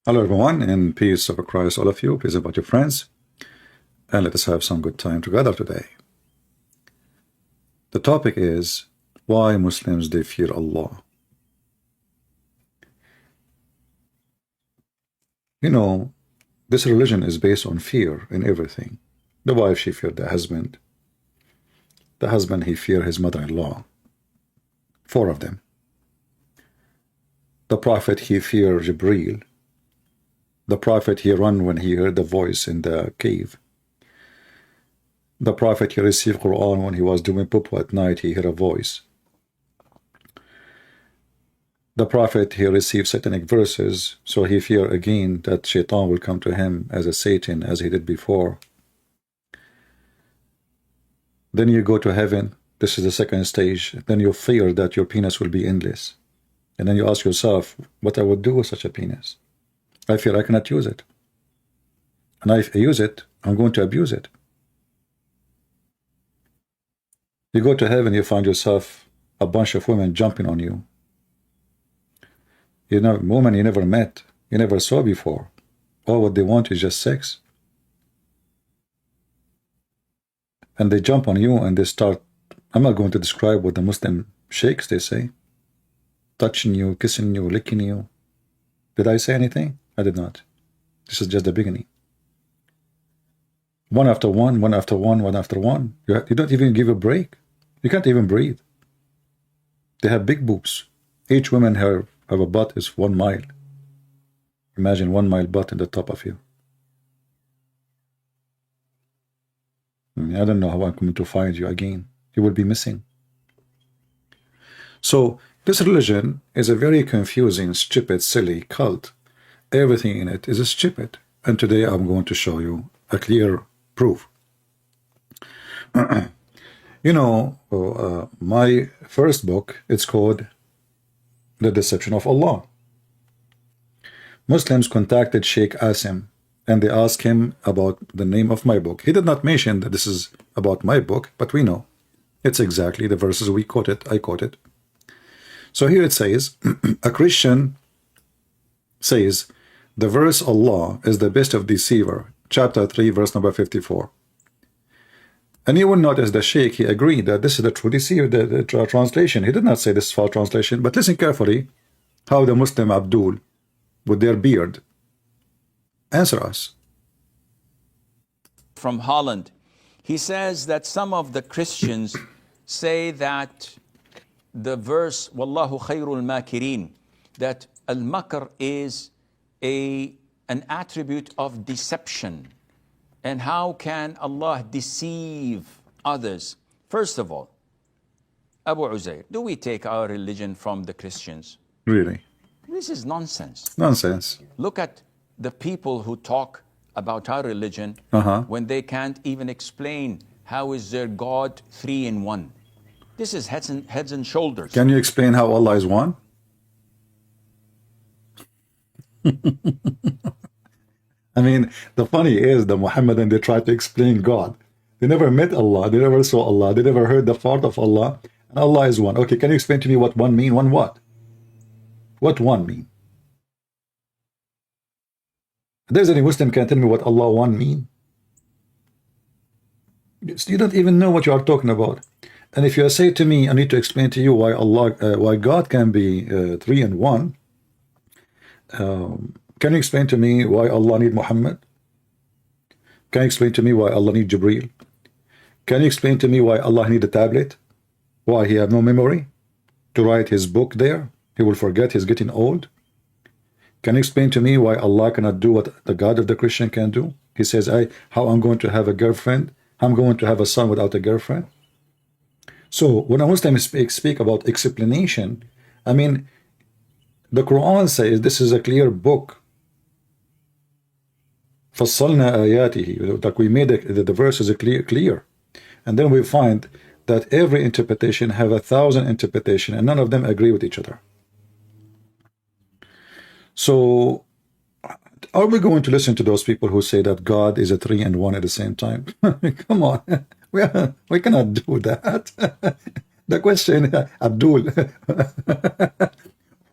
Hello everyone, and peace of Christ all of you, peace about your friends, and let us have some good time together today. The topic is why Muslims they fear Allah. You know, this religion is based on fear in everything. The wife, she feared the husband. The husband, he feared his mother-in-law. 4 of them. The prophet, he feared Jibreel. The prophet, he ran when he heard the voice in the cave. The prophet, he received Quran when he was doing poo at night, he heard a voice. The prophet, he received satanic verses, so he feared again that Shaitan will come to him as a Satan as he did before. Then you go to heaven, this is the second stage, then you fear that your penis will be endless. And then you ask yourself, what I would do with such a penis? I fear I cannot use it. And if I use it, I'm going to abuse it. You go to heaven, you find yourself a bunch of women jumping on you. You know, women you never met, you never saw before. All what they want is just sex. And they jump on you and they start, I'm not going to describe what the Muslim sheikhs they say. Touching you, kissing you, licking you. Did I say anything? I did not. This is just the beginning. One after one, one after one, one after one. You don't even give a break. You can't even breathe. They have big boobs. Each woman have a butt is 1 mile. Imagine 1 mile butt in the top of you. I don't know how I'm going to find you again. You will be missing. So this religion is a very confusing, stupid, silly cult. Everything in it is stupid. And today I'm going to show you a clear proof. You know, my first book, it's called The Deception of Allah. Muslims contacted Sheikh Asim and they asked him about the name of my book. He did not mention that this is about my book, but we know. It's exactly the verses we quoted, I quoted. So here it says, a Christian says, the verse Allah is the best of deceiver, chapter 3, verse number 54. And you will notice the Sheikh, he agreed that this is the true deceiver, the translation. He did not say this is false translation, but listen carefully how the Muslim Abdul, with their beard, answer us. From Holland, he says that some of the Christians say that the verse Wallahu khayrul makirin, that al-makr is an attribute of deception. And how can Allah deceive others? First of all, Abu Uzair, do we take our religion from the Christians? Really? This is nonsense. Nonsense. Look at the people who talk about our religion when they can't even explain how is their God 3 in 1. This is heads and shoulders. Can you explain how Allah is one? I mean, the funny is the Muhammadan, they try to explain God. They never met Allah, they never saw Allah, they never heard the part of Allah, and Allah is one. Okay, can you explain to me what one mean? One what? What one mean? If there's any Muslim can tell me what Allah one mean? You don't even know what you are talking about. And if you say to me, I need to explain to you why Allah, why God can be 3 in 1. Can you explain to me why Allah need Muhammad? Can you explain to me why Allah need Jibreel? Can you explain to me why Allah need a tablet? Why he have no memory to write his book there? He will forget, he's getting old. Can you explain to me why Allah cannot do what the God of the Christian can do? He says, how I'm going to have a girlfriend? I'm going to have a son without a girlfriend? So when a Muslim speak about explanation, I mean, the Quran says this is a clear book. فَصَّلْنَا آيَاتِهِ, like we made the verses clear. And then we find that every interpretation have 1,000 interpretation and none of them agree with each other. So are we going to listen to those people who say that God is a 3 in 1 at the same time? Come on, we cannot do that. The question, Abdul,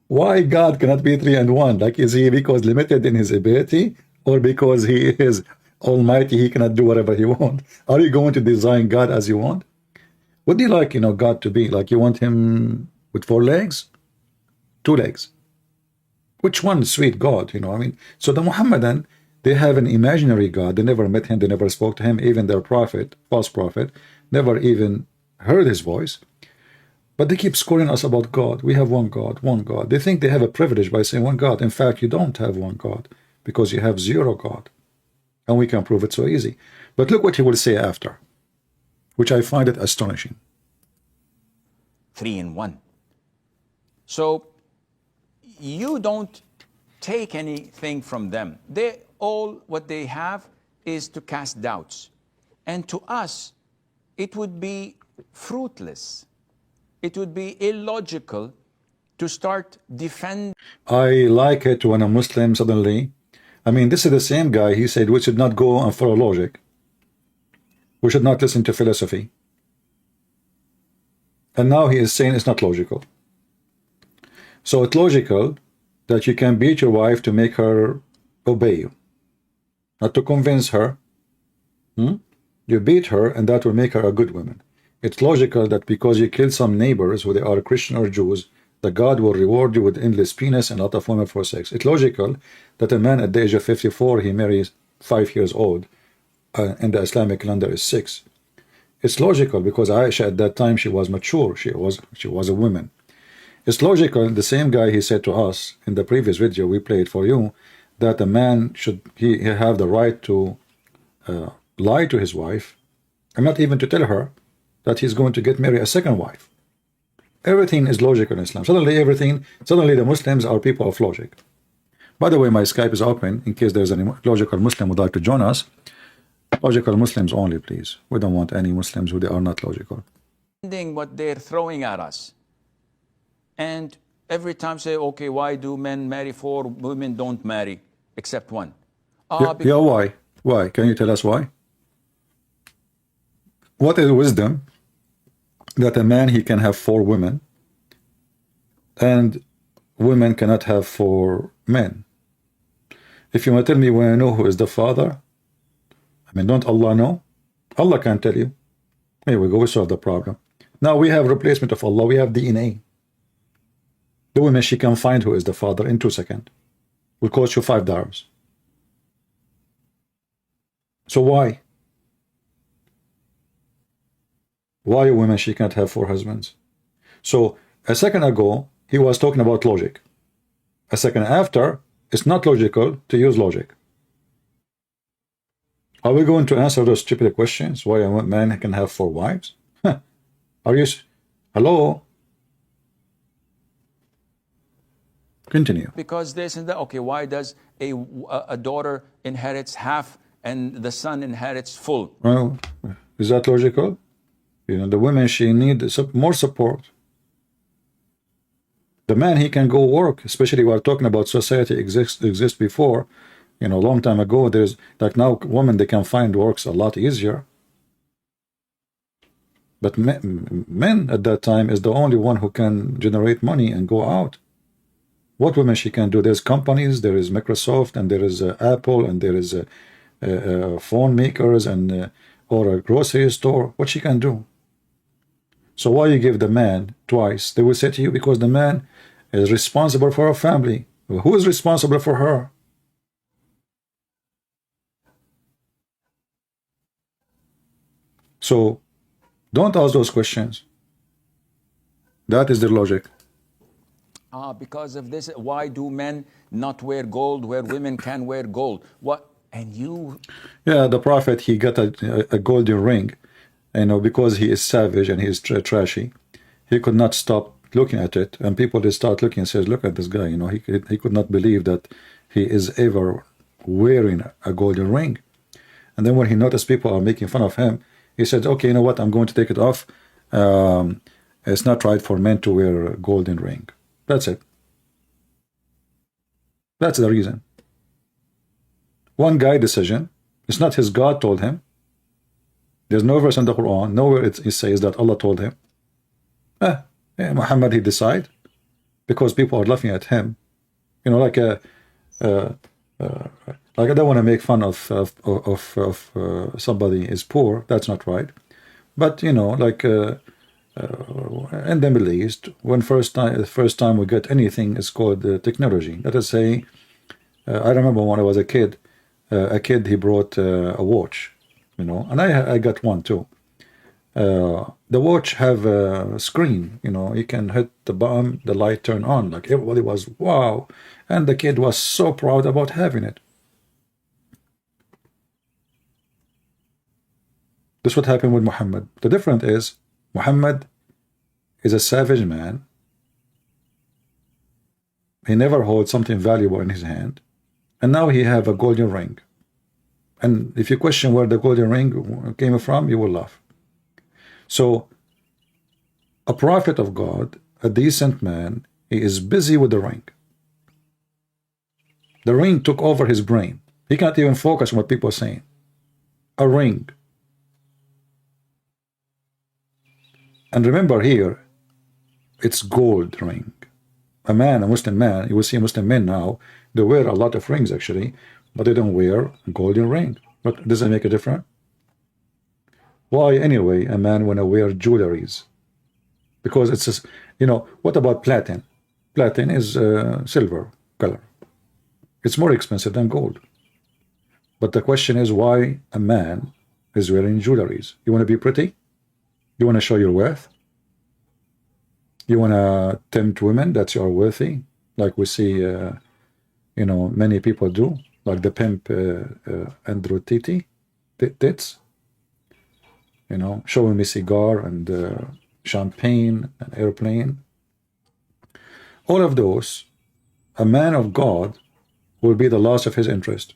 Why God cannot be 3 and 1? Like, is he because limited in his ability, or because he is almighty, he cannot do whatever he wants? Are you going to design God as you want? What do you like, God to be? Like, you want him with 4 legs? 2 legs? Which one, sweet God? I mean, so the Muhammadan, they have an imaginary God. They never met him. They never spoke to him. Even their prophet, false prophet, never even heard his voice. But they keep scoring us about God. We have one God, one God. They think they have a privilege by saying one God. In fact, you don't have one God, because you have 0 God. And we can prove it so easy. But look what he will say after, which I find it astonishing. 3 in 1. So you don't take anything from them. What they have is to cast doubts. And to us, it would be fruitless. It would be illogical to start defending. I like it when a Muslim suddenly, I mean, this is the same guy, he said we should not go and follow logic. We should not listen to philosophy. And now he is saying it's not logical. So it's logical that you can beat your wife to make her obey you, not to convince her. You beat her, and that will make her a good woman. It's logical that because you kill some neighbors, whether they are Christian or Jews, that God will reward you with endless penis and a lot of women for sex. It's logical that a man at the age of 54, he marries 5 years old, and the Islamic calendar is 6. It's logical because Aisha at that time, she was mature. She was a woman. It's logical, the same guy, he said to us in the previous video we played for you, that a man should he have the right to lie to his wife, and not even to tell her that he's going to get married a second wife. Everything is logical in Islam. Suddenly the Muslims are people of logic. By the way, my Skype is open in case there's any logical Muslim who would like to join us. Logical Muslims only, please. We don't want any Muslims who they are not logical. What they're throwing at us. And every time say, okay, why do men marry 4, women don't marry, except 1? Yeah, why? Why? Can you tell us why? What is wisdom that a man, he can have 4 women, and women cannot have 4 men? If you want to tell me when I know who is the father, I mean, don't Allah know? Allah can tell you. Here we go, we solve the problem. Now we have replacement of Allah, we have DNA. The woman, she can find who is the father in 2 seconds. Will cost you $5. So why? Why a woman, she can't have 4 husbands? So a second ago, he was talking about logic. A second after, it's not logical to use logic. Are we going to answer those stupid questions? Why a man can have 4 wives? Are you... Hello? Continue. Because this and that. Okay, why does a daughter inherits half and the son inherits full? Well, is that logical? The woman, she needs more support. The man, he can go work, especially we're talking about society exists before, a long time ago. There's like now women, they can find works a lot easier. But men at that time is the only one who can generate money and go out. What women she can do? There's companies, there is Microsoft, and there is Apple, and there is phone makers, and or a grocery store. What she can do? So why you give the man twice? They will say to you, because the man is responsible for her family. Well, who is responsible for her? So don't ask those questions. That is the logic. Because of this, why do men not wear gold where women can wear gold? What? And you... Yeah, the Prophet, he got a golden ring, because he is savage and he is trashy. He could not stop looking at it, and people, they start looking and says, look at this guy, he could not believe that he is ever wearing a golden ring. And then when he noticed people are making fun of him, he said, okay, you know what, I'm going to take it off. It's not right for men to wear a golden ring. That's it. That's the reason. One guy decision. It's not his God told him. There's no verse in the Quran, nowhere it says that Allah told him. Muhammad, he decide. because people are laughing at him. You know, like like I don't want to make fun of somebody is poor. That's not right. But you know, like in the Middle East, when the first time we get anything is called technology. Let us say, I remember when I was a kid he brought a watch, you know, and I got one too. The watch have a screen, you know, you can hit the button, the light turn on. Like everybody was wow, and the kid was so proud about having it. This what happened with Muhammad. The difference is Muhammad is a savage man. He never holds something valuable in his hand, and now he have a golden ring. And if you question where the golden ring came from, you will laugh. So a prophet of God, a decent man, he is busy with the ring. The ring took over his brain. He can't even focus on what people are saying. A ring. And remember here, it's gold ring. A Muslim man, you will see Muslim men now, they wear a lot of rings actually, but they don't wear a golden ring. But does it make a difference? Why anyway a man wanna wear jewelries? Because it's just, you know, what about platinum? Platinum is silver color. It's more expensive than gold. But the question is why a man is wearing jewelries? You want to be pretty? You want to show your worth? You want to tempt women that you are worthy? Like we see, you know, many people do, like the pimp Andrew Tits. You know, showing me cigar and champagne and airplane. All of those, a man of God will be the loss of his interest.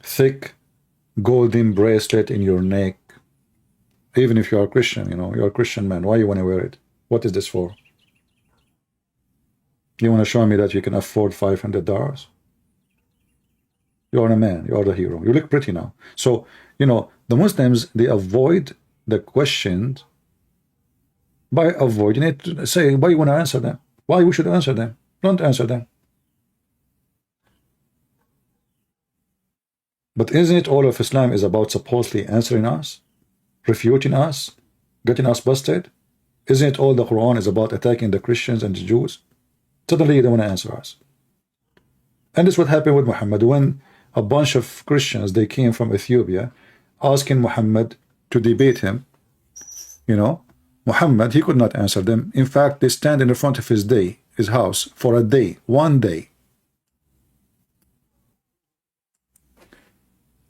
Thick golden bracelet in your neck. Even if you are a Christian, you know, you're a Christian man. Why you want to wear it? What is this for? You want to show me that you can afford $500? You are a man. You are the hero. You look pretty now. So, you know, the Muslims, they avoid the questions by avoiding it. Say, why you want to answer them? Why we should answer them? Don't answer them. But isn't it all of Islam is about supposedly answering us, refuting us, getting us busted? Isn't it all the Quran is about attacking the Christians and the Jews? Suddenly you don't want to answer us. And this is what happened with Muhammad. When a bunch of Christians, they came from Ethiopia, asking Muhammad to debate him, you know, Muhammad, he could not answer them. In fact, they stand in the front of his house for a day, one day,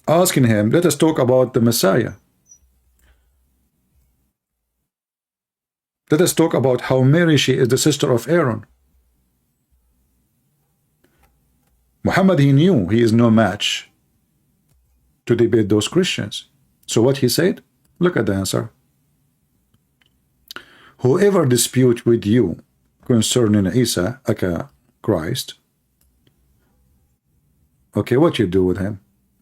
asking him, let us talk about the Messiah. Let us talk about how Mary, she is the sister of Aaron. Muhammad, he knew he is no match to debate those Christians. So what he said? Look at the answer. Whoever dispute with you concerning Isa, aka Christ, okay, what you do with him?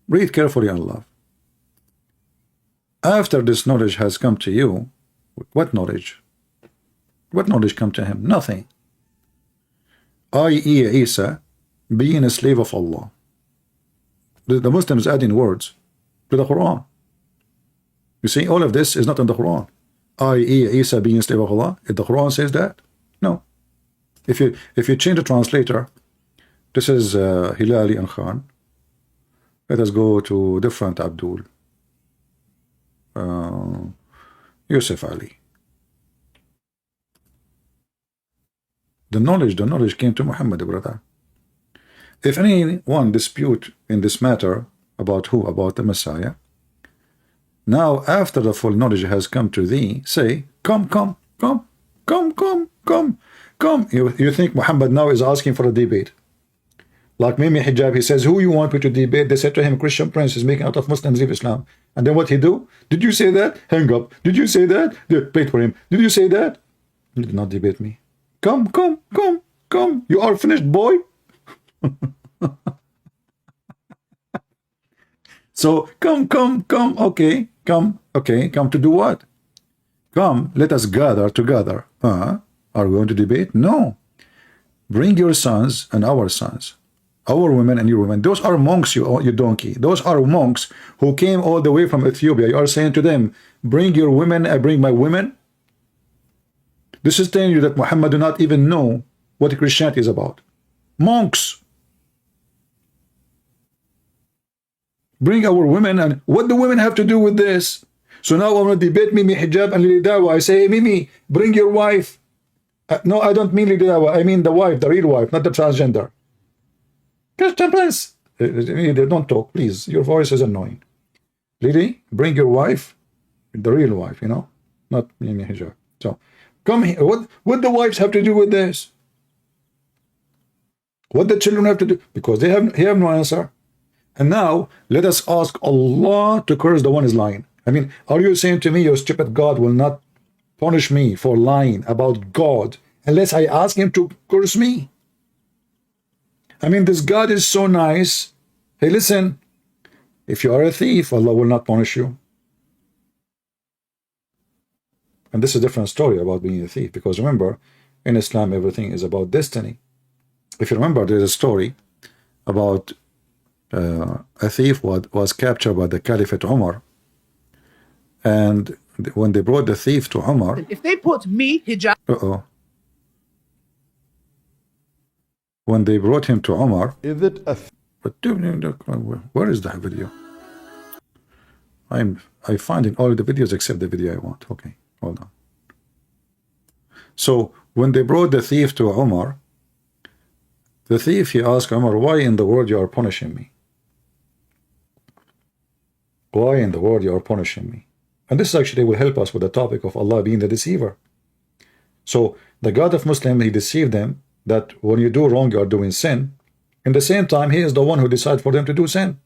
Read carefully and love. After this knowledge has come to you, what knowledge? What knowledge come to him? Nothing. I.e. Isa being a slave of Allah. The Muslims adding words to the Quran. You see, all of this is not in the Quran. I.e. Isa being a slave of Allah. If the Quran says that, no. If you change the translator, this is Hilali and Khan. Let us go to different Abdul. Yusuf Ali. The knowledge came to Muhammad, brother. If anyone dispute in this matter about who? About the Messiah. Now, after the full knowledge has come to thee, say, come. You think Muhammad now is asking for a debate? Like Mimi Hijab, he says, who you want me to debate? They said to him, Christian Prince is making out of Muslims leave Islam. And then what he do? Did you say that? Hang up. Did you say that? Wait for him. Did you say that? You did not debate me. Come. You are finished, boy. So come. Okay, come to do what? Come, let us gather together. Are we going to debate? No. Bring your sons and our sons, our women and your women. Those are monks, you donkey. Those are monks who came all the way from Ethiopia. You are saying to them, bring your women, I bring my women. This is telling you that Muhammad do not even know what Christianity is about. Monks. Bring our women, and what do women have to do with this? So now I want to debate Mimi hijab and Lili Dawa. I say, hey, Mimi, bring your wife. No, I don't mean Lili Dawa. I mean the wife, the real wife, not the transgender. Please, don't talk, please. Your voice is annoying. Lily, bring your wife, the real wife, you know, not Mimi hijab. So come here. What the wives have to do with this? What the children have to do? Because they have no answer. And now let us ask Allah to curse the one who is lying. I mean, are you saying to me your stupid God will not punish me for lying about God unless I ask him to curse me? I mean, this God is so nice. Hey, listen, if you are a thief, Allah will not punish you. And this is a different story about being a thief, because remember, in Islam, everything is about destiny. If you remember, there's a story about a thief was captured by the Caliphate Umar. And when they brought the thief to Umar, if they put me hijab, when they brought him to Umar, Is it a but where is the video? I find in all the videos except the video I want. Okay, hold on. So when they brought the thief to Umar, the thief, he asked Umar, why in the world you are punishing me? Why in the world you are punishing me? And this actually will help us with the topic of Allah being the deceiver. So the God of Muslim, he deceived them that when you do wrong, you are doing sin. In the same time, he is the one who decides for them to do sin.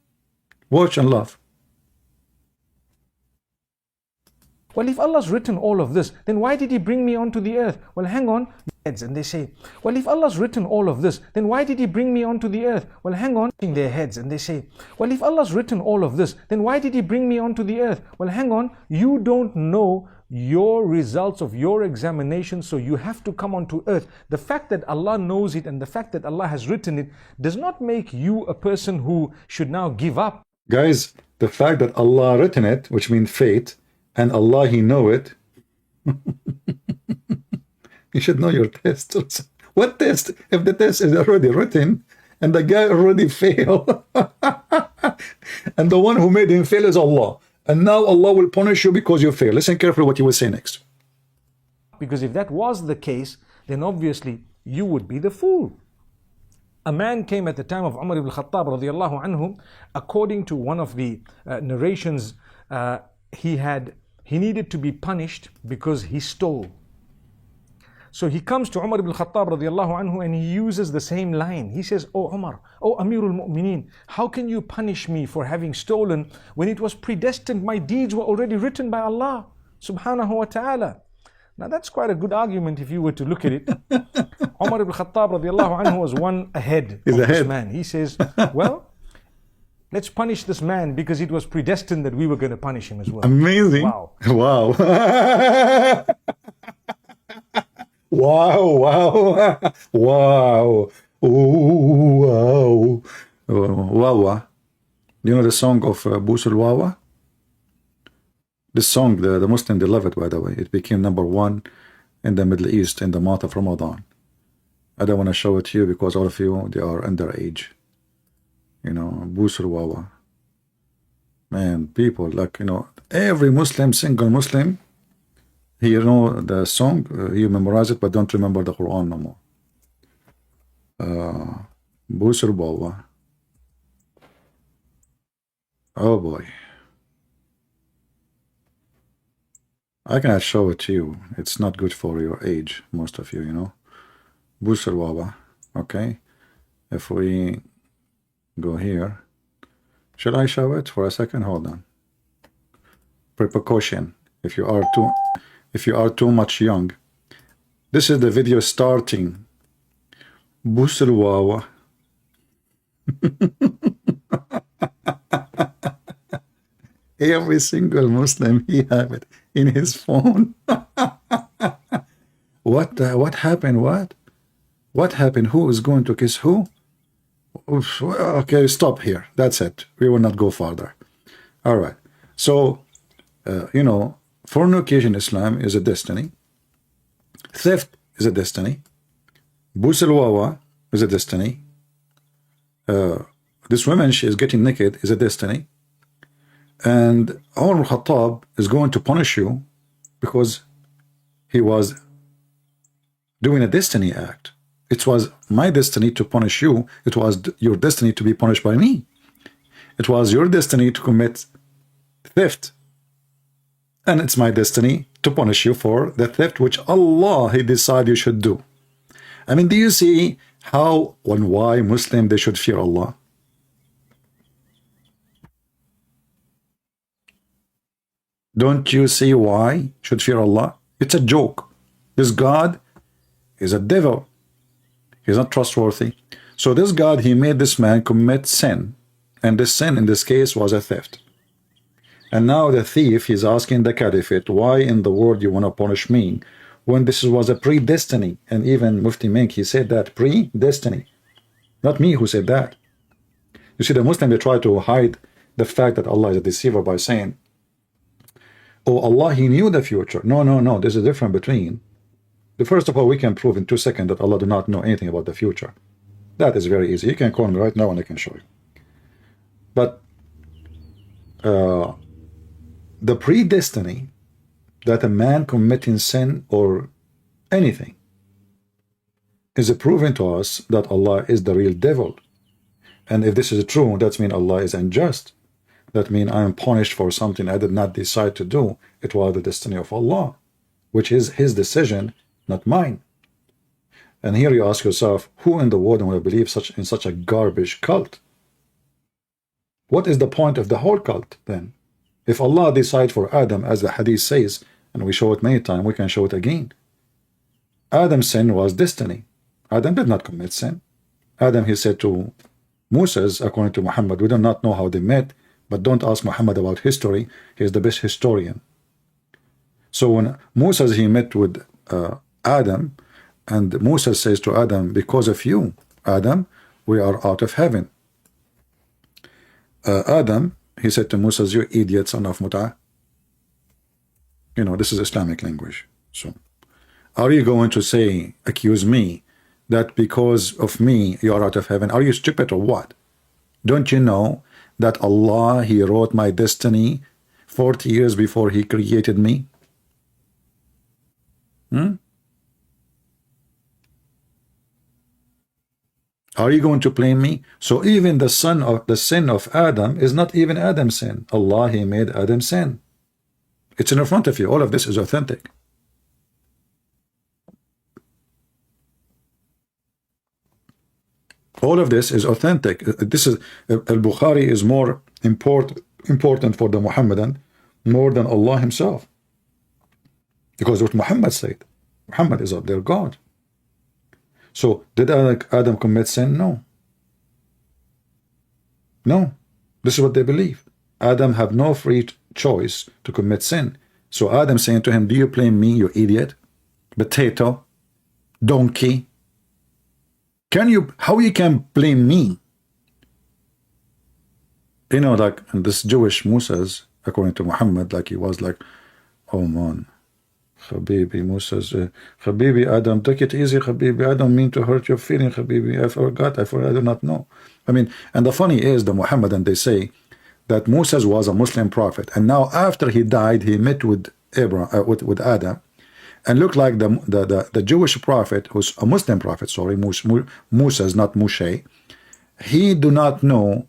Watch and laugh. Well, if Allah's written all of this, then why did he bring me onto the earth? Well, hang on. And they say, well, if Allah's written all of this, then why did he bring me onto the earth? Well, hang on. In their heads, and they say, well, if Allah's written all of this, then why did he bring me onto the earth? Well, hang on. You don't know your results of your examination, so you have to come onto earth. The fact that Allah knows it and the fact that Allah has written it does not make you a person who should now give up. Guys, the fact that Allah written it, which means fate, and Allah, he know it, you should know your test. What test? If the test is already written and the guy already failed, and the one who made him fail is Allah, and now Allah will punish you because you fail. Listen carefully what you will say next. Because if that was the case, then obviously you would be the fool. A man came at the time of Umar ibn Khattab radiallahu anhu. According to one of the narrations, he needed to be punished because he stole. So he comes to Umar ibn Khattab radiallahu anhu and he uses the same line. He says, oh Umar, oh Amirul Mu'mineen, how can you punish me for having stolen when it was predestined? My deeds were already written by Allah subhanahu wa ta'ala. Now that's quite a good argument if you were to look at it. Umar ibn Khattab radiallahu anhu was one ahead of this man. He says, well, let's punish this man because it was predestined that we were going to punish him as well. Amazing. Wow. Wow. Wow, wow, wow, ooh, wow, Wawa. You know the song of Busul Wawa? This song, the Muslim, they love it, by the way. It became #1 in the Middle East in the month of Ramadan. I don't want to show it to you because all of you, they are underage. You know, Busul Wawa. Man, people, like, you know, every Muslim, single Muslim, you know the song, you memorize it, but don't remember the Quran no more. Busur Bawa. Oh boy. I cannot show it to you. It's not good for your age, most of you, you know. Busur Bawa. Okay. If we go here, should I show it for a second? Hold on. Precaution. If you are too much young, this is the video starting. Busur Wawa. Every single Muslim, he have it in his phone. What happened? What happened? Who is going to kiss who? Oof, okay, stop here. That's it. We will not go further. All right. So, fornication in Islam is a destiny. Theft is a destiny. Busalwawa is a destiny. This woman, she is getting naked, is a destiny. And Umar al-Khattab is going to punish you because he was doing a destiny act. It was my destiny to punish you. It was your destiny to be punished by me. It was your destiny to commit theft. And it's my destiny to punish you for the theft which Allah, He decided you should do. I mean, do you see how and why Muslim they should fear Allah? Don't you see why should fear Allah? It's a joke. This God is a devil. He's not trustworthy. So this God, he made this man commit sin. And this sin in this case was a theft. And now the thief, he's asking the caliphate, why in the world you want to punish me when this was a predestiny? And even Mufti Menk, he said that, predestiny. Not me who said that. You see, the Muslim, they try to hide the fact that Allah is a deceiver by saying, oh, Allah, he knew the future. No. There's a difference between. First of all, we can prove in 2 seconds that Allah do not know anything about the future. That is very easy. You can call me right now and I can show you. But the predestiny that a man committing sin or anything is proven to us that Allah is the real devil. And if this is true, that means Allah is unjust. That means I am punished for something I did not decide to do. It was the destiny of Allah, which is His decision, not mine. And here you ask yourself, who in the world will believe in such a garbage cult? What is the point of the whole cult then? If Allah decides for Adam, as the hadith says, and we show it many times, we can show it again. Adam's sin was destiny. Adam did not commit sin. Adam, he said to Moses, according to Muhammad, we do not know how they met, but don't ask Muhammad about history. He is the best historian. So when Moses, he met with Adam, and Moses says to Adam, because of you, Adam, we are out of heaven. Adam, he said to Moses, you idiot, son of Mut'ah. This is Islamic language. So, are you going to say, accuse me, that because of me, you are out of heaven? Are you stupid or what? Don't you know that Allah, He wrote my destiny 40 years before He created me? Are you going to blame me? So even the sin of Adam is not even Adam's sin. Allah, He made Adam sin. It's in front of you. All of this is authentic. All of this is authentic. This is Al-Bukhari is more important for the Muhammadan more than Allah Himself. Because what Muhammad said, Muhammad is their God. So did Adam commit sin? No. No. This is what they believe. Adam have no free choice to commit sin. So Adam saying to him, do you blame me, you idiot? Potato? Donkey? How you can blame me? Like this Jewish Moses, according to Muhammad, like he was like, oh man, Habibi, Moses, Habibi, Adam, take it easy, Habibi, I don't mean to hurt your feeling, Habibi, I do not know. I mean, and the funny is, the Muhammadan, they say that Moses was a Muslim prophet, and now after he died, he met with with Adam, and looked like the Jewish prophet, who's a Muslim prophet, sorry, Moses, not Moshe, he do not know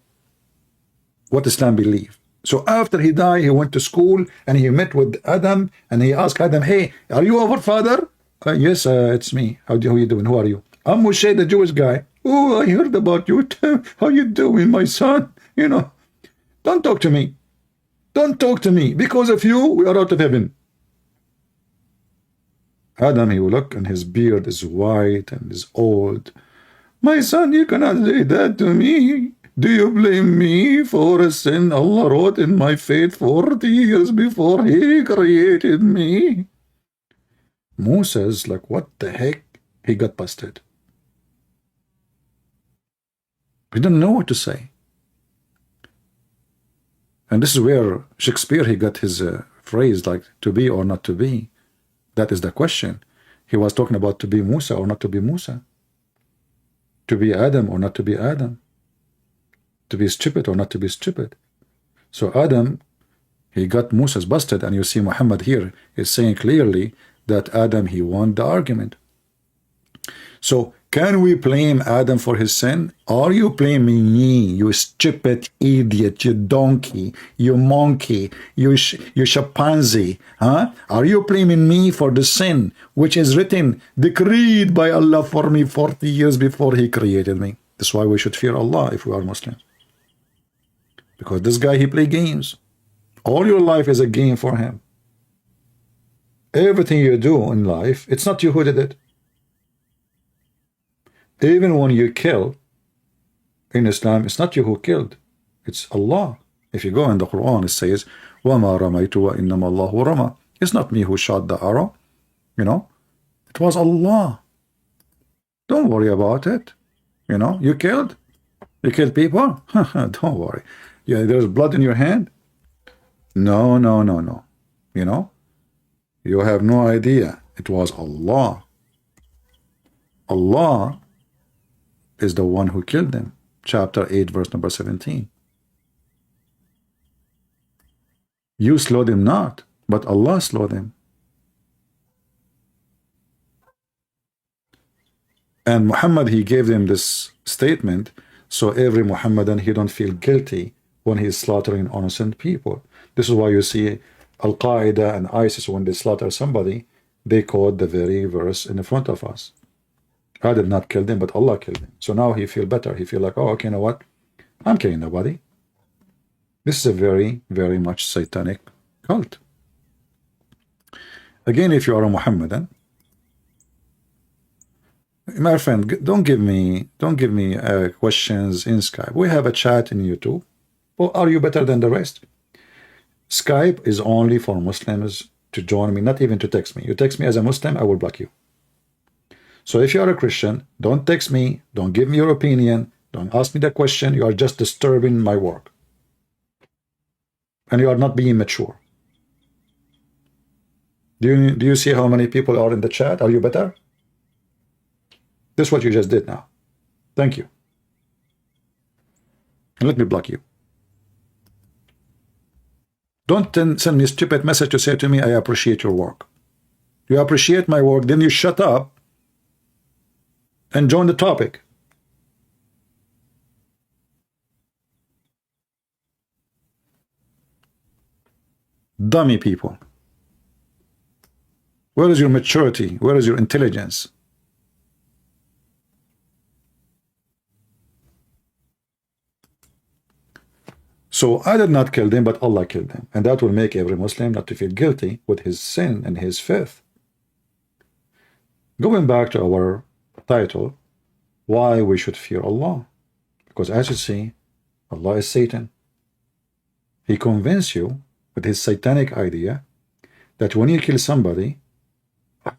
what Islam believe. So after he died, he went to school and he met with Adam and he asked Adam, hey, are you our father? Yes, it's me. How are you doing? Who are you? I'm Moshe, the Jewish guy. Oh, I heard about you. How you doing, my son? Don't talk to me. Don't talk to me. Because of you, we are out of heaven. Adam, he will look and his beard is white and is old. My son, you cannot say that to me. Do you blame me for a sin Allah wrote in my fate 40 years before He created me? Moses, like, what the heck? He got busted. He didn't know what to say. And this is where Shakespeare, he got his phrase, like, to be or not to be. That is the question. He was talking about to be Musa or not to be Musa. To be Adam or not to be Adam. To be stupid or not to be stupid. So Adam, he got Moses busted, and you see Muhammad here is saying clearly that Adam, he won the argument. So can we blame Adam for his sin? Are you blaming me, you stupid idiot, you donkey, you monkey, you chimpanzee? Huh? Are you blaming me for the sin which is written, decreed by Allah for me 40 years before He created me? That's why we should fear Allah if we are Muslims. Because this guy, he play games. All your life is a game for him. Everything you do in life, it's not you who did it. Even when you kill in Islam, it's not you who killed, it's Allah. If you go in the Quran, it says, وَمَا رَمَيْتُ وَإِنَّمَا اللَّهُ رَمَى. It's not me who shot the arrow, you know. It was Allah. Don't worry about it. You know, you killed people. Don't worry. Yeah, there's blood in your hand. No. You know, you have no idea. It was Allah. Allah is the one who killed them. Chapter 8, verse number 17. You slowed him not, but Allah slowed him. And Muhammad, he gave them this statement, so every Muhammadan, he don't feel guilty when he's slaughtering innocent people. This is why you see Al-Qaeda and ISIS, when they slaughter somebody, they quote the very verse in the front of us. I did not kill them, but Allah killed them. So now he feel better. He feel like, oh, okay, you know what? I'm killing nobody. This is a very, very much satanic cult. Again, if you are a Muhammadan, my friend, don't give me questions in Skype. We have a chat in YouTube. Well, are you better than the rest? Skype is only for Muslims to join me, not even to text me. You text me as a Muslim, I will block you. So if you are a Christian, don't text me, don't give me your opinion, don't ask me the question. You are just disturbing my work. And you are not being mature. Do you see how many people are in the chat? Are you better? This is what you just did now. Thank you. And let me block you. Don't then send me a stupid message to say to me, I appreciate your work. You appreciate my work, then you shut up and join the topic. Dummy people. Where is your maturity? Where is your intelligence? So I did not kill them, but Allah killed them. And that will make every Muslim not to feel guilty with his sin and his faith. Going back to our title, why we should fear Allah. Because as you see, Allah is Satan. He convinced you with his satanic idea that when you kill somebody,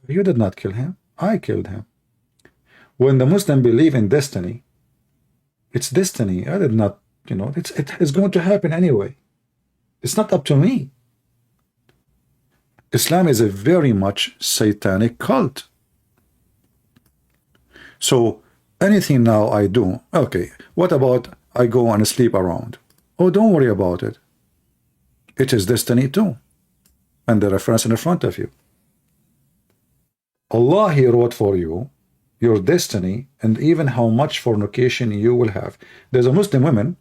you did not kill him, I killed him. When the Muslim believe in destiny, it's destiny. I did not, you know, it is going to happen anyway. It's not up to me. Islam is a very much satanic cult. So anything now I do, okay, what about I go and sleep around? Oh, don't worry about it. It is destiny too. And the reference in the front of you. Allah, He wrote for you your destiny and even how much fornication you will have. There's a Muslim woman,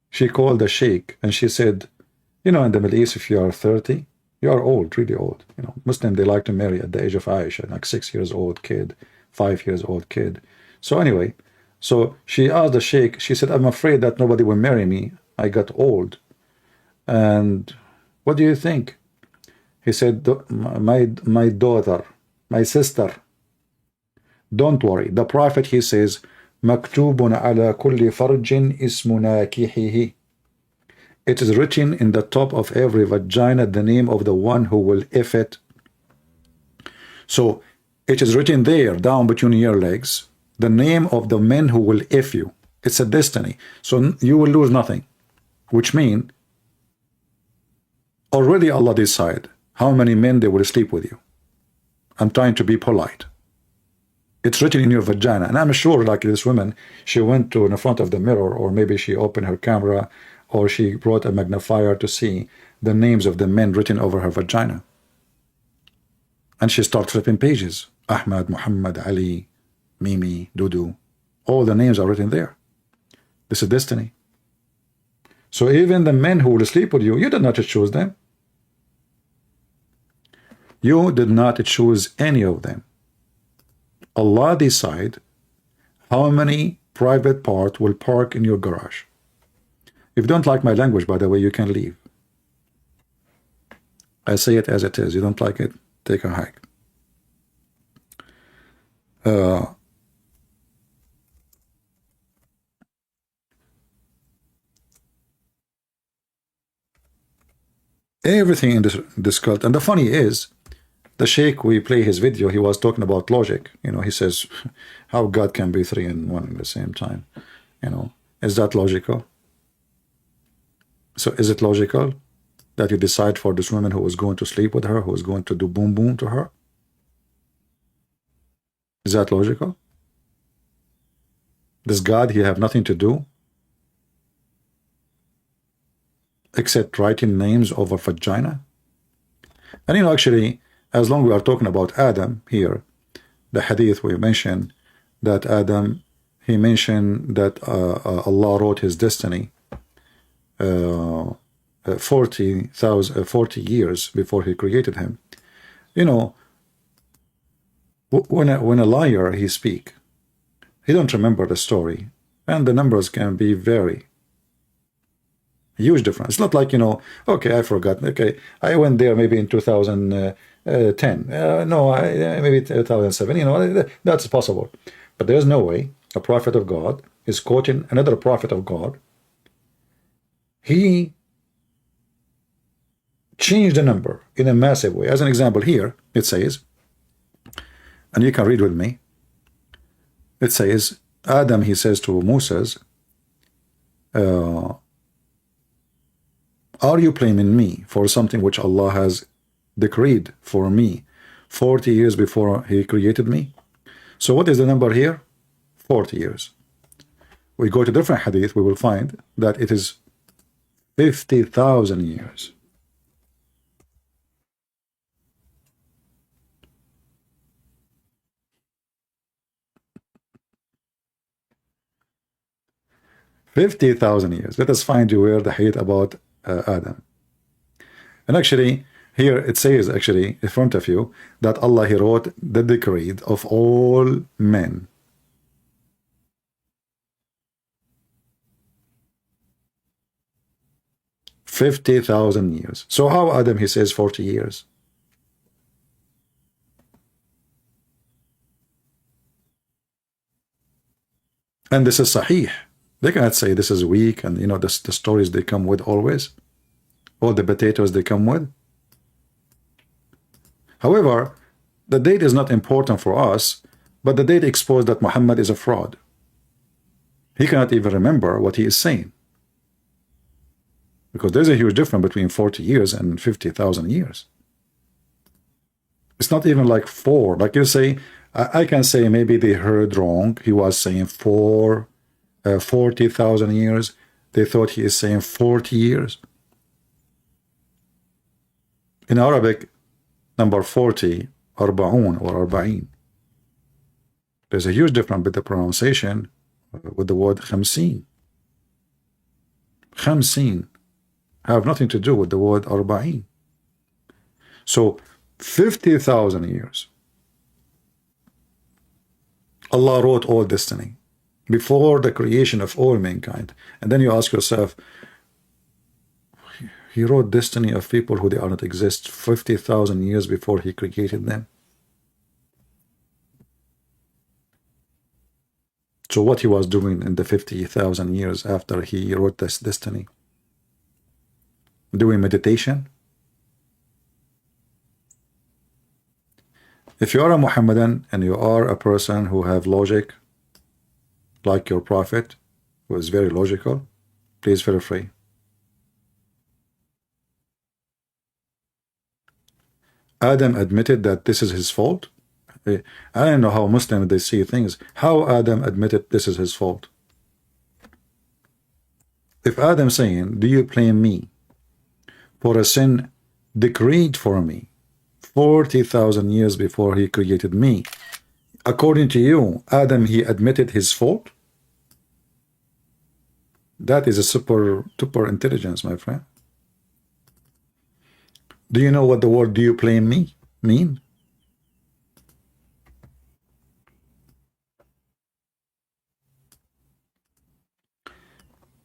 she called the sheikh and she said, you know, in the Middle East, if you are 30, you are old, really old. You know, Muslim, they like to marry at the age of Aisha, like 6 years old kid, 5 years old kid. So anyway, so she asked the sheikh, she said, I'm afraid that nobody will marry me. I got old. And what do you think? He said, my daughter, my sister, don't worry. The Prophet, he says, مكتوب على كل فرج اسم ناكحه. It is written in the top of every vagina the name of the one who will if it. So it is written there, down between your legs, the name of the men who will if you. It's a destiny. So you will lose nothing. Which means, already Allah decide how many men they will sleep with you. I'm trying to be polite. It's written in your vagina. And I'm sure, like this woman, she went to in front of the mirror, or maybe she opened her camera, or she brought a magnifier to see the names of the men written over her vagina. And she starts flipping pages. Ahmad, Muhammad, Ali, Mimi, Dudu. All the names are written there. This is destiny. So even the men who will sleep with you, you did not choose them. You did not choose any of them. Allah decide how many private part will park in your garage. If you don't like my language, by the way, you can leave. I say it as it is. You don't like it, take a hike. Everything in this cult. And the funny is, the Sheikh, we play his video, he was talking about logic. You know, he says, how God can be three and one at the same time. You know, is that logical? So is it logical that you decide for this woman who was going to sleep with her, who was going to do boom boom to her? Is that logical? Does God, he have nothing to do except writing names over vagina? And you know, actually, as long as we are talking about Adam here, the hadith we mentioned that Adam, he mentioned that Allah wrote his destiny 40 years before he created him. You know, when a liar he speak, he don't remember the story, and the numbers can be very huge difference. It's not like, you know, okay, I forgot. Okay, I went there maybe in 2010. No, maybe 2007. You know, that's possible. But there's no way a prophet of God is quoting another prophet of God. He changed the number in a massive way. As an example, here it says, and you can read with me. It says, Adam, he says to Moses, are you blaming me for something which Allah has decreed for me 40 years before he created me? So what is the number here? 40 years. We go to different hadith, we will find that it is 50,000 years. Let us find you where the hadith about Adam. And actually, here it says, actually, in front of you, that Allah, he wrote the decree of all men. $50,000 So how Adam, he says 40 years? And this is sahih. They cannot say this is weak, and you know the stories they come with always, all the potatoes they come with. However, the date is not important for us, but the date exposed that Muhammad is a fraud. He cannot even remember what he is saying, because there's a huge difference between 40 years and 50,000 years. It's not even like 4. Like you say, I can say maybe they heard wrong. He was saying 40,000 years. They thought he is saying 40 years. In Arabic, number 40, arba'un or arba'in. There's a huge difference with the pronunciation with the word khamseen. Khamseen have nothing to do with the word arba'in. So 50,000 years. Allah wrote all destiny before the creation of all mankind. And then you ask yourself, he wrote destiny of people who they are not exist 50,000 years before he created them. So what he was doing in the 50,000 years after he wrote this destiny? Doing meditation? If you are a Muhammadan and you are a person who have logic, like your prophet, who is very logical, please feel free. Adam admitted that this is his fault. I don't know how Muslims they see things. How Adam admitted this is his fault? If Adam saying, do you blame me for a sin decreed for me 40,000 years before he created me, according to you, Adam, he admitted his fault? That is a super intelligence, my friend. Do you know what the word "do you blame me" mean?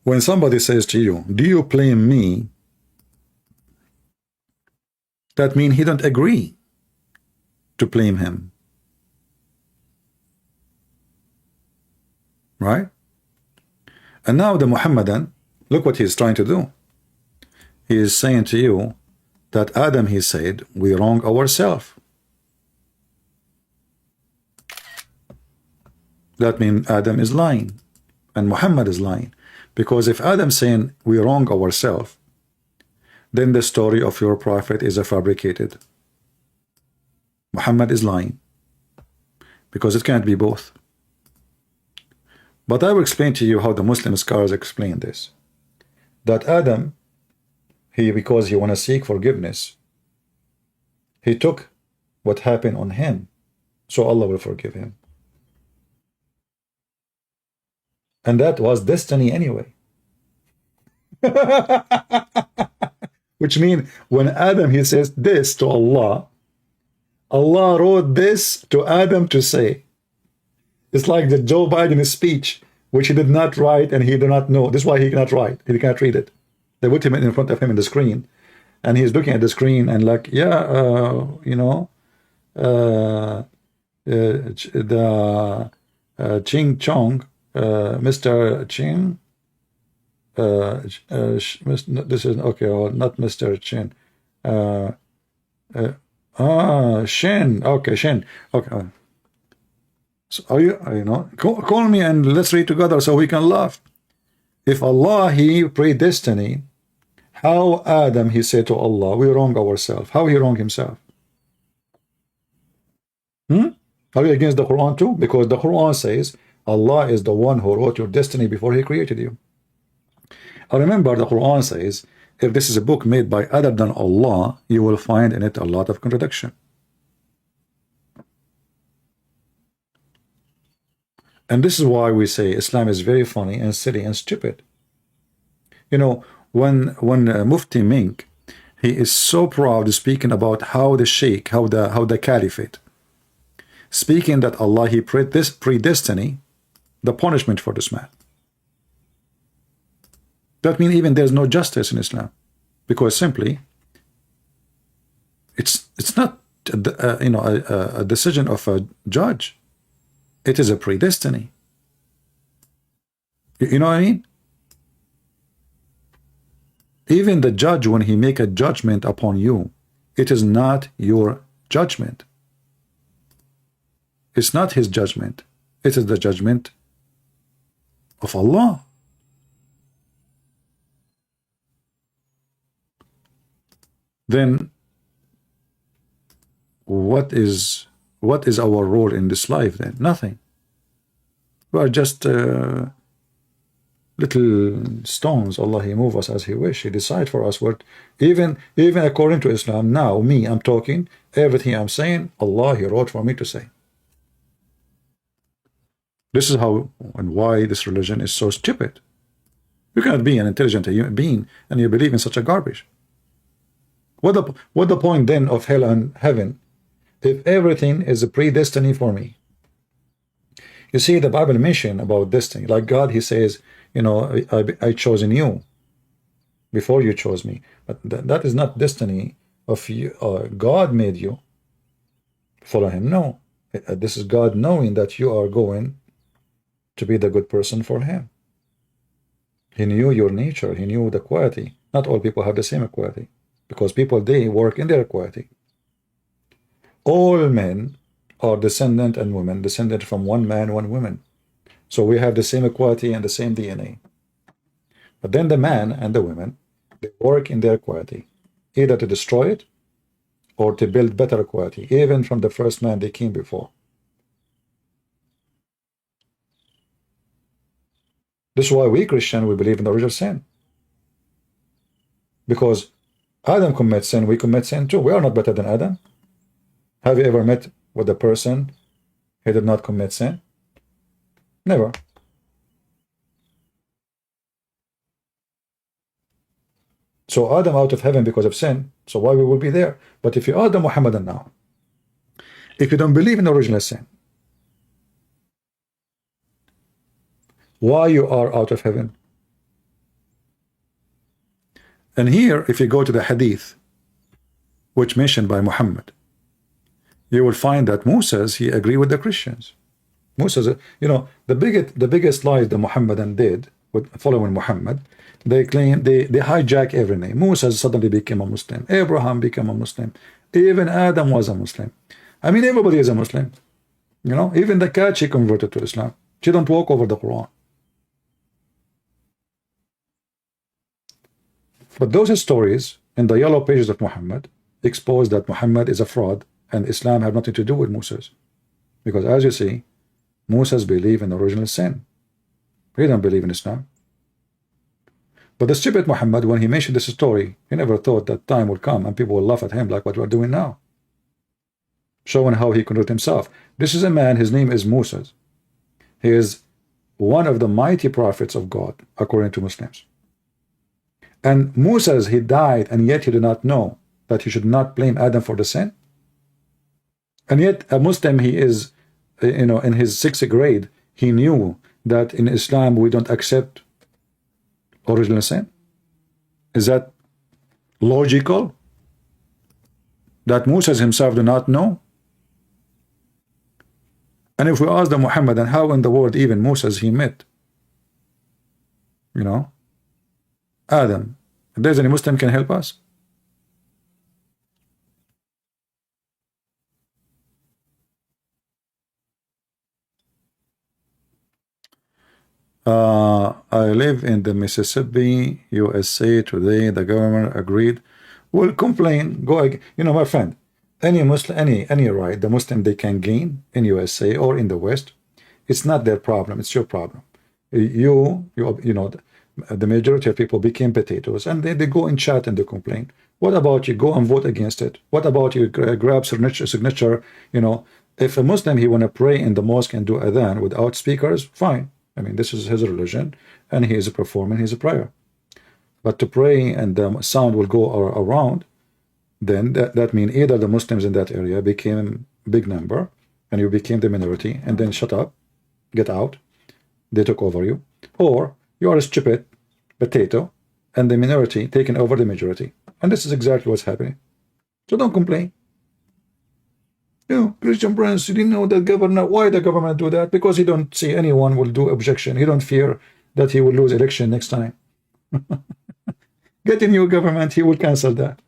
When somebody says to you, "Do you blame me?" that means he don't agree to blame him, right? And now the Muhammadan, look what he's trying to do. He is saying to you that Adam, he said, we wrong ourselves. That means Adam is lying and Muhammad is lying. Because if Adam saying we wrong ourselves, then the story of your prophet is a fabricated. Muhammad is lying. Because it can't be both. But I will explain to you how the Muslim scholars explain this. That Adam, because he want to seek forgiveness, he took what happened on him, so Allah will forgive him. And that was destiny anyway. Which means when Adam, he says this to Allah, Allah wrote this to Adam to say. It's like the Joe Biden speech, which he did not write and he did not know. This is why he cannot write. He cannot read it. They put him in front of him in the screen, and he's looking at the screen and like, yeah, you know, the Ching Chong, Mr. Ching, this is okay, well, not Mr. Chin, Shin, okay, Shin, okay. So are you know, call me and let's read together so we can laugh. If Allah, he predestiny, how Adam, he said to Allah, we wrong ourselves. How he wrong himself? Are you against the Quran too? Because the Quran says Allah is the one who wrote your destiny before he created you. I remember the Quran says, if this is a book made by other than Allah, you will find in it a lot of contradiction. And this is why we say Islam is very funny and silly and stupid. You know, when Mufti Mink, he is so proud of speaking about how the Sheikh, how the Caliphate, speaking that Allah, he predestiny the punishment for this man. That means even there's no justice in Islam, because simply it's not a decision of a judge. It is a predestiny. You know what I mean? Even the judge, when he make a judgment upon you, it is not your judgment. It's not his judgment. It is the judgment of Allah. Then what is our role in this life then? Nothing. We are just little stones. Allah, he move us as he wish. He decide for us what, even according to Islam, now me, I'm talking, everything I'm saying, Allah, he wrote for me to say. This is how and why this religion is so stupid. You cannot be an intelligent human being and you believe in such a garbage. What the point then of hell and heaven if everything is a predestiny for me? You see, the Bible mention about destiny, like God, he says, you know, I chosen you before you chose me. But that is not destiny of you. God made you follow him. No, this is God knowing that you are going to be the good person for him. He knew your nature. He knew the quality. Not all people have the same quality, because people, they work in their quality. All men are descendant and women descended from one man, one woman. So we have the same equality and the same DNA. But then the man and the women, they work in their quality, either to destroy it or to build better quality, even from the first man they came before. This is why we Christian, we believe in the original sin. Because Adam commits sin, we commit sin too. We are not better than Adam. Have you ever met with a person who did not commit sin? Never. So Adam out of heaven because of sin, so why we will be there? But if you are the Muhammadan now, if you don't believe in original sin, why you are out of heaven? And here, if you go to the hadith, which mentioned by Muhammad, you will find that Moses, he agreed with the Christians. Moses, you know, the biggest lie the Muhammadan did with following Muhammad, they claim they hijack every name. Moses suddenly became a Muslim. Abraham became a Muslim. Even Adam was a Muslim. I mean, everybody is a Muslim. You know, even the cat, she converted to Islam. She don't walk over the Quran. But those stories in the yellow pages of Muhammad expose that Muhammad is a fraud and Islam have nothing to do with Moses. Because as you see, Moses believed in original sin. He didn't believe in Islam. But the stupid Muhammad, when he mentioned this story, he never thought that time will come and people will laugh at him like what we're doing now. Showing how he converted himself. This is a man, his name is Moses. He is one of the mighty prophets of God, according to Muslims. And Moses, he died, and yet he did not know that he should not blame Adam for the sin. And yet a Muslim, he is, you know, in his 6th grade, he knew that in Islam we don't accept original sin. Is that logical? That Moses himself did not know? And if we ask the Muhammadan, how in the world even Moses he met, you know, Adam, if there's any Muslim can help us? I live in the Mississippi, USA. Today the government agreed. Will complain, go again. You know, my friend, any Muslim, any right the Muslim they can gain in USA or in the West, it's not their problem, it's your problem. You know, the majority of people became potatoes, and they go in chat and they complain. What about you go and vote against it? What about you grab signature? You know, if a Muslim he want to pray in the mosque and do adhan without speakers, fine. I mean, this is his religion, and he is performing his prayer. But to pray and the sound will go around, then that means either the Muslims in that area became a big number, and you became the minority, and then shut up, get out, they took over you, or you are a stupid potato, and the minority taking over the majority. And this is exactly what's happening. So don't complain. You know, Christian Prince, you didn't know that governor, why the government do that? Because he don't see anyone will do objection. He don't fear that he will lose election next time. Get a new government, he will cancel that.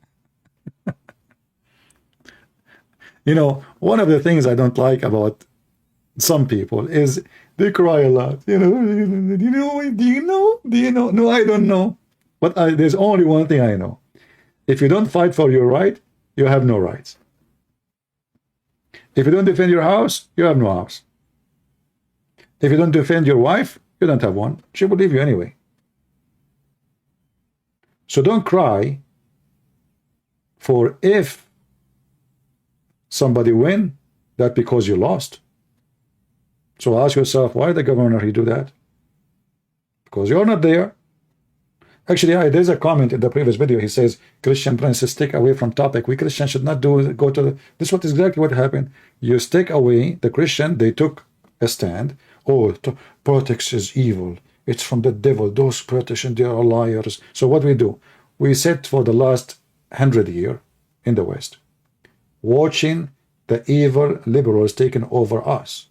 You know, one of the things I don't like about some people is they cry a lot. You know, do you know? No, I don't know. But there's only one thing I know. If you don't fight for your right, you have no rights. If you don't defend your house, you have no house. If you don't defend your wife, you don't have one. She will leave you anyway. So don't cry for if somebody win, that because you lost. So ask yourself, why the governor he do that? Because you're not there. Actually, there's a comment in the previous video. He says, Christian Princes, stick away from topic. We Christians should not go to the... This is what exactly what happened. You stick away. The Christian, they took a stand. Oh, politics is evil. It's from the devil. Those politicians, they are liars. So what we do? We sit for the last 100 years in the West, watching the evil liberals taking over us.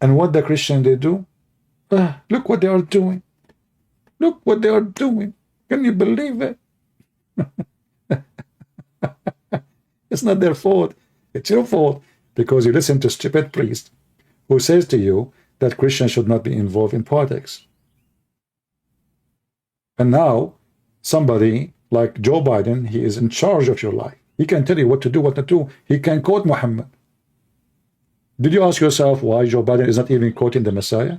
And what the Christian they do? Look what they are doing. Look what they are doing. Can you believe it? It's not their fault. It's your fault because you listen to stupid priest who says to you that Christians should not be involved in politics. And now somebody like Joe Biden, he is in charge of your life. He can tell you what to do, what not to do. He can quote Muhammad. Did you ask yourself why Joe Biden is not even quoting the Messiah?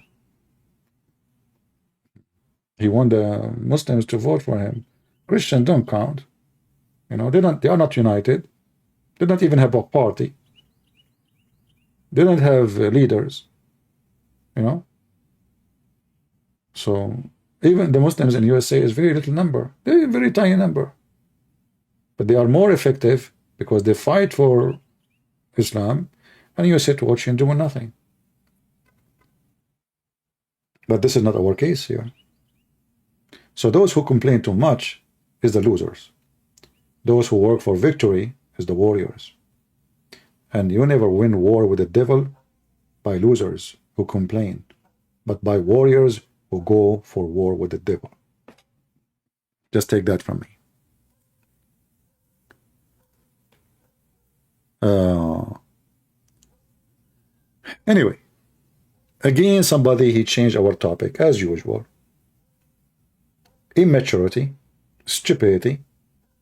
He want the Muslims to vote for him. Christians don't count. You know, they are not united. They don't even have a party. They don't have leaders. You know? So even the Muslims in USA is very little number. They're a very tiny number. But they are more effective because they fight for Islam, and you sit watching doing nothing. But this is not our case here. So those who complain too much is the losers. Those who work for victory is the warriors. And you never win war with the devil by losers who complain, but by warriors who go for war with the devil. Just take that from me. Anyway, again, somebody, he changed our topic as usual. Immaturity, stupidity,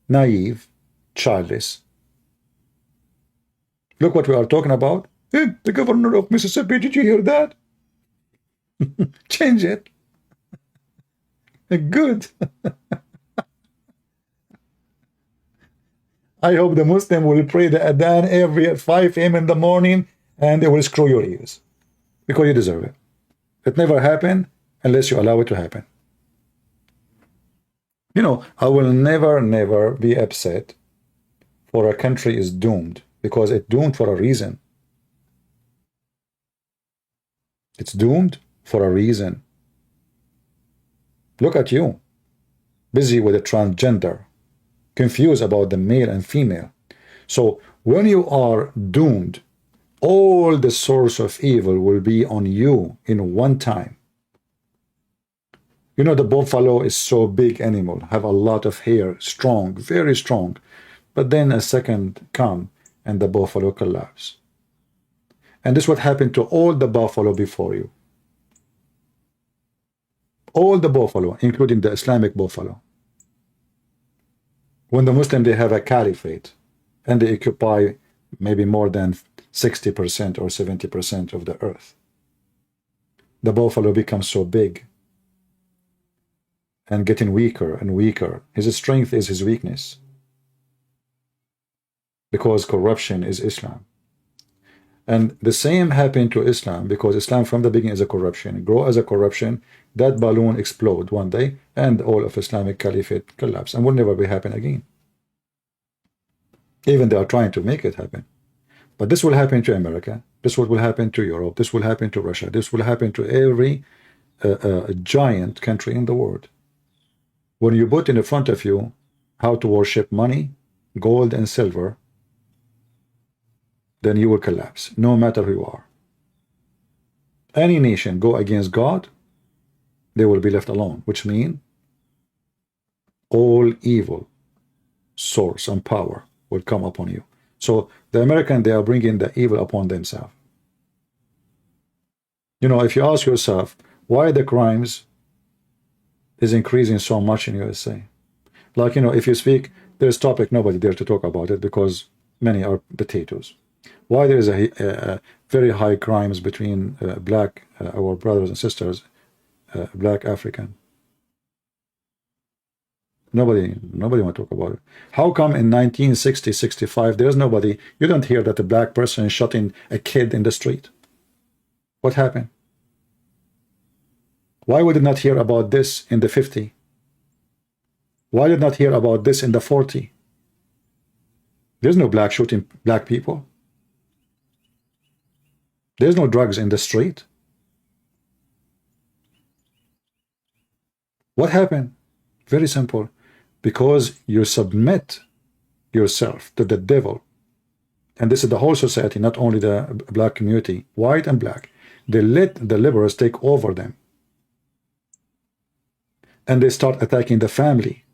naive, childish. Look what we are talking about. Hey, the governor of Mississippi, did you hear that? Change it. Good. I hope the Muslim will pray the Adhan every at 5 a.m. in the morning, and they will screw your ears because you deserve it. It never happened unless you allow it to happen. You know, I will never be upset for a country is doomed because it's doomed for a reason. It's doomed for a reason. Look at you, busy with a transgender, confused about the male and female. So when you are doomed, all the source of evil will be on you in one time. You know, the buffalo is so big animal, have a lot of hair, strong, very strong. But then a second come and the buffalo collapse. And this is what happened to all the buffalo before you. All the buffalo, including the Islamic buffalo. When the Muslim, they have a caliphate and they occupy maybe more than 60% or 70% of the earth. The buffalo becomes so big and getting weaker and weaker. His strength is his weakness. Because corruption is Islam. And the same happened to Islam because Islam from the beginning is a corruption. Grow as a corruption, that balloon explode one day and all of Islamic caliphate collapse and will never be happen again. Even they are trying to make it happen. But this will happen to America. This will happen to Europe. This will happen to Russia. This will happen to every giant country in the world. When you put in front of you how to worship money, gold and silver, then you will collapse, no matter who you are. Any nation go against God, they will be left alone, which means all evil source and power will come upon you. So the American, they are bringing the evil upon themselves. You know, if you ask yourself why the crimes is increasing so much in USA, like, you know, if you speak, there's topic, nobody dare to talk about it because many are potatoes. Why there is a very high crimes between black, our brothers and sisters, black African? Nobody want to talk about it. How come in 1960, 65, there's nobody, you don't hear that a black person is shooting a kid in the street? What happened? Why we did not hear about this in the 50? Why did not hear about this in the 40? There's no black shooting black people. There's no drugs in the street. What happened? Very simple. Because you submit yourself to the devil. And this is the whole society, not only the black community, white and black. they let the liberals take over them. And they start attacking the family,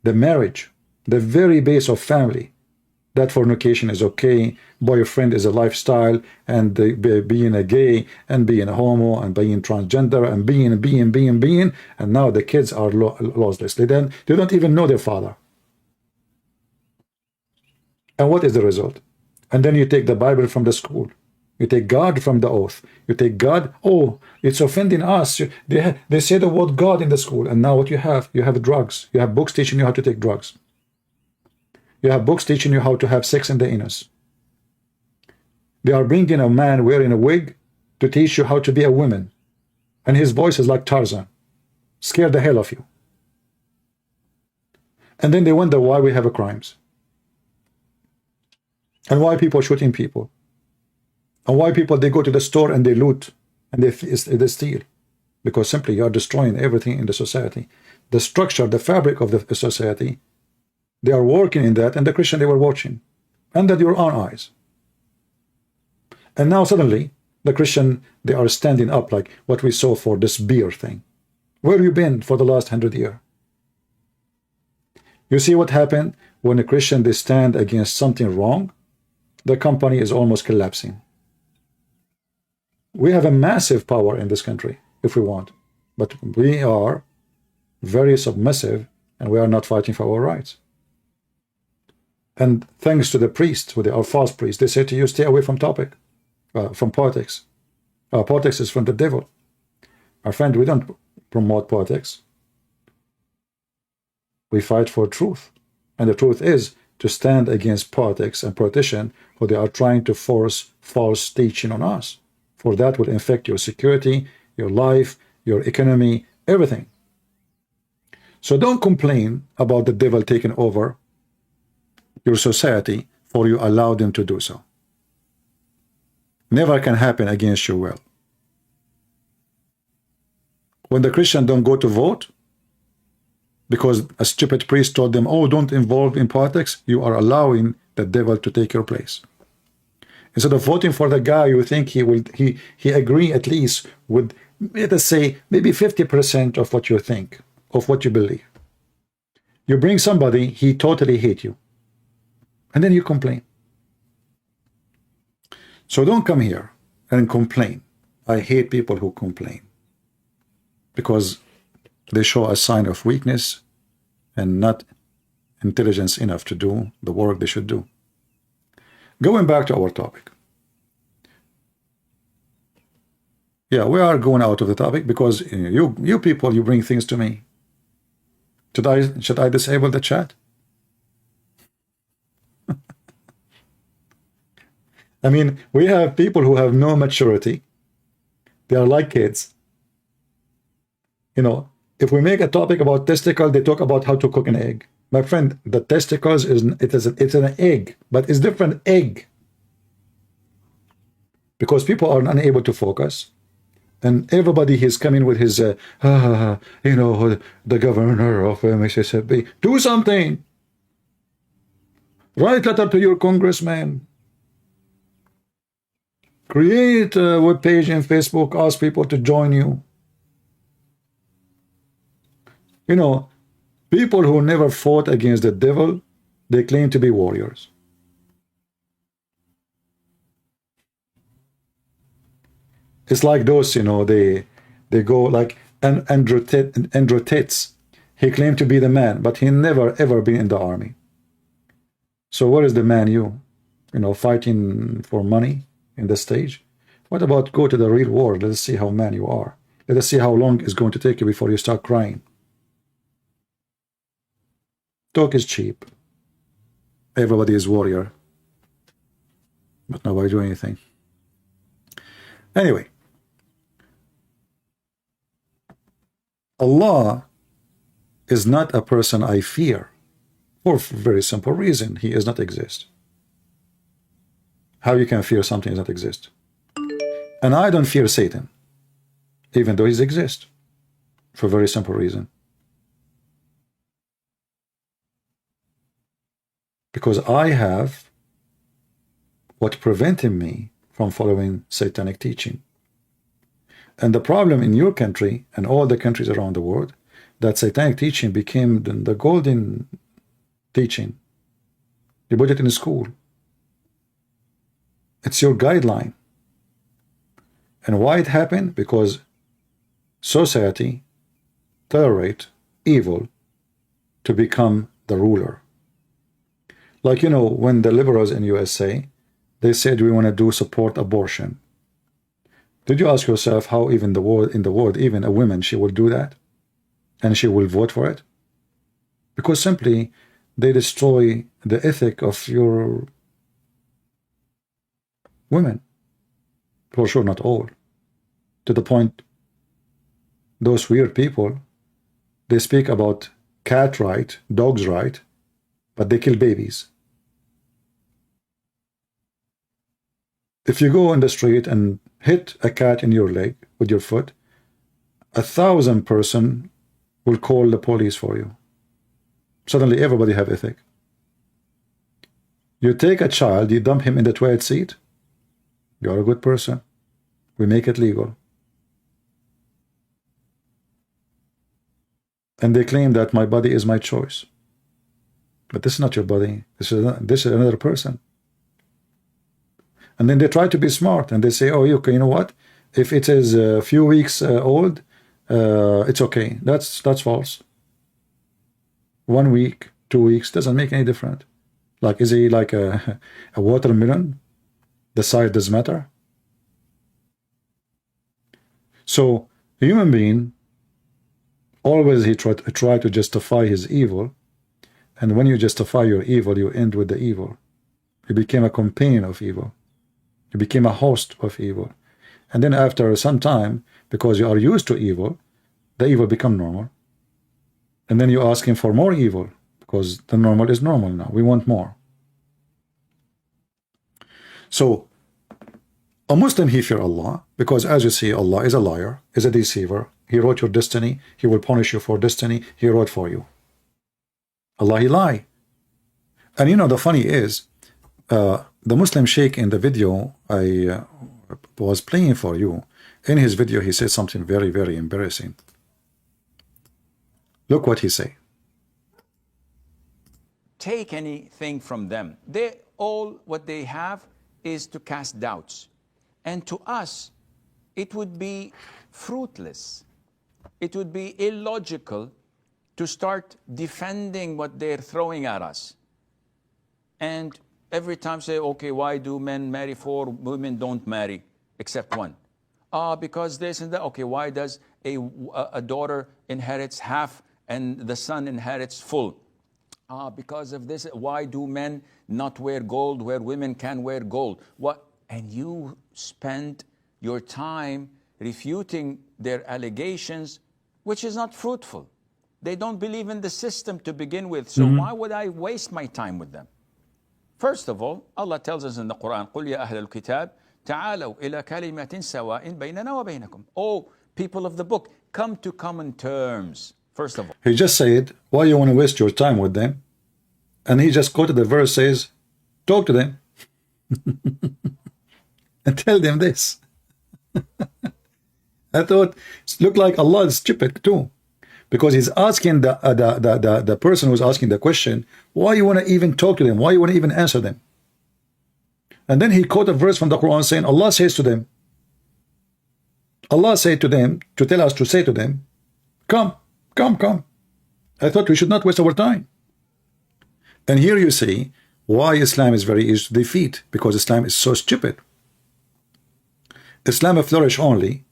the marriage, the very base of family. That fornication is okay, boyfriend is a lifestyle, and being a gay, and being a homo, and being transgender, and being, and now the kids are lossless. They don't even know their father. And what is the result? And then you take the Bible from the school. You take God from the oath. You take God, oh, it's offending us. They say the word God in the school. And now what you have? You have drugs. You have books teaching you how to take drugs. You have books teaching you how to have sex in the anus. They are bringing a man wearing a wig to teach you how to be a woman. And his voice is like Tarzan. Scare the hell of you. And then they wonder why we have crimes. And why people shooting people. And why people, they go to the store and they loot and they steal. Because simply you are destroying everything in the society. The structure, the fabric of the society, they are working in that, and the Christian, they were watching. Under your own eyes. And now suddenly, the Christian, they are standing up like what we saw for this beer thing. Where have you been for the last 100 years? You see what happened when a Christian, they stand against something wrong? The company is almost collapsing. We have a massive power in this country, if we want. But we are very submissive, and we are not fighting for our rights. And thanks to the priests, who they are false priests, they say to you, stay away from from politics. Politics is from the devil. Our friend, we don't promote politics. We fight for truth. And the truth is to stand against politics and politicians who they are trying to force false teaching on us. For that will infect your security, your life, your economy, everything. So don't complain about the devil taking over your society, for you allow them to do so. Never can happen against your will. When the Christians don't go to vote, because a stupid priest told them, oh, don't involve in politics, you are allowing the devil to take your place. Instead of voting for the guy you think he agree at least with, let us say, maybe 50% of what you think, of what you believe. You bring somebody, he totally hate you. And then you complain. So don't come here and complain. I hate people who complain. Because they show a sign of weakness and not intelligence enough to do the work they should do. Going back to our topic. Yeah, we are going out of the topic because you people, you bring things to me. Should I disable the chat? I mean, we have people who have no maturity. They are like kids. You know, if we make a topic about testicle, they talk about how to cook an egg. My friend, the testicles it's an egg, but it's different egg. Because people are unable to focus. And everybody is coming with his, you know, the governor of Mississippi. Do something. Write letter to your congressman. Create a web page in Facebook. Ask people to join you. You know, people who never fought against the devil, they claim to be warriors. It's like those, you know, they go like Andrew Tate. He claimed to be the man, but he never ever been in the army. So what is the man you know, fighting for money in the stage? What about go to the real world? Let us see how man you are. Let us see how long it's going to take you before you start crying. Talk is cheap. Everybody is warrior. But nobody do anything. Anyway. Allah is not a person I fear. For a very simple reason. He does not exist. How you can fear something does not exist? And I don't fear Satan. Even though he exists. For a very simple reason. Because I have what prevented me from following satanic teaching. And the problem in your country and all the countries around the world, that satanic teaching became the golden teaching. You put it in school. It's your guideline. And why it happened? Because society tolerate evil to become the ruler. Like, you know, when the liberals in USA, they said we want to do support abortion. Did you ask yourself how even in the world, even a woman, she will do that? And she will vote for it? Because simply they destroy the ethic of your women. For sure, not all. To the point, those weird people, they speak about cat right, dog's right, but they kill babies. If you go on the street and hit a cat in your leg with your foot, 1,000 person will call the police for you. Suddenly everybody have ethic. You take a child, you dump him in the toilet seat, you're a good person. We make it legal. And they claim that my body is my choice. But this is not your body. This is another person. And then they try to be smart and they say, oh, okay, you know what? If it is a few weeks old, it's okay. That's false. 1 week, 2 weeks, doesn't make any difference. Like, is he like a watermelon? The size does matter. So, a human being, always he try to justify his evil. And when you justify your evil, you end with the evil. You became a companion of evil. You became a host of evil. And then after some time, because you are used to evil, the evil become normal. And then you ask him for more evil, because the normal is normal now. We want more. So, a Muslim, he fear Allah, because as you see, Allah is a liar, is a deceiver. He wrote your destiny. He will punish you for destiny. He wrote for you. Allah, he lie. And you know, the funny is, the Muslim Sheikh in the video I was playing for you, in his video, he said something very, very embarrassing. Look what he say. Take anything from them. They all, what they have is to cast doubts. And to us, it would be fruitless. It would be illogical to start defending what they're throwing at us. And every time say, okay, why do men marry 4, women don't marry, except 1? Because this and that. Okay, why does a daughter inherits half and the son inherits full? Because of this. Why do men not wear gold where women can wear gold? What? And you spend your time refuting their allegations, which is not fruitful. They don't believe in the system to begin with. So why would I waste my time with them? First of all, Allah tells us in the Quran, قُلْ يَا أَهْلَ الْكِتَابِ تَعَالَوْا إِلَى كَلِمَةٍ سَوَاءٍ بَيْنَنَا وَبَيْنَكُمْ. Oh, people of the book, come to common terms. First of all. He just said, why you want to waste your time with them? And he just quoted the verse, says, talk to them. And tell them this. I thought, it looked like Allah is stupid too. Because he's asking the person who's asking the question, why you want to even talk to them? Why you want to even answer them? And then he quoted a verse from the Quran saying, Allah says to them, Allah said to them, to tell us to say to them, come, come, come. I thought we should not waste our time. And here you see why Islam is very easy to defeat, because Islam is so stupid. Islam will flourish only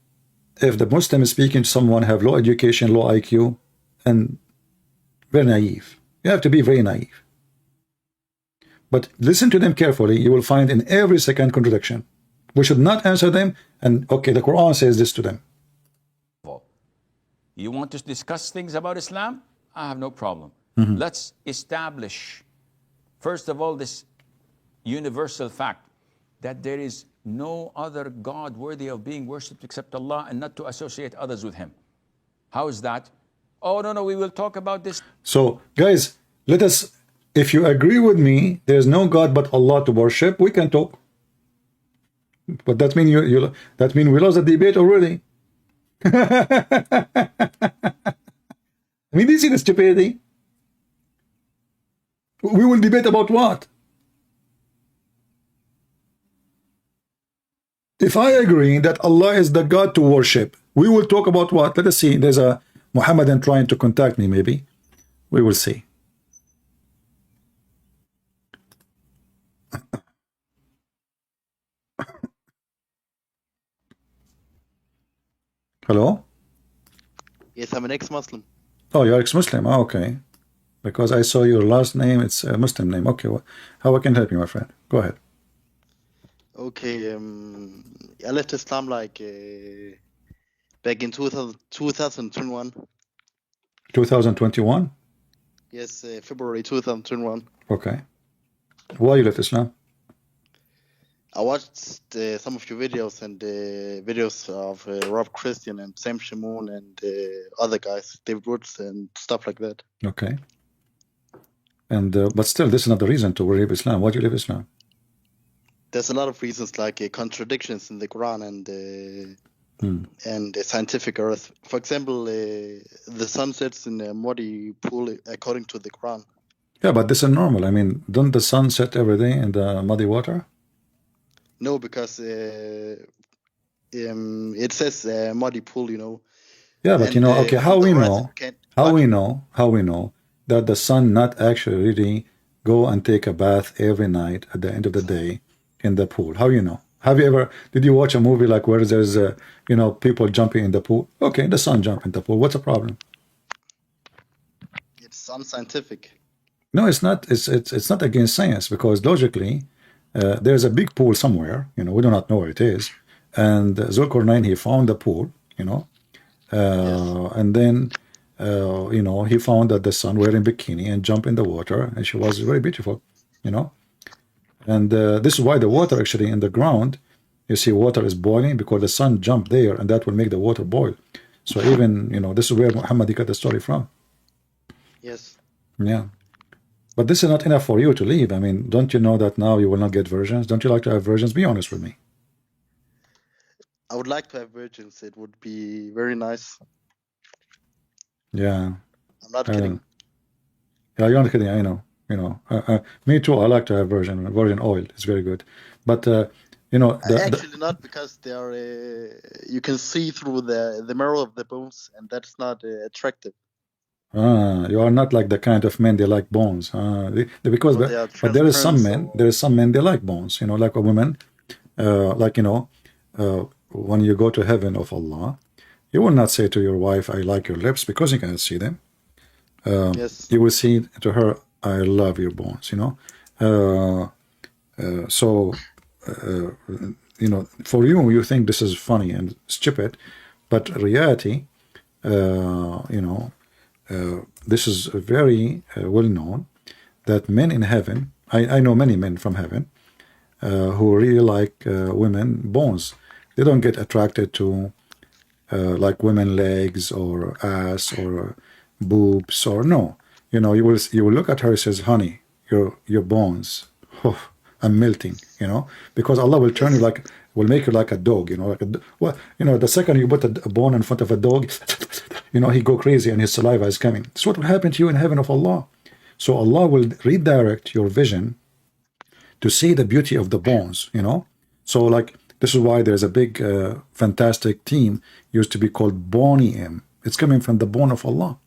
if the Muslim is speaking to someone have low education, low IQ, and very naive. You have to be very naive. But listen to them carefully. You will find in every second contradiction. We should not answer them. And okay, the Quran says this to them. You want to discuss things about Islam? I have no problem. Let's establish, first of all, this universal fact that there is no other God worthy of being worshipped except Allah, and not to associate others with Him. How is that? Oh, no, we will talk about this. So, guys, let us, if you agree with me, there's no God but Allah to worship, we can talk. But that means that means we lost the debate already. I mean, do you see the stupidity? We will debate about what? If I agree that Allah is the God to worship, we will talk about what? Let us see. There's a Muhammadan trying to contact me, maybe. We will see. Hello? Yes, I'm an ex-Muslim. Oh, you're ex-Muslim. Oh, okay. Because I saw your last name, it's a Muslim name. Okay, well, how I can help you, my friend? Go ahead. Okay, I left Islam like back in 2021. 2021? Yes, February 2021. Okay. Why you left Islam? I watched some of your videos and videos of Rob Christian and Sam Shamoon and other guys, David Woods and stuff like that. Okay. And but still, this is not the reason to leave Islam. Why do you leave Islam? There's a lot of reasons like contradictions in the Quran and scientific earth. For example, the sun sets in a muddy pool according to the Quran. Yeah, but this is normal. I mean, don't the sun set every day in the muddy water? No, because it says muddy pool, you know. Yeah, but And, you know, okay, how the we horizon know, can't- how we know that the sun not actually really go and take a bath every night at the end of the day in the pool? How you know? Have you ever, did you watch a movie like where there's, you know, people jumping in the pool? Okay, the sun jump in the pool. What's the problem? It's unscientific. No, it's not. It's not against science because logically, there's a big pool somewhere. You know, we do not know where it is. And Zulkarnain, he found the pool. You know, and then you know, he found that the sun wearing bikini and jump in the water, and she was very beautiful. You know, and this is why the water actually in the ground, you see, water is boiling because the sun jumped there, and that will make the water boil. So even, you know, this is where Muhammad got the story from. Yes. Yeah. But this is not enough for you to leave. I mean, don't you know that now you will not get versions? Don't you like to have versions? Be honest with me. I would like to have virgins. It would be very nice. Yeah. I'm not kidding. Yeah, you're not kidding. I know. You know, me too. I like to have virgin oil. It's very good. But you know, Actually, not because they are. You can see through the marrow of the bones, and that's not attractive. you are not like the kind of men they like bones. Because Well, they are but there is some transparent, men. There is some men they like bones. You know, like a woman. Like you know, when you go to heaven of Allah, you will not say to your wife, "I like your lips," because you cannot see them. yes. You will say to her, "I love your bones," you know. So, you know, for you think this is funny and stupid, but reality, you know, this is very well known that men in heaven, I know many men from heaven who really like women bones. They don't get attracted to like women legs or ass or boobs or no. You know, you will look at her and says, honey, your bones, oh, I'm melting, you know, because Allah will turn you like, will make you like a dog, you know, like well, you know, the second you put a bone in front of a dog, you know, he go crazy and his saliva is coming. That's what will happen to you in heaven of Allah. So Allah will redirect your vision to see the beauty of the bones, you know. So like, this is why there's a big, fantastic team used to be called Boniim. It's coming from the bone of Allah.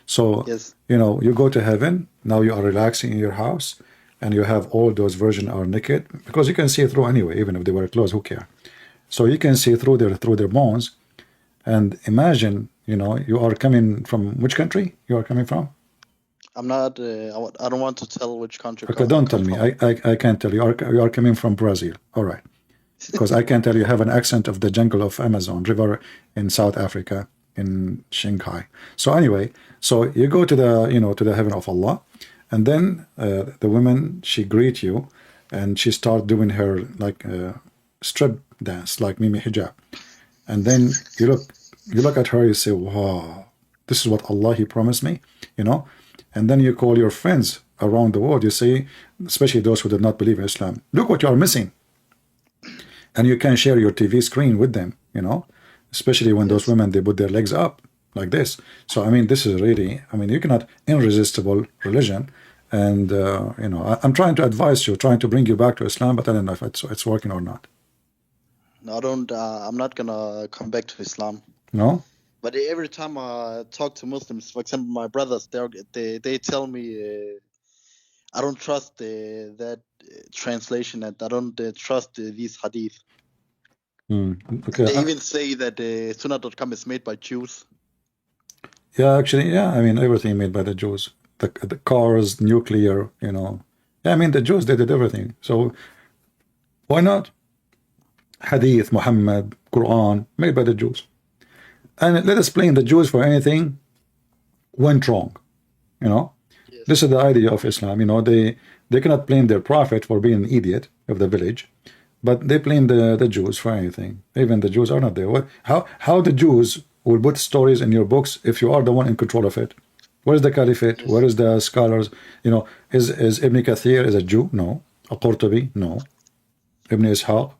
So, Yes. you know, you go to heaven, now you are relaxing in your house, and you have all those virgins are naked, because you can see through anyway, even if they wear clothes, who care? So you can see through their bones, and imagine, you know, you are coming from which country you are coming from? I'm not. I don't want to tell which country. Okay, don't tell me. I can't tell you. You are coming from Brazil. All right. Because I can tell you have an accent of the jungle of Amazon River in South Africa, in Shanghai. So anyway, so you go to the, you know, to the heaven of Allah, and then the woman, she greet you, and she start doing her like strip dance, like Mimi Hijab, and then you look at her, you say, wow, this is what Allah He promised me, you know, and then you call your friends around the world, you say, especially those who did not believe in Islam, look what you are missing. And you can share your TV screen with them, you know. especially when those women, they put their legs up like this. So I mean, this is really, I mean, you cannot irresistible religion. And you know, I'm trying to advise you, trying to bring you back to Islam, but I don't know if it's working or not. No, I don't. I'm not gonna come back to Islam. No. But every time I talk to Muslims, for example, my brothers, they tell me I don't trust that translation, and I don't trust these hadith. Okay. They even say that Sunnah.com is made by Jews. Yeah, actually, yeah. I mean, everything made by the Jews. The cars, nuclear, you know. Yeah, I mean, the Jews, they did everything. So why not? Hadith, Muhammad, Quran, made by the Jews. And let us blame the Jews for anything went wrong. You know, Yes. this is the idea of Islam. You know, they cannot blame their prophet for being an idiot of the village, but they blame the Jews for anything. Even the Jews are not there. What? How the Jews will put stories in your books if you are the one in control of it? Where is the caliphate? Yes. Where is the scholars? You know, is Ibn Kathir is a Jew? No. Al-Qurtubi? No. Ibn Ishaq?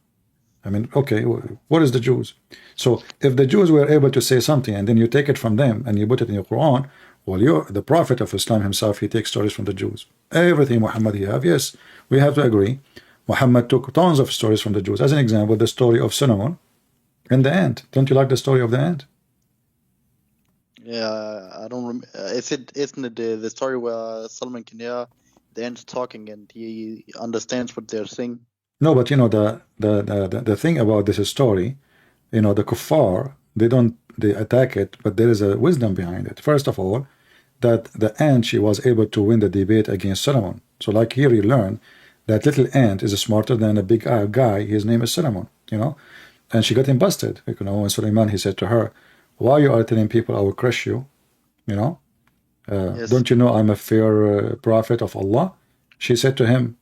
I mean, okay, what is the Jews? So if the Jews were able to say something and then you take it from them and you put it in your Quran, well, you're the prophet of Islam himself, he takes stories from the Jews. Everything Muhammad he have, yes, we have to agree. Muhammad took tons of stories from the Jews. As an example, the story of Solomon and the ant. Don't you like the story of the ant? Yeah, I don't remember. Isn't it the story where Solomon can hear the ants talking and he understands what they're saying? No, but you know the thing about this story, you know, the kuffar, they attack it, but there is a wisdom behind it. First of all, that the ant, she was able to win the debate against Solomon. So like here you learn that little ant is smarter than a big guy. His name is Solomon, you know, and she got him busted. You know, when Suleiman, he said to her, "Why you are telling people I will crush you? You know, Yes. don't you know I'm a fair prophet of Allah?" She said to him,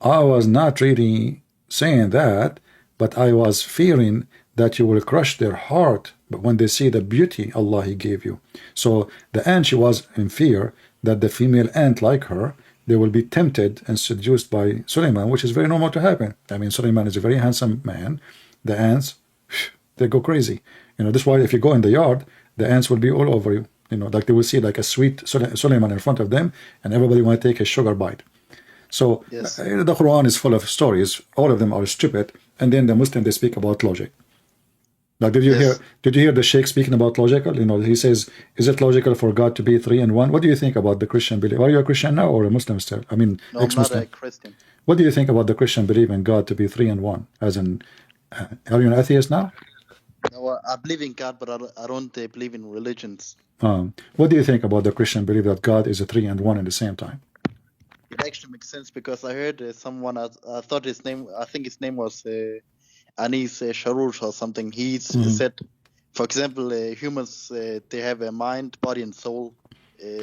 I was not really saying that, but I was fearing that you will crush their heart, but when they see the beauty Allah He gave you. So the ant, she was in fear that the female ant like her, they will be tempted and seduced by Suleiman, which is very normal to happen. I mean, Suleiman is a very handsome man. The ants, they go crazy. You know, this is why if you go in the yard, the ants will be all over you. You know, like they will see like a sweet Suleiman in front of them, and everybody want to take a sugar bite. So Yes. the Quran is full of stories. All of them are stupid. And then the Muslim, they speak about logic. Like, did you hear the Sheikh speaking about logical? You know, he says, is it logical for God to be 3 in 1? What do you think about the Christian belief? Are you a Christian now or a Muslim still? I mean, No, I'm not ex-Muslim. a Christian. What do you think about the Christian belief in God to be 3 in 1? As in, are you an atheist now? No, I believe in God, but I don't believe in religions. What do you think about the Christian belief that God is a 3 and 1 at the same time? It actually makes sense because I heard someone, I thought his name, I think his name was Anis Sharush or something. He said, for example, humans, they have a mind, body, and soul.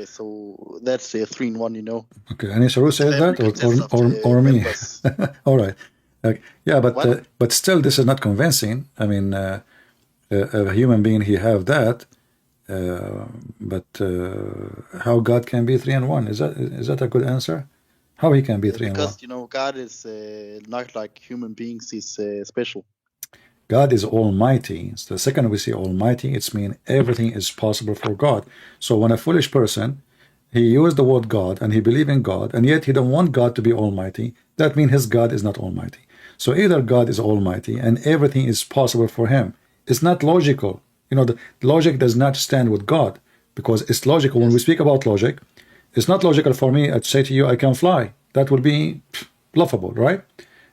So that's 3 in 1, you know. Okay, Anis Sharush said that, Consists of or me? members. All right. Yeah, What? but still, this is not convincing. I mean, a human being, he have that, but how God can be 3 and 1? Is that a good answer? How he can be 3 and 1? Because, you know, God is not like human beings. He's special. God is almighty. So the second we say almighty, it's mean everything is possible for God. So when a foolish person, he used the word God and he believe in God, and yet he don't want God to be almighty, that means his God is not almighty. So either God is almighty and everything is possible for him. It's not logical. You know, the logic does not stand with God, because it's logical. When we speak about logic, it's not logical for me to say to you, I can fly. That would be laughable, right?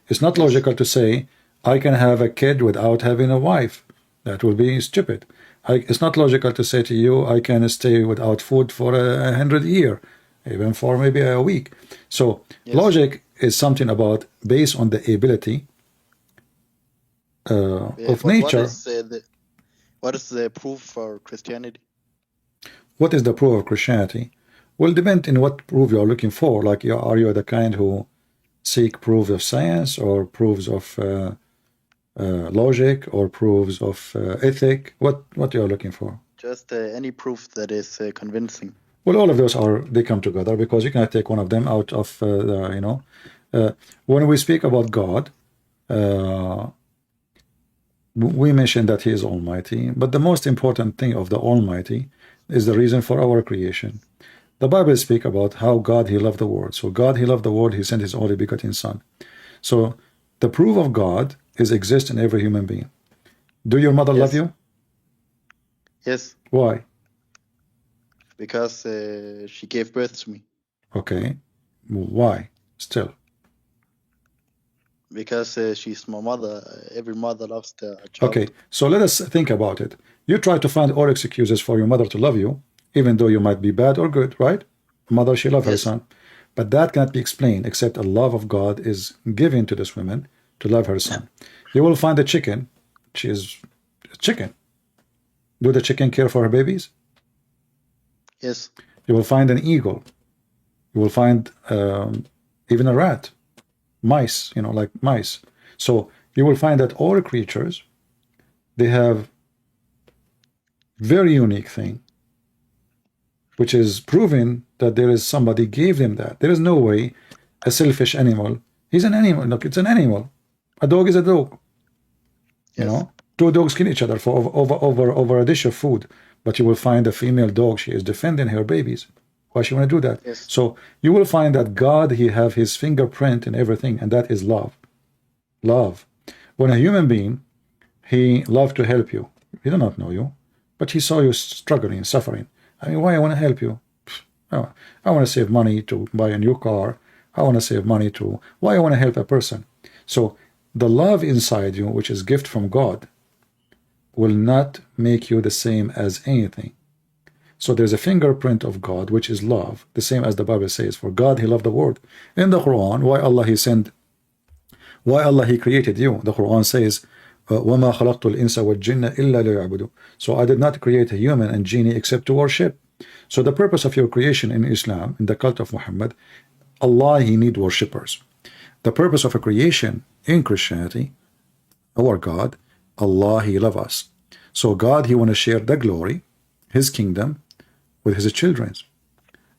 It's not logical to say, I can have a kid without having a wife. That would be stupid. It's not logical to say to you, I can stay without food for 100 years, even for maybe a week. So logic is something about based on the ability of nature. What is the proof for Christianity? What is the proof of Christianity? Will depend in what proof you are looking for. Like, are you the kind who seek proofs of science or proofs of logic or proofs of ethic? What you are looking for? Just any proof that is convincing. Well, all of those they come together, because you cannot take one of them out of when we speak about God, We mentioned that he is almighty, but the most important thing of the almighty is the reason for our creation. The Bible speaks about how God he loved the world. So God he loved the world, he sent his only begotten son. So the proof of God is exist in every human being. Do your mother love you? Yes, Why? because she gave birth to me. Okay. Why? Still. Because she's my mother. Every mother loves their child. Okay, so let us think about it. You try to find all excuses for your mother to love you, even though you might be bad or good, right? Mother, she loved her Yes. son. But that cannot be explained except a love of God is given to this woman to love her son. You will find a chicken. She is a chicken. Do the chicken care for her babies? Yes. You will find an eagle. You will find even a rat. Mice, you know, like mice. So you will find that all creatures, they have very unique thing, which is proving that there is somebody gave them that. There is no way a selfish animal, he's an animal. Look, it's an animal. A dog is a dog. You Yes. know, two dogs kill each other for over a dish of food, but you will find a female dog, she is defending her babies. Why she want to do that? Yes. So you will find that God, he have his fingerprint in everything, and that is love. Love. When a human being, he loved to help you. He do not know you, but he saw you struggling, suffering. I mean, why I want to help you? Oh, I want to save money to buy a new car. I want to save money to... Why I want to help a person? So the love inside you, which is gift from God, will not make you the same as anything. So there's a fingerprint of God, which is love, the same as the Bible says. For God, he loved the world. In the Quran, why Allah he sent, why Allah he created you? The Quran says, وَمَا خَلَقْتُ الْإِنسَ وَالْجِنَّ إِلَّا لِيَعْبُدُوا. So I did not create a human and genie except to worship. So the purpose of your creation in Islam, in the cult of Muhammad, Allah he need worshippers. The purpose of a creation in Christianity, our God, Allah he love us. So God he want to share the glory, his kingdom, with his children.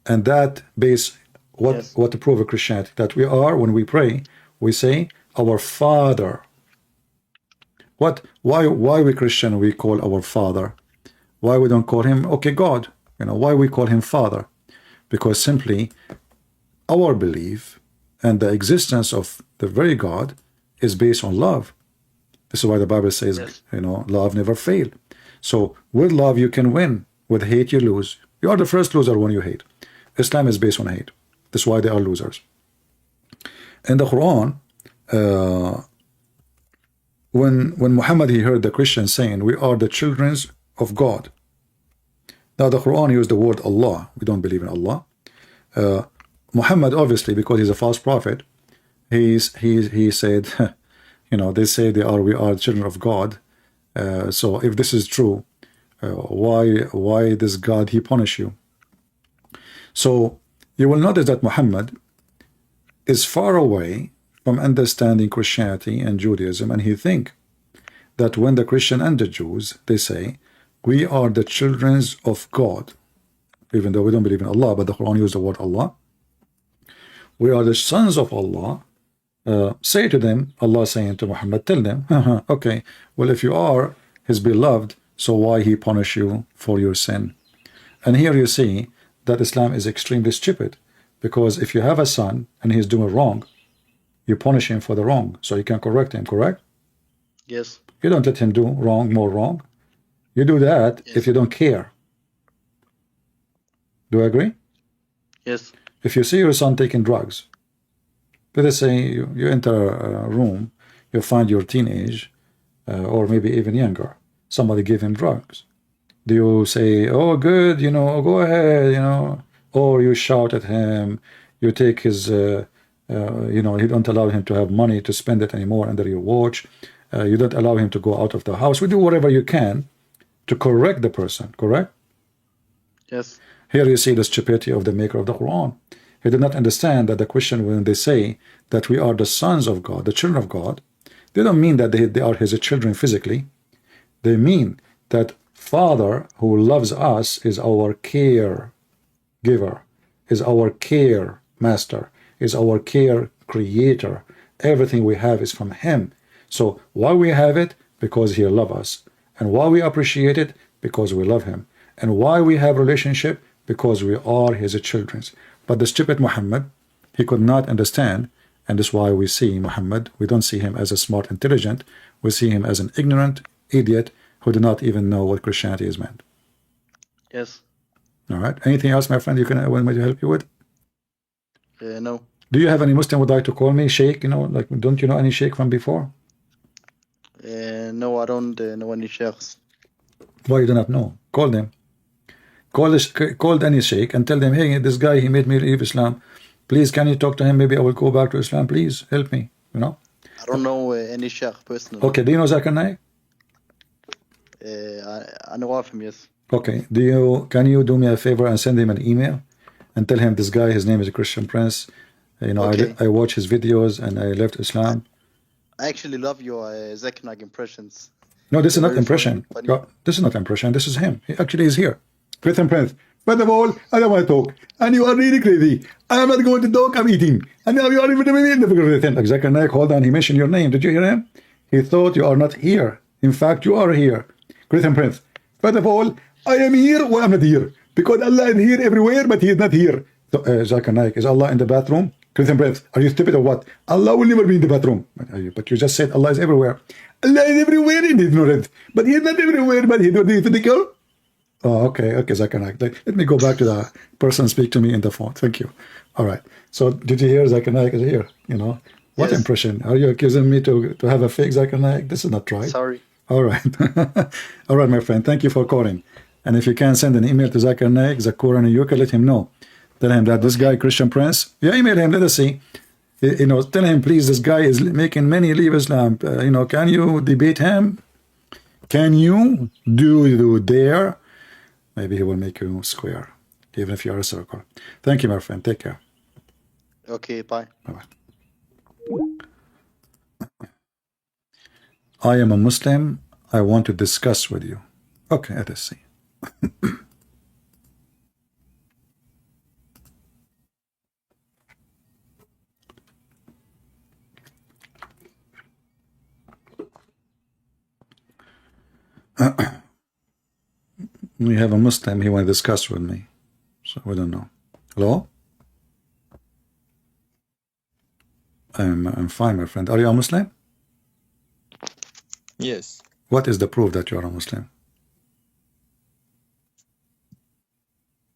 And that base what to prove of Christianity, that we are, when we pray, we say our Father. Why we Christian we call our Father? Why we don't call him God? You know, why we call him Father? Because simply our belief and the existence of the very God is based on love. This is why the Bible says, you know, love never fail. So with love you can win, with hate you lose. You are the first loser when you hate. Islam is based on hate. That's why they are losers. In the Quran, when Muhammad he heard the Christians saying, we are the children of God. Now the Quran used the word Allah. We don't believe in Allah. Muhammad, obviously, because he's a false prophet, he said, you know, they say we are children of God. So if this is true, why this God he punish you? So you will notice that Muhammad is far away from understanding Christianity and Judaism, and he think that when the Christian and the Jews, they say, we are the children of God, even though we don't believe in Allah, but the Quran used the word Allah. We are the sons of Allah. Say to them, Allah saying to Muhammad, tell them, okay, well, if you are his beloved, so why he punish you for your sin? And here you see that Islam is extremely stupid, because if you have a son and he's doing wrong, you punish him for the wrong, so you can correct him, correct? Yes. You don't let him do more wrong. You do that if you don't care. Do you agree? Yes. If you see your son taking drugs, let us say you enter a room, you find your teenage, or maybe even younger, somebody give him drugs. Do you say, oh good, you know, go ahead, you know, or you shout at him, you take his, you know, you don't allow him to have money to spend it anymore under your watch, you don't allow him to go out of the house. We do whatever you can to correct the person, correct? Yes. Here you see the stupidity of the maker of the Quran. He did not understand that the Christian, when they say that we are the sons of God, the children of God, they don't mean that they are his children physically. They mean that Father who loves us is our care giver, is our care master, is our care creator. Everything we have is from him. So why we have it? Because he loves us. And why we appreciate it? Because we love him. And why we have relationship? Because we are his children. But the stupid Muhammad, he could not understand, and that's why we see Muhammad, we don't see him as a smart, intelligent, we see him as an ignorant idiot who did not even know what Christianity is meant. Yes. All right. Anything else, my friend, you can want me to help you with? No. Do you have any Muslim would like to call me Sheikh? You know, like, don't you know any Sheikh from before? No, I don't know any sheikhs. Why you do not know? Call them. Call any Sheikh and tell them, hey, this guy, he made me leave Islam. Please, can you talk to him? Maybe I will go back to Islam. Please help me. You know. I don't know any sheikh personally. Okay. Do you know Zakir Naik? I know of him. Yes. Okay. Can you do me a favor and send him an email and tell him this guy, his name is Christian Prince. You know, Okay. I watch his videos and I left Islam. I actually love your Zakir Naik impressions. No, this is not Very impression. funny. No, this is not impression. This is him. He actually is here. Christian Prince. First of all, I don't want to talk. And you are really crazy. I am not going to talk. I'm eating. And now you are even in the figure of the thing. Zakir Naik, hold on. He mentioned your name. Did you hear him? He thought you are not here. In fact, you are here. Christian Prince. First of all, I am here or I'm not here. Because Allah is here everywhere, but he is not here. So, Zakir Naik, is Allah in the bathroom? Christian Prince, are you stupid or what? Allah will never be in the bathroom. But you just said Allah is everywhere. Allah is everywhere in ignorant. But he is not everywhere, but he don't need to. Oh, okay, Zakir Naik. Let me go back to the person speak to me in the phone. Thank you. All right. So did you hear Zakir Naik is here? You know, what Yes. impression? Are you accusing me to have a fake Zakir Naik? This is not right. Sorry. All right. All right, my friend. Thank you for calling. And if you can send an email to Zakir Naik, Zakur, and you can let him know. Tell him that this guy, Christian Prince, email him, let us see. You know, tell him, please, this guy is making many leave Islam. You know, can you debate him? Can you do dare? Maybe he will make you square, even if you are a circle. Thank you, my friend. Take care. Okay, bye. Bye-bye. I am a Muslim. I want to discuss with you. Okay, let us see. We have a Muslim, he want to discuss with me. So we don't know. Hello? I'm fine, my friend. Are you a Muslim? Yes. What is the proof that you are a Muslim?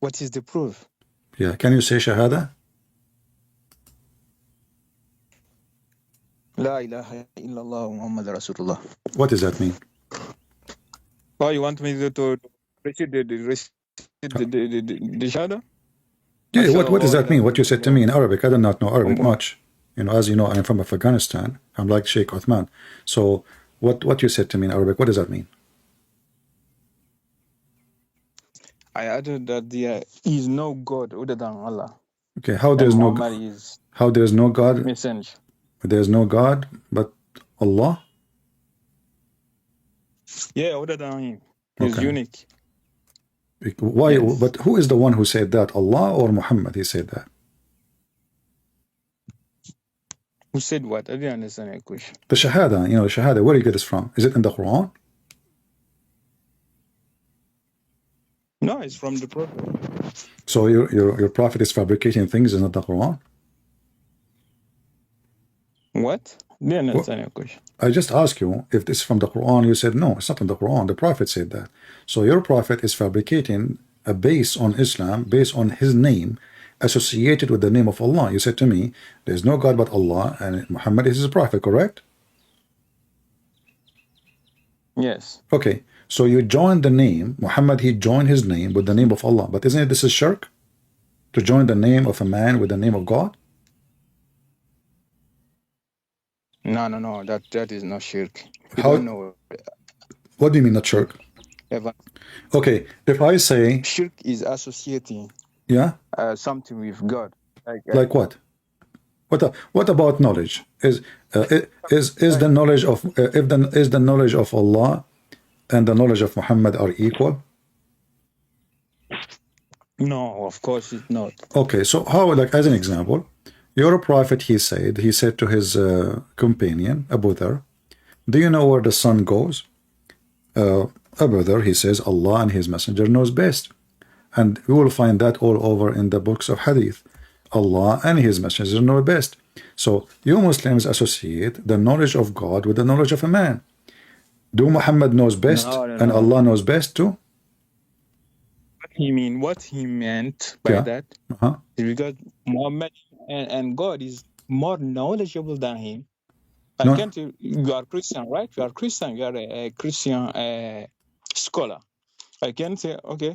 What is the proof? Yeah, can you say Shahada? La ilaha illallah Muhammad Rasulullah. What does that mean? Oh, you want me to recite the shahada? Yeah, what does that mean? What you said to me in Arabic? I do not know Arabic much. You know, as you know, I'm from Afghanistan. I'm like Sheikh Uthman. So what you said to me in Arabic, what does that mean? I added that there is no God other than Allah. Okay, how there's no Muhammad is how there's no God? messenger. There's no God but Allah? Yeah, other than him. He's Okay. unique. Why? Yes. But who is the one who said that? Allah or Muhammad? He said that. Who said what? I didn't understand your question. The Shahada, you know, the Shahada, where do you get this from? Is it in the Quran? No, it's from the Prophet. So your prophet is fabricating things in the Quran? What? Didn't understand your question. I just asked you if this is from the Quran. You said no, it's not in the Quran. The prophet said that. So your prophet is fabricating a base on Islam, based on his name, associated with the name of Allah. You said to me, there's no God but Allah, and Muhammad is his prophet, correct? Yes. Okay, so you joined the name, Muhammad, he joined his name with the name of Allah. But isn't it this is shirk? To join the name of a man with the name of God? No. That is not shirk. You How- don't know. What do you mean not shirk? Ever. Okay, if I say, Shirk is associating yeah, something with God. like what? What about knowledge? Is the knowledge of is the knowledge of Allah and the knowledge of Muhammad are equal? No, of course it's not. Okay, so how, like as an example, your prophet he said to his companion Abu Dhar, Do you know where the sun goes? A brother, he says, Allah and His Messenger knows best. And we will find that all over in the books of Hadith. Allah and His Messenger know best. So you Muslims associate the knowledge of God with the knowledge of a man. Do Muhammad knows best and Allah knows best too? What he meant by that is because Muhammad and God is more knowledgeable than him. I can't. You are Christian, right? You are Christian. You are a Christian scholar. I can say, okay,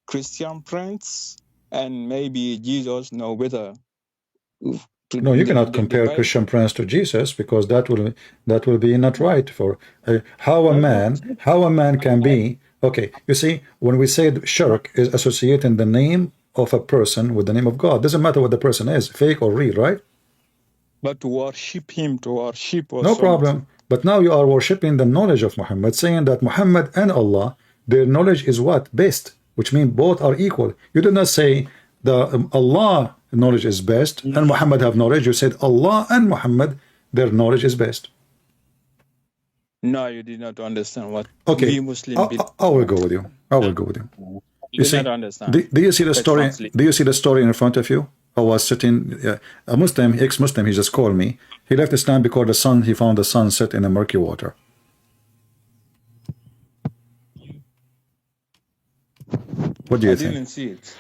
Christian friends and maybe Jesus know better. No, you cannot compare Christian Prince to Jesus, because that will be not right. For how a man can be. Okay, you see, when we say shirk is associating the name of a person with the name of God, doesn't matter what the person is, fake or real, right? But to worship him, to worship or no something. problem. But now you are worshipping the knowledge of Muhammad, saying that Muhammad and Allah, their knowledge is what? Best, which means both are equal. You did not say the Allah knowledge is best and Muhammad have knowledge. You said Allah and Muhammad, their knowledge is best. No, you did not understand what we Muslims I will go with you. I will go with you. You did not understand. Do you see the story? Do you see the story in front of you? I was sitting, a Muslim, ex-Muslim, he just called me. He left Islam because he found the sun set in a murky water. What do you think? I didn't see it.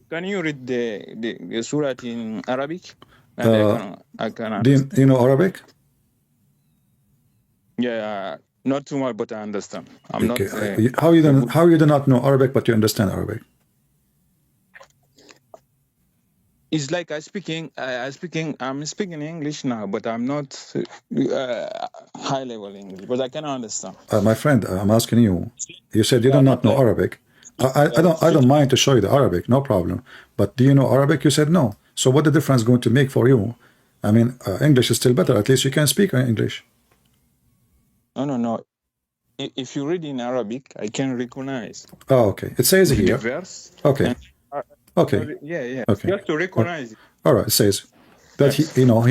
Can you read the surah in Arabic? I can do you know Arabic? Yeah, not too much, but I understand. I'm okay. not. How you do not know Arabic, but you understand Arabic? It's like I'm speaking English now, but I'm not high level English, but I can understand. My friend, I'm asking you. You said you do not know Arabic. I don't mind to show you the Arabic, no problem. But do you know Arabic? You said no. So what the difference going to make for you? I mean, English is still better. At least you can speak English. No. If you read in Arabic, I can recognize. Oh, okay. It says here. The verse. Okay. Okay. Yeah. Okay. You have to recognize it. All right. It says that he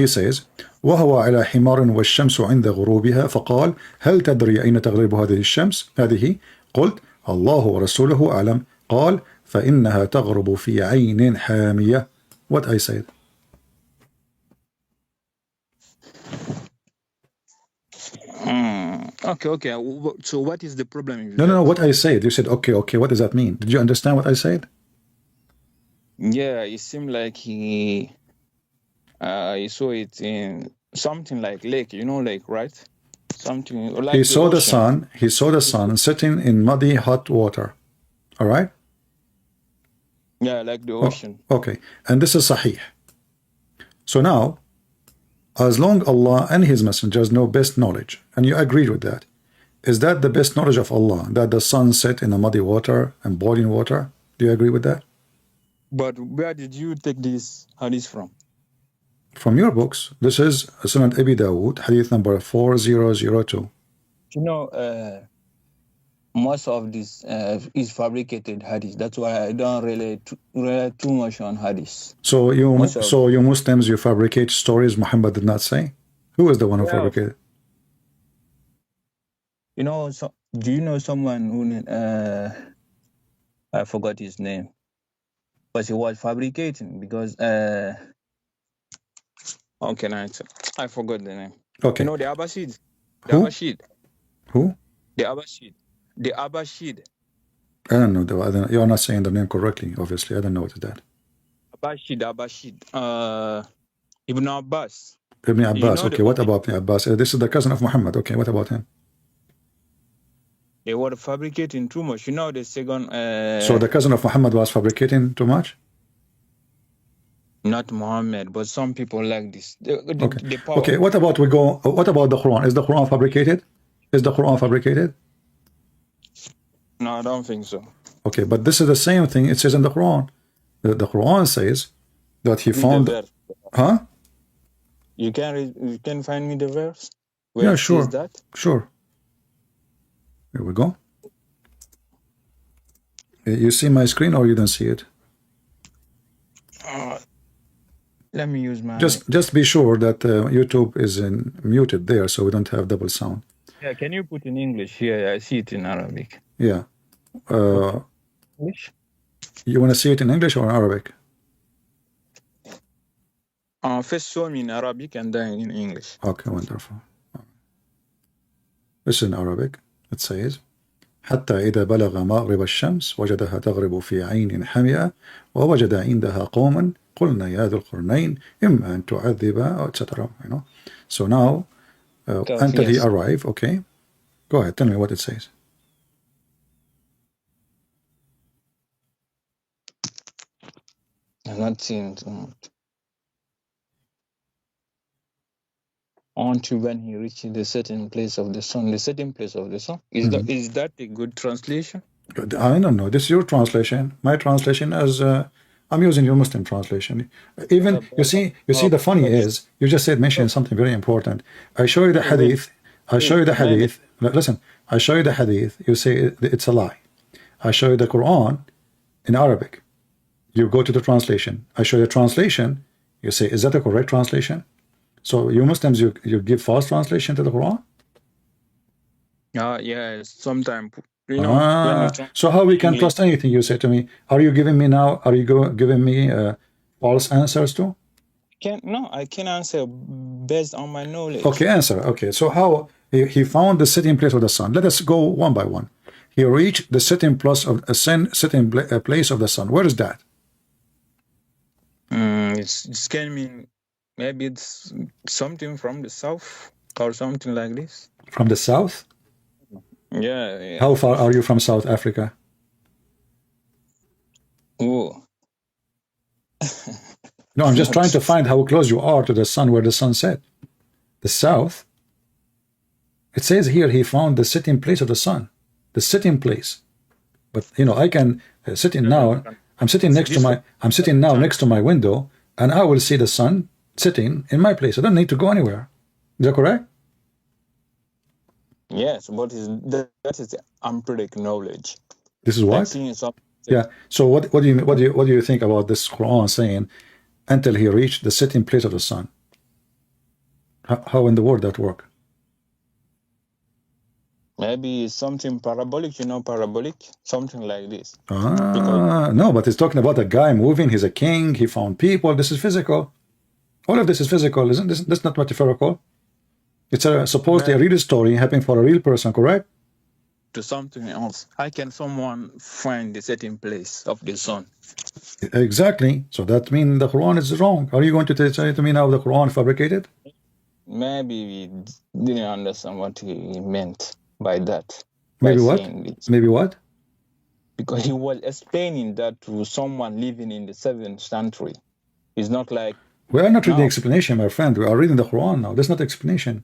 says وهو على حمار والشمس عند غروبها فقال هل تدري أين تغرب هذه الشمس؟ هذه قلت الله ورسوله أعلم قال فإنها تغرب في عين حامية. What I said. Okay. So what is the problem? No. What I said. You said okay. What does that mean? Did you understand what I said? Yeah, it seemed like he saw it in something like lake, lake, right? Something like he saw the sun. He saw the sun sitting in muddy, hot water. All right. Yeah, like the ocean. Okay, and this is Sahih. So now, as long Allah and His messengers know best knowledge, and you agreed with that, is that the best knowledge of Allah, that the sun set in a muddy water and boiling water? Do you agree with that? But where did you take this hadith from? From your books. This is Sunan Abi Dawood, hadith number 4002. Most of this is fabricated hadith. That's why I don't rely too much on hadith. So you Muslims, you fabricate stories Muhammad did not say? Who is the one who fabricated? Do you know someone who I forgot his name, but he was fabricating because how can I say? I forgot the name. Okay. The Abbasid. Abbasid. Who? The Abbasid. I don't know. You are not saying the name correctly, obviously. I don't know what is that. Abbasid. Ibn Abbas. Ibn Abbas. Okay, what about Ibn Abbas? This is the cousin of Muhammad. Okay, what about him? They were fabricating too much. The second... So the cousin of Muhammad was fabricating too much? Not Muhammad, but some people like this. Okay, what about the Quran? Is the Quran fabricated? No, I don't think so. Okay, but this is the same thing it says in the Quran. The Quran says that he found... Huh? You can find me the verse? Yeah, sure. That? Sure. Here we go. You see my screen or you don't see it? Let me use my... Just be sure that YouTube is muted there, so we don't have double sound. Yeah, can you put in English here? I see it in Arabic. Yeah. English? You want to see it in English or in Arabic? First show me in Arabic and then in English. Okay, wonderful. This is in Arabic. It says, حتى إذا بلغ مغرب الشمس وجدها تغرب في عين حمئة ووجد عندها قوما قلنا يا ذو القرنين إما أن تعذب etc. You know. So now until he arrive. Okay, go ahead. Tell me what it says. I'm not seeing too much. Until when he reaches the certain place of the sun. The certain place of the sun. Is that a good translation? I don't know. This is your translation. My translation is I'm using your Muslim translation. Even you see the funny is you just mention something very important. I show you the hadith. Listen, I show you the hadith. You say it's a lie. I show you the Quran in Arabic. You go to the translation. I show you the translation. You say, is that a correct translation? So you Muslims, you give false translation to the Quran? Yeah, sometimes, you know. So how we can trust anything you say to me? Are you giving me now? Are you giving me false answers too? I can answer based on my knowledge. Okay, answer. Okay, so how he found the sitting place of the sun? Let us go one by one. He reached the sitting place of the sun. Where is that? It can mean maybe it's something from the south or something like this. From the south? Yeah. How far are you from South Africa? Oh. No, I'm just trying to find how close you are to the sun, where the sun set. The south. It says here he found the sitting place of the sun. The sitting place. But you know, I can sit in now. I'm sitting next to my window, and I will see the sun sitting in my place. I don't need to go anywhere. Is that correct? Yes, but that is empiric knowledge. This is what? Yeah. So what do you think about this Quran saying until he reached the sitting place of the sun? How in the world that work? Maybe something parabolic, parabolic, something like this. No, but it's talking about a guy moving. He's a king. He found people. This is physical. All of this is physical, isn't this? That's not metaphorical. It's supposedly a real story happening for a real person, correct? To something else. How can someone find the setting place of the sun? Exactly. So that means the Quran is wrong. Are you going to say to me now the Quran fabricated? Maybe we didn't understand what he meant by that. Maybe what? Maybe what? Because he was explaining that to someone living in the 7th century. It's not like... We are not reading explanation, my friend. We are reading the Quran now. This is not explanation.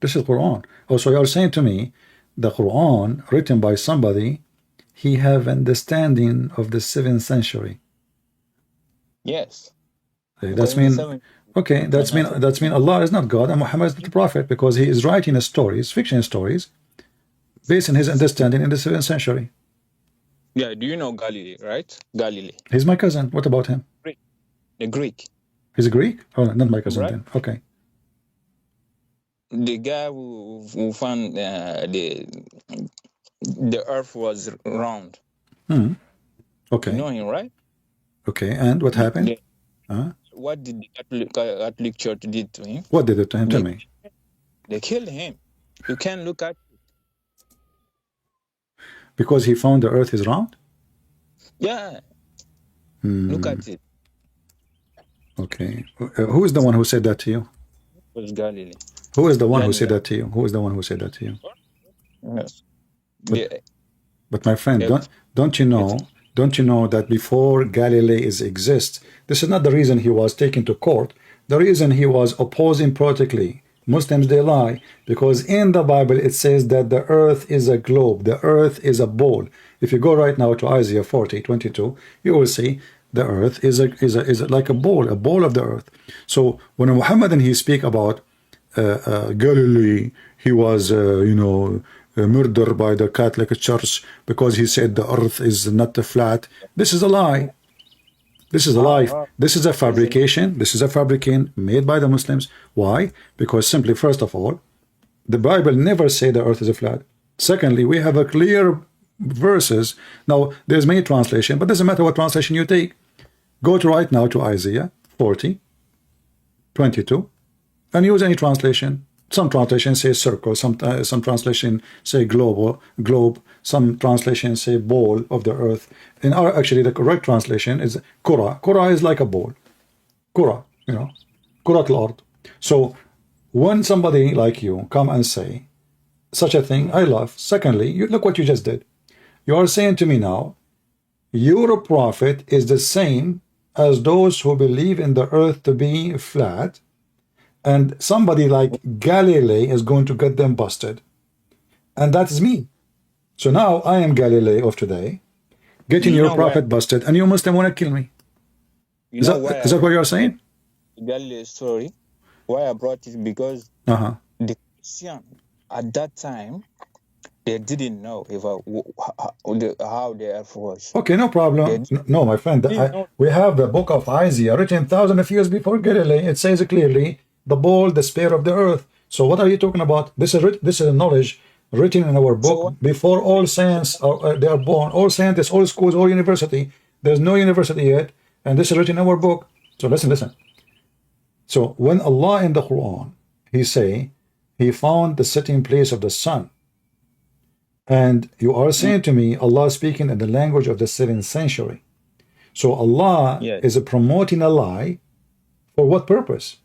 This is Quran. Also, you are saying to me, the Quran, written by somebody, he have understanding of the 7th century. Yes. That's mean... Okay, that's mean Allah is not God and Muhammad is not the Prophet, because he is writing stories, fiction stories, based on his understanding in the 7th century. Yeah, do you know Galilee, right? Galilee. He's my cousin. What about him? The Greek. He's a Greek? Oh, not my cousin right. then. Okay. The guy who found the earth was round. Okay. You know him, right? Okay, and what happened? What did the Catholic Church did to him? What did it to him? Tell me. They killed him. You can't look at it. Because he found the earth is round? Yeah. Look at it. Okay. Who is the one who said that to you? It was Galilee. Who is the one who said that to you? Who is the one who said that to you? Yes. But my friend, don't you know that before Galilee exists, this is not the reason he was taken to court. The reason he was opposing politically. Muslims, they lie, because in the Bible it says that the earth is a globe, the earth is a ball. If you go right now to Isaiah 40:22, you will see the earth is like a ball of the earth. So when Muhammad and he speak about Galilee, he was murdered by the Catholic Church because he said the earth is not flat. This is a lie. This is a lie. This is a fabrication. This is a fabrication made by the Muslims. Why? Because simply, first of all, the Bible never say the earth is a flat. Secondly, we have a clear verses. Now, there's many translation, but doesn't matter what translation you take. Go to right now to Isaiah 40:22 and use any translation. Some translations say circle, some translation say globe, some translations say ball of the earth. In our, actually, the correct translation is kura. Kura is like a ball. Kura, you know, kurat al-ard. So when somebody like you come and say such a thing, I laugh. Secondly, look what you just did. You are saying to me now, your prophet is the same as those who believe in the earth to be flat, and somebody like Galilee is going to get them busted. And that is me. So now I am Galilee of today, getting your prophet busted, and you Muslim want to kill me. Is that what you are saying? Galilee story. Why I brought it because the Christian at that time, they didn't know how the earth was. Okay, no problem. No, my friend. We have the book of Isaiah written thousands of years before Galilee. It says clearly, the ball, the spear of the earth. So what are you talking about? This is a knowledge written in our book before all saints they are born. All scientists, all schools, all university. There's no university yet, and this is written in our book. So listen. So when Allah in the Quran, He say, He found the sitting place of the sun. And you are saying to me, Allah speaking in the language of the 7th century. So Allah is promoting a lie. For what purpose?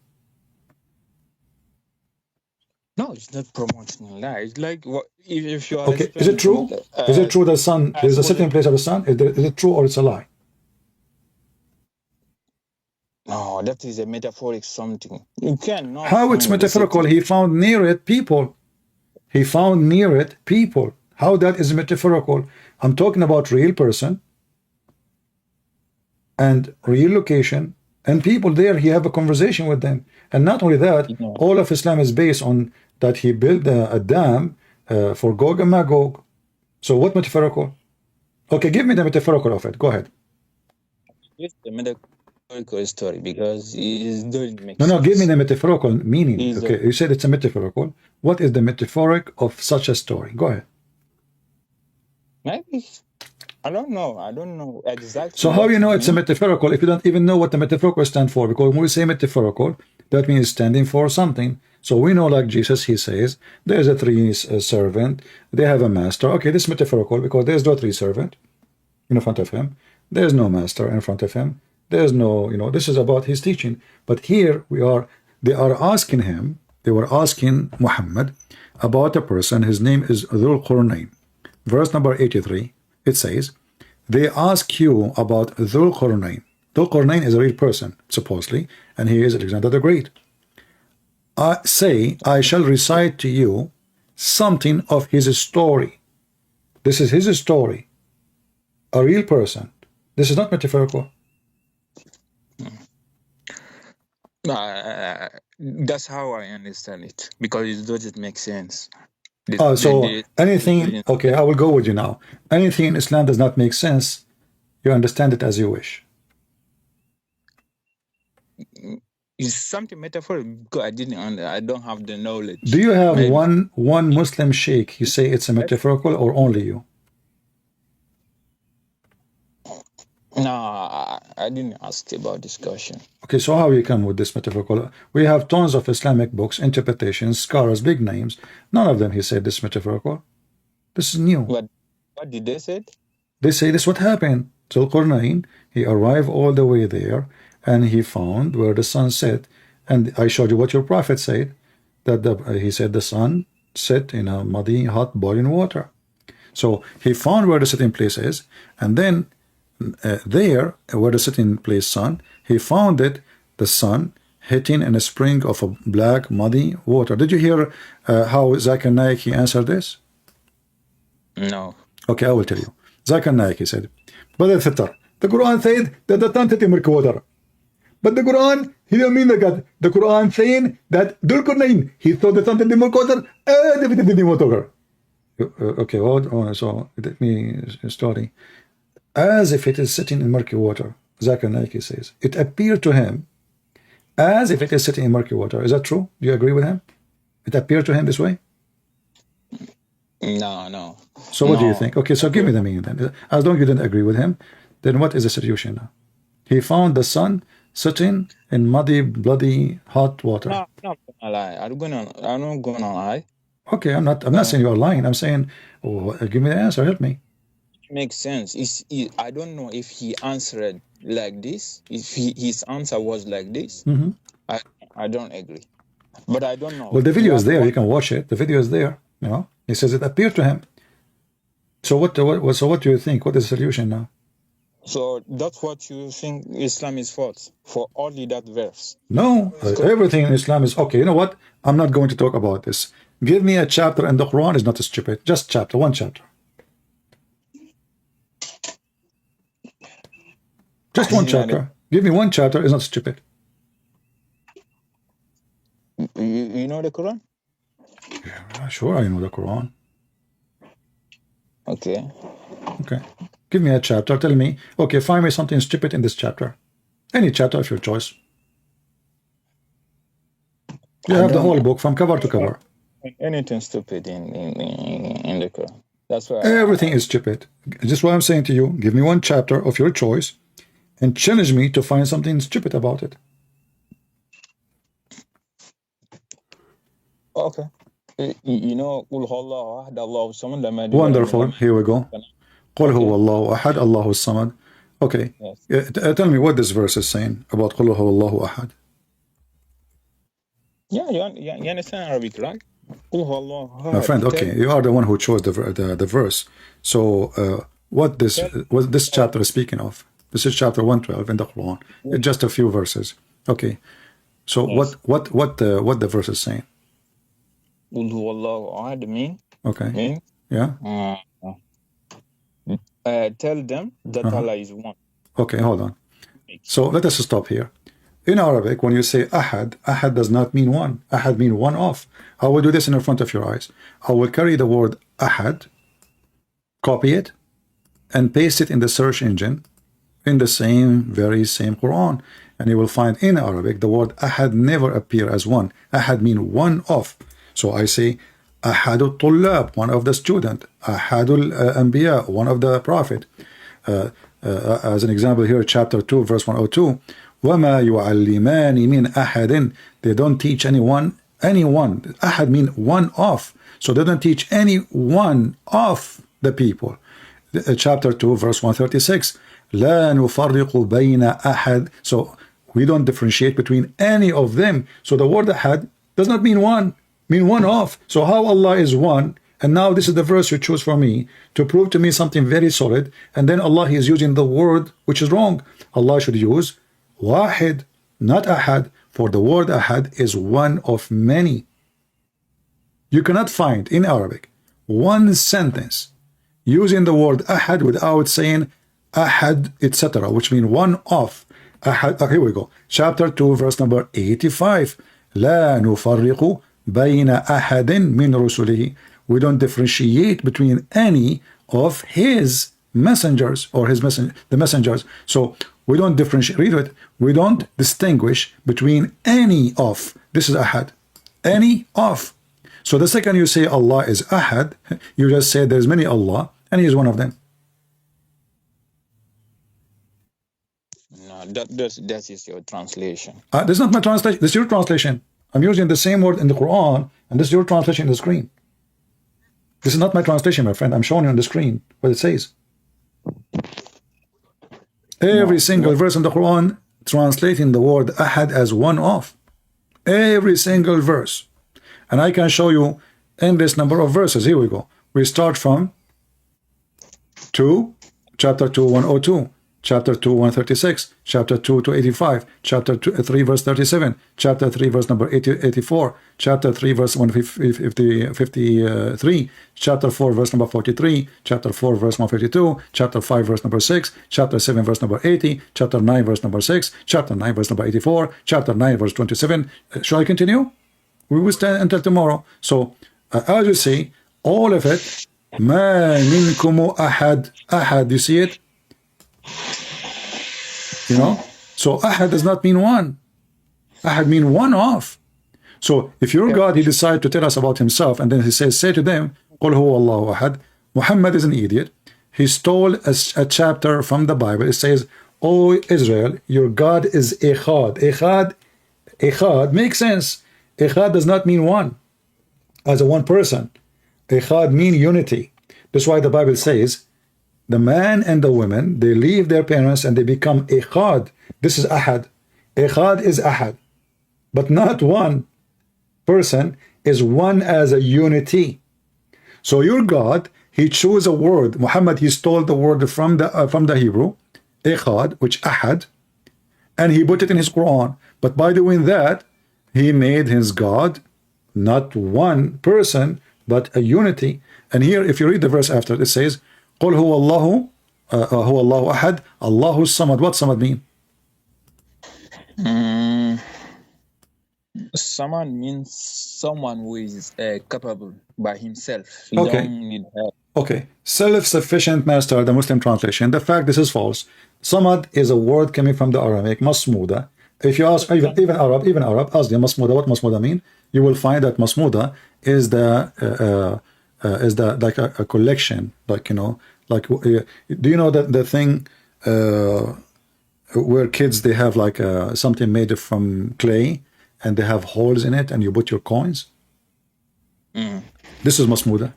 No, it's not promoting a lie. It's like if you are. Okay, is it true? Is it true the sun is the sitting place of the sun? Is it true or it's a lie? No, that is a metaphoric something. You cannot. How it's metaphorical? He found near it people. He found near it people. How that is metaphorical? I'm talking about real person and real location and people there. He have a conversation with them, and not only that, all of Islam is based on that he built a dam for Gog and Magog. So what metaphorical? Okay, give me the metaphorical of it. Go ahead. It's the metaphorical story because it doesn't make sense. No, give me the metaphorical meaning. Okay, you said it's a metaphorical. What is the metaphoric of such a story? Go ahead. Maybe. I don't know exactly. So how you know it's a metaphorical if you don't even know what the metaphorical stands for? Because when we say metaphorical, that means standing for something. So we know, like Jesus, he says, there's a three servant, they have a master. Okay, this is metaphorical because there's no three servant in front of him. There's no master in front of him. There's no, this is about his teaching. But here they are asking him, they were asking Muhammad about a person, his name is Dhul Qurnayn. Verse number 83, it says, they ask you about Dhul Qurnayn. Dhul Qurnayn is a real person, supposedly, and he is Alexander the Great. Say, I shall recite to you something of his story. This is his story. A real person. This is not metaphorical. That's how I understand it, because it doesn't make sense. Anything, okay, I will go with you now. Anything in Islam does not make sense. You understand it as you wish. It's something metaphorical. I don't have the knowledge. Do you have one Muslim sheikh? You say it's a metaphorical, or only you? No, I didn't ask about this question. Okay, so how you come with this metaphorical? We have tons of Islamic books, interpretations, scholars, big names. None of them he said this metaphorical. This is new. What did they say? They say this what happened. Dhul Qurnayn, he arrived all the way there, and he found where the sun set. And I showed you what your prophet said, that he said the sun set in a muddy, hot, boiling water. So he found where the sitting place is, and then there, where the sitting place sun, he found it, the sun hitting in a spring of a black, muddy water. Did you hear how Zakir Naik he answered this? No. Okay, I will tell you. Zakir Naik, he said, but the Quran said that the sun hit in murky water. But the Quran, he don't mean that. The Quran saying that Dhul Qurnayn, he thought the sun hit in murky water, and it didn't water. Okay, well, so let me study. As if it is sitting in murky water. Zakir Naik says, it appeared to him as if it is sitting in murky water. Is that true? Do you agree with him? It appeared to him this way? No. So what do you think? Okay, so give me the meaning then. As long as you didn't agree with him, then what is the situation now? He found the sun sitting in muddy, bloody, hot water. No, I'm not gonna lie. I'm not gonna lie. Okay, I'm not saying you are lying. I'm saying, give me the answer. Help me. It makes sense. I don't know if he answered like this. If his answer was like this, I don't agree. But I don't know. Well, the video is there. You can watch it. The video is there. You know, he says it appeared to him. So what do you think? What is the solution now? So that's what you think Islam is false for only that verse? No, everything in Islam is okay. You know what? I'm not going to talk about this. Give me a chapter in the Quran is not stupid. Just chapter, one chapter. Just one chapter. Give me one chapter is not stupid. You know the Quran? Yeah, sure, I know the Quran. Okay. Give me a chapter. Tell me, okay, find me something stupid in this chapter. Any chapter of your choice. You have the whole book from cover to cover. Anything stupid in the Quran. That's why everything is stupid. Just what I'm saying to you. Give me one chapter of your choice and challenge me to find something stupid about it. Okay. You know, wonderful. Here we go. قل هو الله أحد الله الصمد. Okay. Yes. Tell me what this verse is saying about قل هو الله أحد. Yeah, you understand Arabic, right? قل هو الله أحد. My friend, okay, you are the one who chose the verse. So what this chapter is speaking of? This is chapter 112 in the Quran. Yeah. It's just a few verses. Okay. So yes. what the verse is saying? قل هو الله أحد mean? Okay. Mean? Yeah. Tell them that Allah is one. Okay, hold on. So let us stop here. In Arabic, when you say ahad, ahad does not mean one. Ahad means one of. I will do this in front of your eyes. I will carry the word ahad, copy it, and paste it in the search engine in the very same Quran. And you will find in Arabic the word ahad never appear as one. Ahad means one of. So I say Ahadul Tullab, one of the student. Ahadul Anbiya, one of the prophet. As an example here, chapter 2, verse 102. وَمَا يُعَلِّمَانِ مِنْ أَحَدٍ. They don't teach anyone. Ahad mean one of. So they don't teach any one of the people. Chapter 2, verse 136. لَا نُفَرِّقُ بَيْنَ أَحَدٍ. So we don't differentiate between any of them. So the word ahad does not mean one. Mean one of. So how Allah is one, and now this is the verse you choose for me to prove to me something very solid, and then Allah is using the word which is wrong. Allah should use wahid, not ahad, for the word ahad is one of many. You cannot find in Arabic one sentence using the word ahad without saying ahad, etc., which means one of. Ahad. Okay, here we go. Chapter 2, verse number 85. لا نفرق بين أحد من رسله. We don't differentiate between any of his messengers or the messengers. So we don't differentiate. Read it. We don't distinguish between any of. This is ahad. Any of. So the second you say Allah is ahad, you just say there's many Allah and he is one of them. No, that is your translation. This is not my translation. This is your translation. I'm using the same word in the Quran, and this is your translation on the screen. This is not my translation, my friend. I'm showing you on the screen what it says. Every single verse in the Quran translating the word ahad as one of. Every single verse. And I can show you endless number of verses. Here we go. We start from chapter 2, 102. Chapter 2, 136, chapter 2 to 85, chapter 3, verse 37, chapter 3, verse number 84, chapter 3, verse 153, chapter 4, verse number 43, chapter 4, verse 152, chapter 5, verse number 6, chapter 7, verse number 80, chapter 9, verse number 6, chapter 9, verse number 84, chapter 9, verse 27. Shall I continue? We will stand until tomorrow. So, as you see, all of it, مَا مِنْكُمُ أَحَدٍ. You see it? You know? So ahad does not mean one. Ahad mean one of. So if your God, he decided to tell us about himself, and then he says, say to them, قُلْ هُوَ اللَّهُ أَحَدٌ. Muhammad is an idiot. He stole a chapter from the Bible. It says, O Israel, your God is Echad. Echad makes sense. Echad does not mean one, as a one person. Echad mean unity. That's why the Bible says, the man and the woman, they leave their parents and they become Echad. This is Ahad. Echad is Ahad. But not one person is one as a unity. So your God, he chose a word. Muhammad, he stole the word from the Hebrew, Echad, which Ahad, and he put it in his Quran. But by doing that, he made his God not one person, but a unity. And here, if you read the verse after, it says, قُلْ هُوَ اللَّهُ هُوَ اللَّهُ أَحَدٌ اللَّهُ الصَّمَدُ. What Samad mean? Someone means someone who is capable by himself. He Okay. don't need help. Okay. Self-sufficient, master, the Muslim translation. The fact this is false. Samad is a word coming from the Aramaic, masmuda. If you ask even Arab, ask them masmuda, what masmuda mean? You will find that masmuda is the like a collection, like, you know, like, do you know that the thing where kids, they have like something made from clay and they have holes in it and you put your coins? This is masmuda.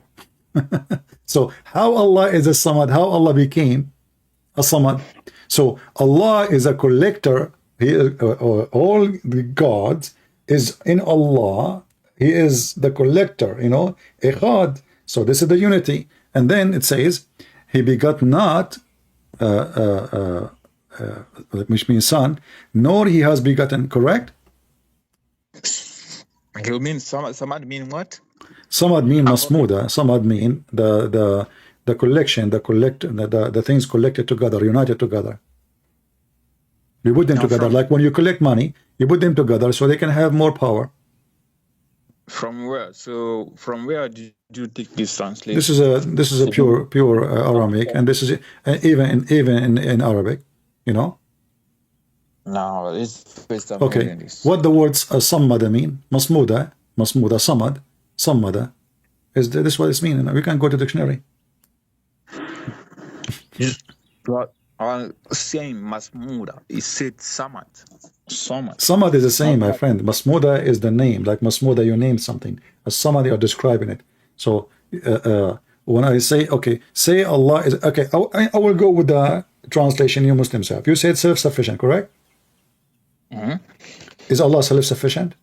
So how Allah is a Samad, how Allah became a Samad? So Allah is a collector. He all the gods is in Allah. He is the collector, you know, Echad. So this is the unity. And then it says, he begot not, which means son, nor he has begotten, correct? You mean Samad mean what? Samad mean masmuda. Samad mean the collection, the things collected together, united together. You put them together, like when you collect money, you put them together so they can have more power. From where? So from where did you take this translation? This is a pure Aramaic, and this is even in Arabic, you know. No, it's based on Okay. What the words sammada mean? Masmuda, samad, sammada. Is this what it's mean? We can go to the dictionary. Same masmuda. It said samad. Samad is the same, my friend. Masmuda is the name, like masmuda, you name something. As samad, you are describing it. So when I say, okay, say Allah is, okay, I will go with the translation you Muslims have. You said self-sufficient, correct? Is Allah self-sufficient?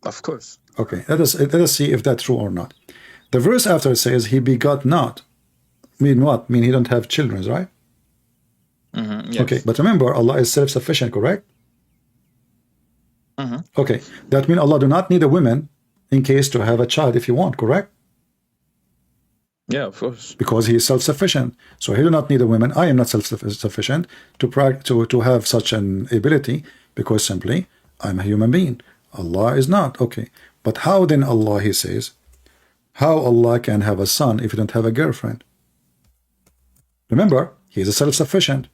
Of course. Okay, let us see if that's true or not. The verse after it says, he begot not. Mean what? Mean he don't have children, right? Yes. Okay, but remember, Allah is self-sufficient, correct? Okay, that means Allah do not need a woman in case to have a child if you want, correct? Yeah, of course. Because he is self-sufficient. So he do not need a woman. I am not self-sufficient to have such an ability, because simply I'm a human being. Allah is not. Okay, but how then Allah, he says, how Allah can have a son if you don't have a girlfriend? Remember, he is a self-sufficient.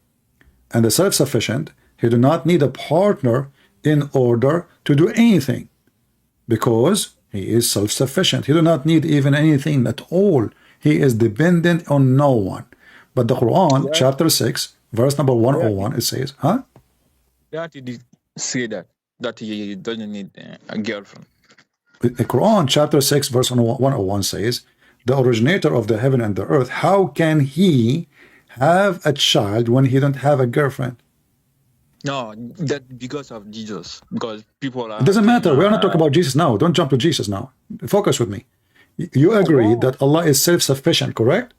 And the self-sufficient, he do not need a partner in order to do anything, because he is self-sufficient. He do not need even anything at all. He is dependent on no one. But the Quran, chapter 6, verse number 101, it says, huh? That he did say that he doesn't need a girlfriend. The Quran, chapter 6, verse 101 says, the originator of the heaven and the earth, how can he have a child when he don't have a girlfriend? No, that because of Jesus. Because people are... It doesn't matter. We are not talking about Jesus now. Don't jump to Jesus now. Focus with me. You agree that Allah is self-sufficient, correct?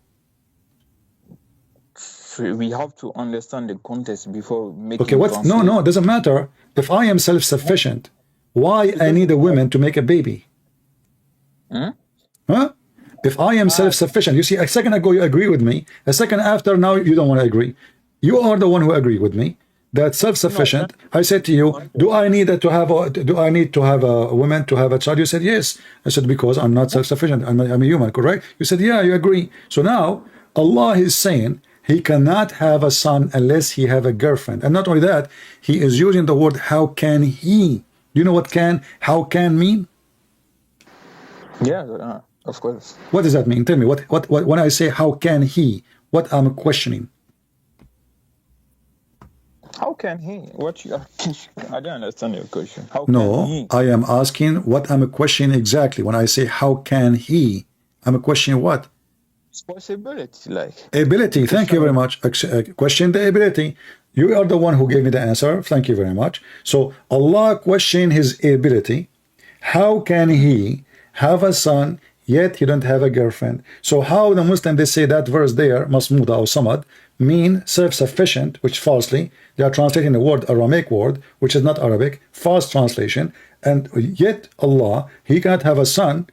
We have to understand the context before making... Okay, what? No, it doesn't matter. If I am self-sufficient, why I need a woman to make a baby? Huh? If I am self-sufficient, you see, a second ago you agree with me. A second after, now you don't want to agree. You are the one who agreed with me that self-sufficient. I said to you, do I need to have a woman to have a child? You said yes. I said, because I'm not self-sufficient. I'm a human, correct? You said, yeah, you agree. So now Allah is saying he cannot have a son unless he have a girlfriend. And not only that, he is using the word how can he. Do you know what how can mean? Yeah, of course. What does that mean? Tell me, what when I say how can he, what I'm questioning? How can he? What you are? I don't understand your question. How No, can he? I am asking what I'm questioning exactly. When I say how can he, I'm questioning what? It's possibility, like Ability. Thank you very much. Question the ability. You are the one who gave me the answer. Thank you very much. So Allah questioned his ability. How can he have a son yet he don't have a girlfriend? So how the Muslim, they say that verse there, Masmuda or Samad, mean self-sufficient, which falsely they are translating the word Aramaic word, which is not Arabic, false translation. And yet Allah, he cannot have a son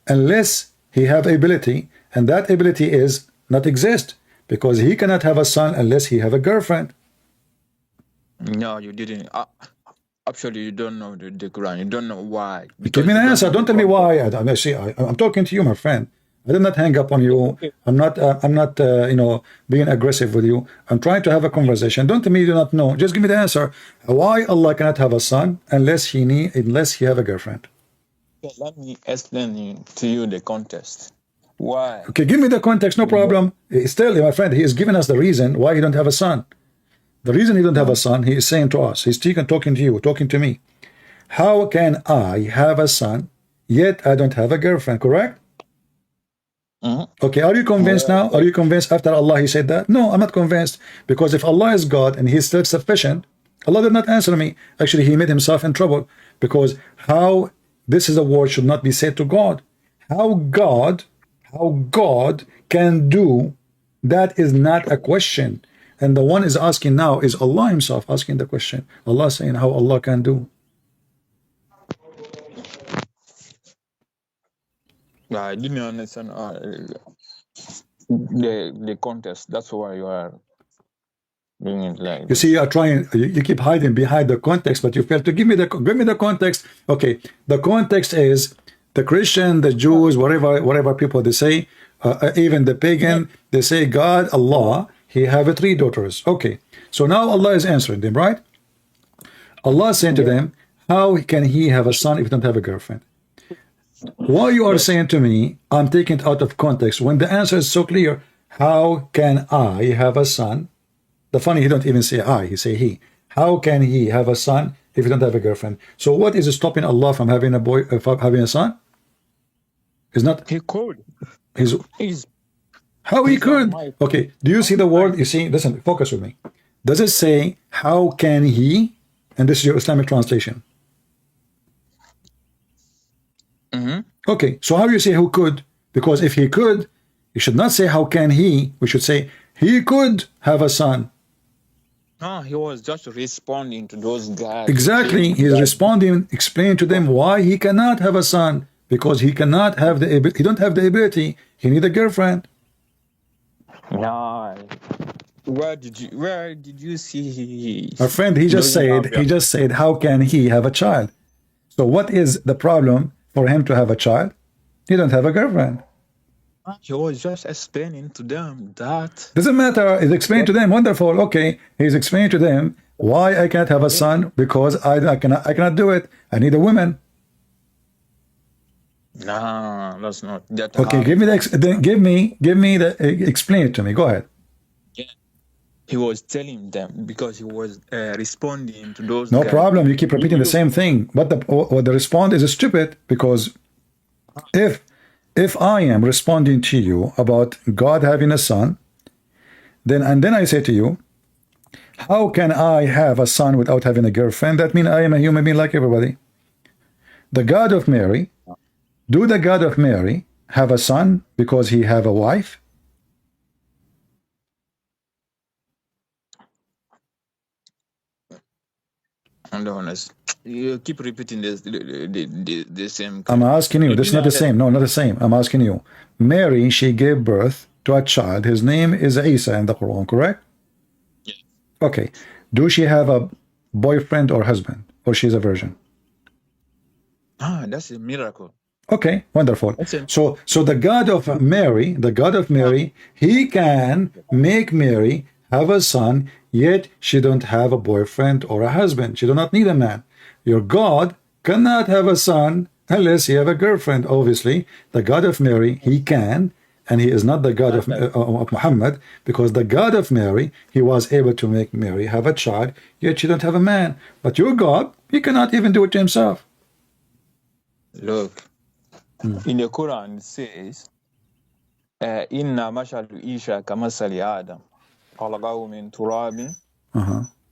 unless he have ability, and that ability is not exist, because he cannot have a son unless he have a girlfriend. No, you didn't. Actually, you don't know the Quran. You don't know why. Give me an answer. Don't tell me why. I'm talking to you, my friend. I did not hang up on you. I'm not you know, being aggressive with you. I'm trying to have a conversation. Don't tell me you do not know. Just give me the answer. Why Allah cannot have a son unless he have a girlfriend? Okay, let me explain to you the context. Why? Okay, give me the context. No problem. Still, my friend, he is giving us the reason why he don't have a son. The reason he don't have a son, he is saying to us, he's talking to you, talking to me. How can I have a son, yet I don't have a girlfriend, correct? Okay, are you convinced now? Are you convinced after Allah he said that? No, I'm not convinced. Because if Allah is God and he is self-sufficient, Allah did not answer me. Actually, he made himself in trouble. Because how, this is a word should not be said to God. How God can do, that is not a question. And the one is asking now is Allah himself asking the question. Allah saying how Allah can do. I didn't understand the context. That's why you are doing it like you see, you are trying, you keep hiding behind the context, but you fail to give me the context. Okay, the context is the Christian, the Jews, whatever people they say, even the pagan, they say God, Allah, he have 3 daughters. Okay, so now Allah is answering them, right? Allah is saying to them, how can he have a son if he don't have a girlfriend? Why you are saying to me, I'm taking it out of context, when the answer is so clear, how can I have a son? The funny, he don't even say I, he say he. How can he have a son if he don't have a girlfriend? So what is stopping Allah from having having a son? Is not he could. How he could? Okay, do you see the word? You see, listen, focus with me. Does it say, how can he? And this is your Islamic translation. Okay, so how do you say who could? Because if he could, you should not say how can he. We should say he could have a son. No, he was just responding to those guys. Exactly, he is responding, explaining to them why he cannot have a son. Because he cannot have the ability. He don't have the ability. He need a girlfriend. No. Where did you see? My friend, he just said, how can he have a child? So what is the problem for him to have a child? He don't have a girlfriend. He was just explaining to them that. Doesn't matter. He's explaining to them. Wonderful. Okay. He's explaining to them why I can't have a son, because I cannot do it. I need a woman. No, that's not that. Okay, give me the explain it to me. Go ahead. Yeah. He was telling them because he was responding to those. No problem. You keep repeating the same thing, but the response is stupid, because if I am responding to you about God having a son, then I say to you, how can I have a son without having a girlfriend? That means I am a human being like everybody. The God of Mary. Do the God of Mary have a son because he have a wife? I'm honest. You keep repeating this the same. I'm asking you. This is not the same. No, not the same. I'm asking you. Mary, she gave birth to a child. His name is Isa in the Quran, correct? Yes. Okay. Do she have a boyfriend or husband, or she's a virgin? Ah, that's a miracle. Okay, wonderful. So the God of Mary, he can make Mary have a son, yet she don't have a boyfriend or a husband. She do not need a man. Your God cannot have a son unless he have a girlfriend. Obviously, the God of Mary, he can, and he is not the God of Muhammad, because the God of Mary, he was able to make Mary have a child, yet she don't have a man. But your God, he cannot even do it to himself. Look, in the Quran it says, Inna mashalu Isha kamasali Adam. Khalaqahu min turabin.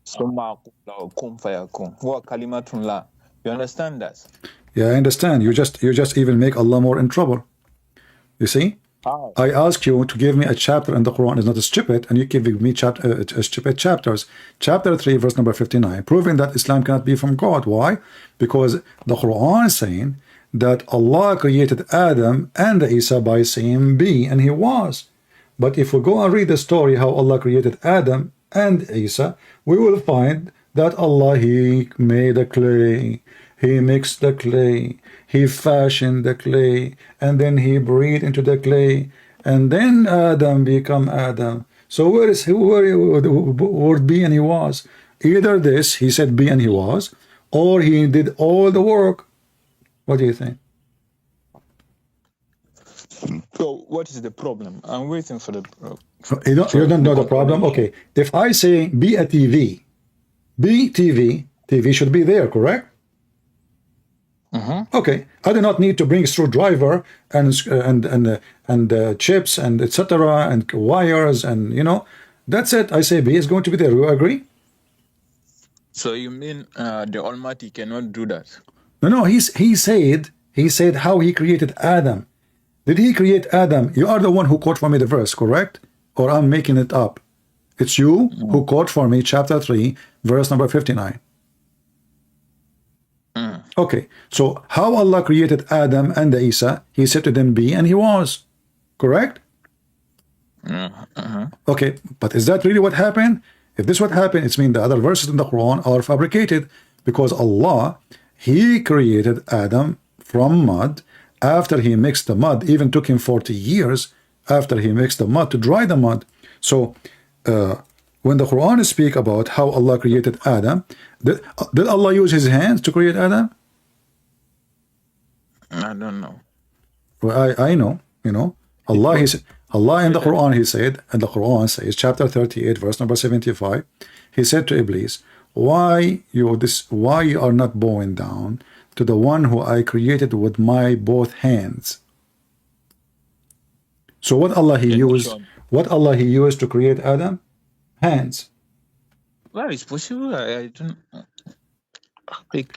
Summa qala kun fayakun. Huwa kalimatun la. You understand that? Yeah, I understand. You just even make Allah more in trouble. You see? How? I ask you to give me a chapter in the Quran is not stupid, and you give me stupid chapters. Chapter 3, verse number 59, proving that Islam cannot be from God. Why? Because the Quran is saying that Allah created Adam and Isa by saying be, and he was. But if we go and read the story how Allah created Adam and Isa, we will find that Allah, he made a clay, he mixed the clay, he fashioned the clay, and then he breathed into the clay, and then Adam become Adam. So where is the word be and he was? Either this, he said be and he was, or he did all the work. What do you think? So what is the problem? I'm waiting for the you don't know the problem? Okay. If I say be a TV, be TV, TV should be there, correct? Okay. I do not need to bring screwdriver and chips and etc. and wires and that's it. I say B is going to be there. You agree? So you mean the Almighty cannot do that? No. He said how he created Adam. Did he create Adam? You are the one who quote for me the verse, correct? Or I'm making it up? It's you who quote for me chapter 3, verse number 59. Okay, so how Allah created Adam and Isa, he said to them be and he was, correct? Okay, but is that really what happened? If this what happened, it means the other verses in the Quran are fabricated, because Allah, he created Adam from mud. After he mixed the mud, even took him 40 years after he mixed the mud to dry the mud. So when the Quran speak about how Allah created Adam, did Allah use his hands to create Adam? I don't know. Well, I know, Allah in the Quran, he said, and the Quran says, chapter 38, verse number 75, he said to Iblis, why you are not bowing down to the one who I created with my both hands? So what Allah he used to create Adam? Hands. Well, it's possible. I don't.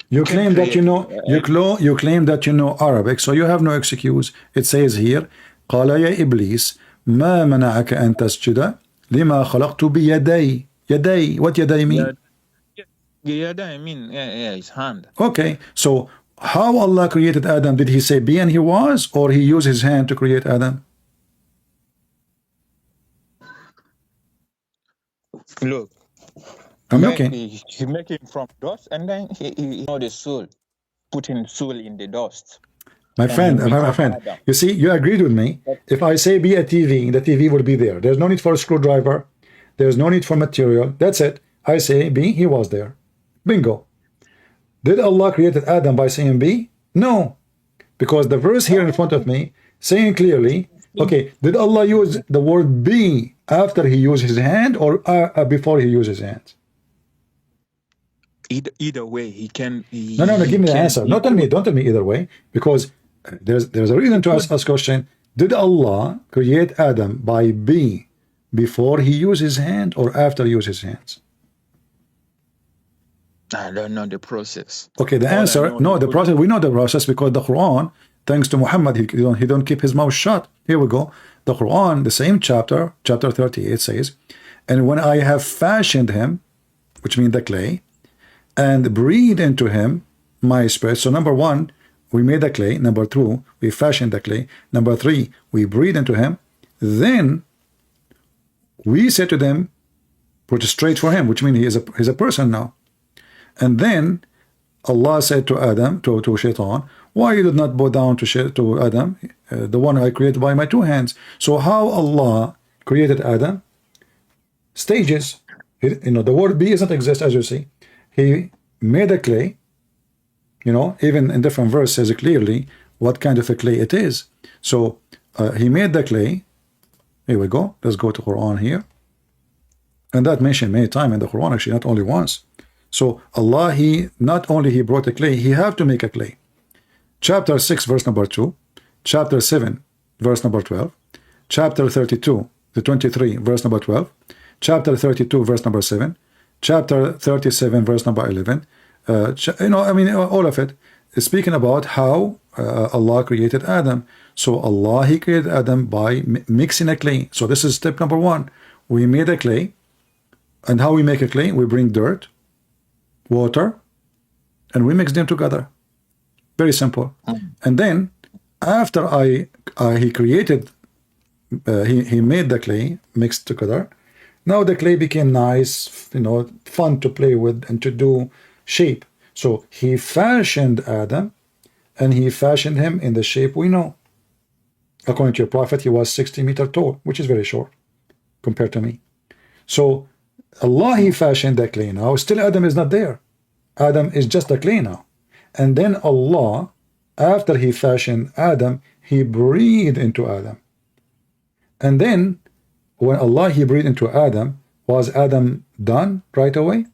You claim that you claim that you know Arabic, so you have no excuse. It says here, قال يا إبليس ما منعك أن تسجد لما خلقت بيدي. يدي. What يدي mean? Yada, I mean, his hand. Okay, so how Allah created Adam? Did he say be and he was, or he used his hand to create Adam? Look, I'm looking. He make it from dust, and then he the soul, putting soul in the dust. My friend, you see, you agreed with me. If I say be a TV, the TV will be there. There's no need for a screwdriver. There's no need for material. That's it. I say be, he was there. Bingo. Did Allah create Adam by saying be? No. Because the verse here in front of me saying clearly, okay, did Allah use the word be after he used his hand or before he used his hands? Either way, he can. No, give me the answer. Don't tell me either way, because there's a reason to ask this question. Did Allah create Adam by be before he used his hand or after he used his hands? I don't know the process. Okay, the answer, no, the process, we know the process because the Quran, thanks to Muhammad, he don't keep his mouth shut. Here we go. The Quran, the same chapter 38 says, and when I have fashioned him, which means the clay, and breathed into him my spirit. So number one, we made the clay. Number two, we fashioned the clay. Number three, we breathed into him. Then we said to them, prostrate for him, which means he's a person now. And then Allah said to Adam, to Shaitan, Why you did not bow down to Adam, the one I created by my 2 hands? So how Allah created Adam? Stages. The word be doesn't exist, as you see. He made a clay. Even in different verses says clearly what kind of a clay it is. So he made the clay. Here we go. Let's go to Quran here. And that mentioned many times in the Quran, actually, not only once. So Allah, He not only He brought a clay, He have to make a clay. Chapter 6, verse number 2. Chapter 7, verse number 12. Chapter 32, the 23, verse number 12. Chapter 32, verse number 7. Chapter 37, verse number 11. All of it is speaking about how Allah created Adam. So Allah, He created Adam by mixing a clay. So this is step number 1. We made a clay. And how we make a clay? We bring dirt, water, and we mix them together. Very simple. And then after he created, he made the clay mixed together. Now the clay became nice, fun to play with and to do shape. So He fashioned Adam, and He fashioned him in the shape we know. According to your prophet, he was 60 meters tall, which is very short compared to me. So Allah, He fashioned the clay now. Still Adam is not there. Adam is just a clay now. And then Allah, after He fashioned Adam, He breathed into Adam. And then when Allah, He breathed into Adam, was Adam done right away?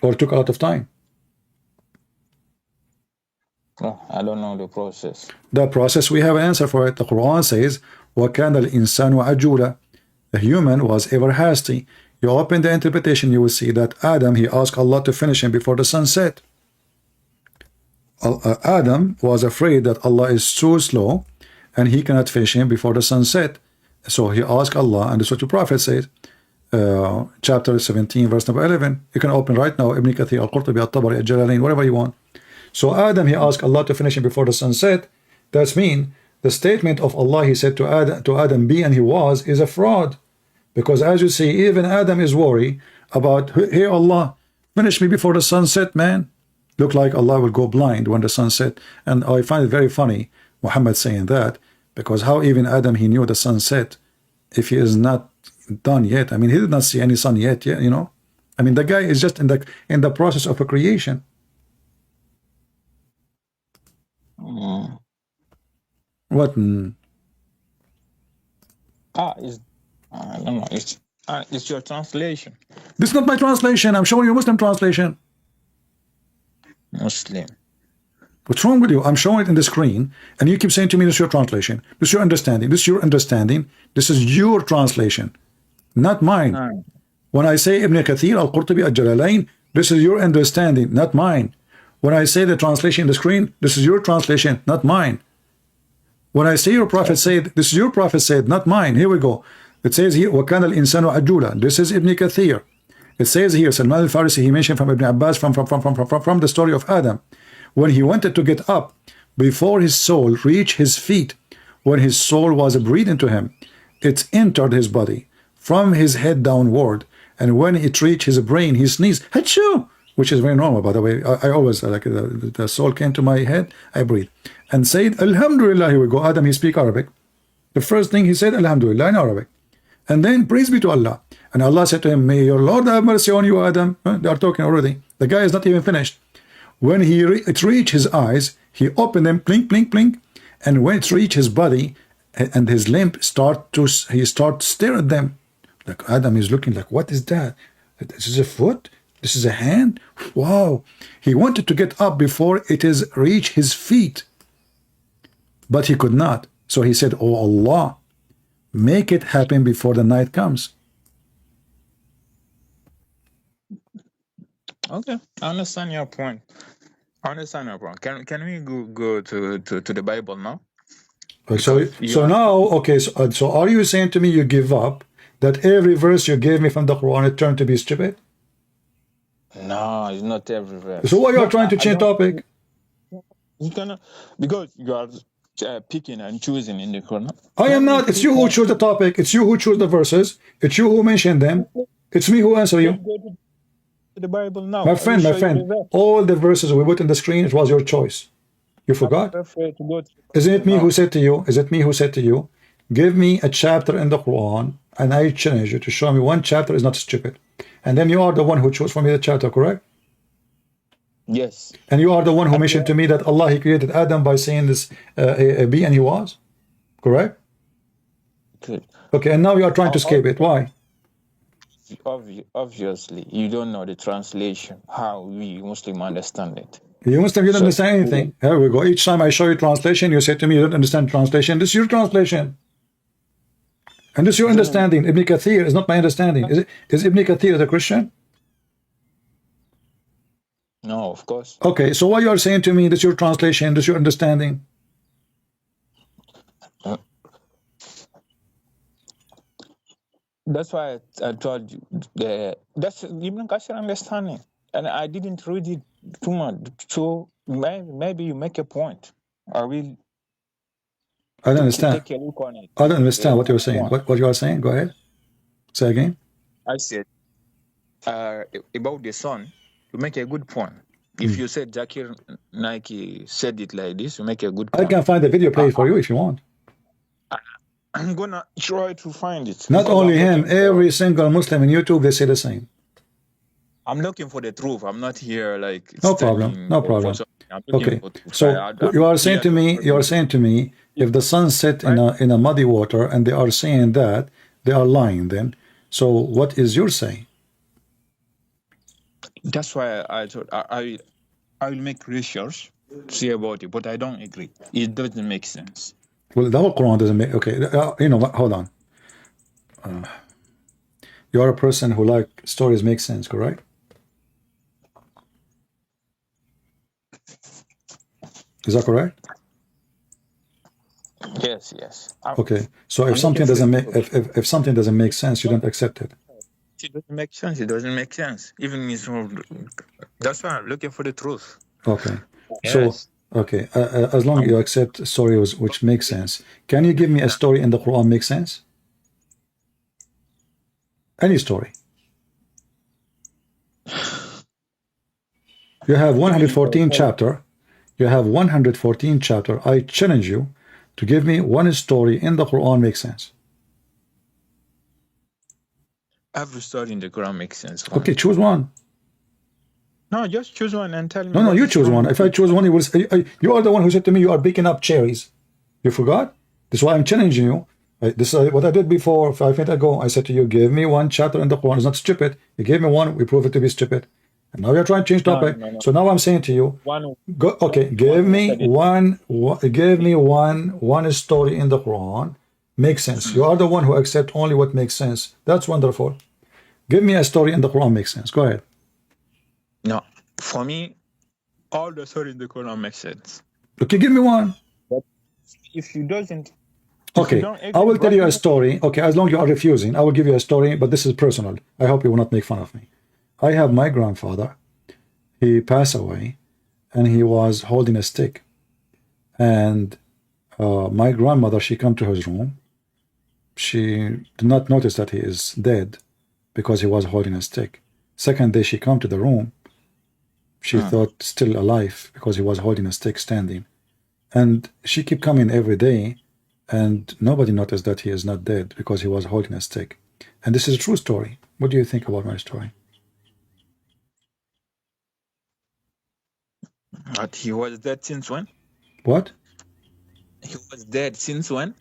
Or took a lot of time? Oh, I don't know the process. The process, we have an answer for it. The Quran says, وَكَانَ الْإِنسَانُ عَجُولًا. The human was ever hasty. You open the interpretation, you will see that Adam, he asked Allah to finish him before the sun set. Adam was afraid that Allah is too slow and he cannot finish him before the sun set. So he asked Allah, and this is what the Prophet said, chapter 17, verse number 11. You can open right now, Ibn Kathir, Al-Qurtubi, Al-Tabari, Al-Jalalain, whatever you want. So Adam, he asked Allah to finish him before the sun set. That's mean the statement of Allah, He said to Adam, be and he was, is a fraud. Because as you see, even Adam is worried about, hey Allah, finish me before the sun set, man. Look like Allah will go blind when the sun set. And I find it very funny, Muhammad saying that, because how even Adam, he knew the sun set if he is not done yet. He did not see any sun yet, the guy is just in the process of a creation. What? I don't know. It's your translation. This is not my translation. I'm showing you Muslim translation. Muslim. What's wrong with you? I'm showing it in the screen, and you keep saying to me, this is your translation. This is your understanding. This is your understanding. This is your translation, not mine. When I say Ibn Kathir, Al-Qurtubi, Al-Jalalain, this is your understanding, not mine. When I say the translation in the screen, this is your translation, not mine. When I say your prophet said, this is your prophet said, not mine. Here we go. It says here, وَكَانَ الْإِنسَانُ عَجُولًا. This is Ibn Kathir. It says here, Salman al-Farisi, he mentioned from Ibn Abbas, from the story of Adam. When he wanted to get up, before his soul reached his feet, when his soul was breathed into him, it entered his body, from his head downward, and when it reached his brain, he sneezed, Hachoo! Which is very normal, by the way. I always, like, the soul came to my head, I breathe. And said, Alhamdulillah, here we go. Adam, he speak Arabic. The first thing he said, Alhamdulillah, in Arabic. And then, praise be to Allah. And Allah said to him, may your Lord have mercy on you, Adam. They are talking already. The guy is not even finished. When it reached his eyes, he opened them, blink, blink, blink. And when it reached his body, and his limb he start staring at them. Like Adam is looking like, what is that? This is a foot? This is a hand? Wow. He wanted to get up before it is reach his feet. But he could not. So he said, oh Allah, make it happen before the night comes. Okay, I understand your point. Can we go to the Bible now? So now, okay, so are you saying to me you give up that every verse you gave me from the Quran it turned to be stupid? No, it's not every verse. So why you are trying to change topic? Because you are picking and choosing in the Quran. I am not. It's you who choose the topic. It's you who choose the verses. It's you who mention them. It's me who answer you. Go to the Bible now. My friend, all the verses we put in the screen, it was your choice. You forgot? To Isn't it me who said to you? Is it me who said to you, give me a chapter in the Quran, and I challenge you to show me one chapter is not stupid. And then you are the one who chose for me the chapter, correct? Yes. And you are the one who mentioned to me that Allah, He created Adam by saying this be, and he was, correct? Good. Okay, and now you are trying to escape it. Why? Obviously, you don't know the translation, how we Muslim understand it. You Muslim, you don't understand anything. Here we go. Each time I show you translation, you say to me, you don't understand translation. This is your translation. And this is your understanding. Ibn Kathir is not my understanding. Is Ibn Kathir a Christian? No, of course. Okay, so why you are saying to me, this is your translation, this is your understanding? That's why I told you that's Ibn Kathir understanding, and I didn't read it too much. So maybe you make a point. I will. I don't understand. Take a look on it. I don't understand what you're saying. What you are saying? Go ahead. Say again. I said about the sun. You make a good point. If you said Zakir Nike said it like this, you make a good point. I can find the video play for you if you want. I'm gonna try to find it. Not only him, every single Muslim in YouTube, they say the same. I'm looking for the truth. I'm not here like no problem. No problem. Okay. So you are saying to me, if the sun set in a muddy water and they are saying that, they are lying then. So what is your saying? That's why I thought I will make research to see about it, but I don't agree. It doesn't make sense. Well, the whole Quran doesn't make. Okay, you know what? Hold on. You are a person who like stories make sense, correct? Is that correct? Yes, yes. Okay, so if something doesn't make if something doesn't make sense, you don't accept it. It doesn't make sense. It doesn't make sense. Even it's that's why I'm looking for the truth. Okay, Yes. so okay, as long as you accept stories which make sense, can you give me a story in the Quran make sense? Any story. You have 114 chapter. You have 114 chapter. I challenge you to give me one story in the Quran makes sense. Every story in the Quran makes sense. Okay, choose one. No, just choose one and tell me. No, you choose one. If I choose one, you are the one who said to me you are picking up cherries. You forgot? This is why I'm challenging you. This is what I did before 5 minutes ago. I said to you, give me one chapter in the Quran. It's not stupid. You gave me one. We prove it to be stupid. And now you're trying to change topic. No. So now I'm saying to you, give me one story in the Quran makes sense. You are the one who accepts only what makes sense. That's wonderful. Give me a story in the Quran makes sense. Go ahead. No, for me, all the stories in the Quran make sense. Okay, give me one. But if you doesn't, okay, I will tell you a story. Okay, as long as you are refusing, I will give you a story, but this is personal. I hope you will not make fun of me. I have my grandfather. He passed away, and he was holding a stick. And my grandmother, she come to his room. She did not notice that he is dead because he was holding a stick. Second day, she come to the room. She thought still alive because he was holding a stick standing. And she kept coming every day, and nobody noticed that he is not dead because he was holding a stick. And this is a true story. What do you think about my story? But he was dead since when? What? He was dead since when?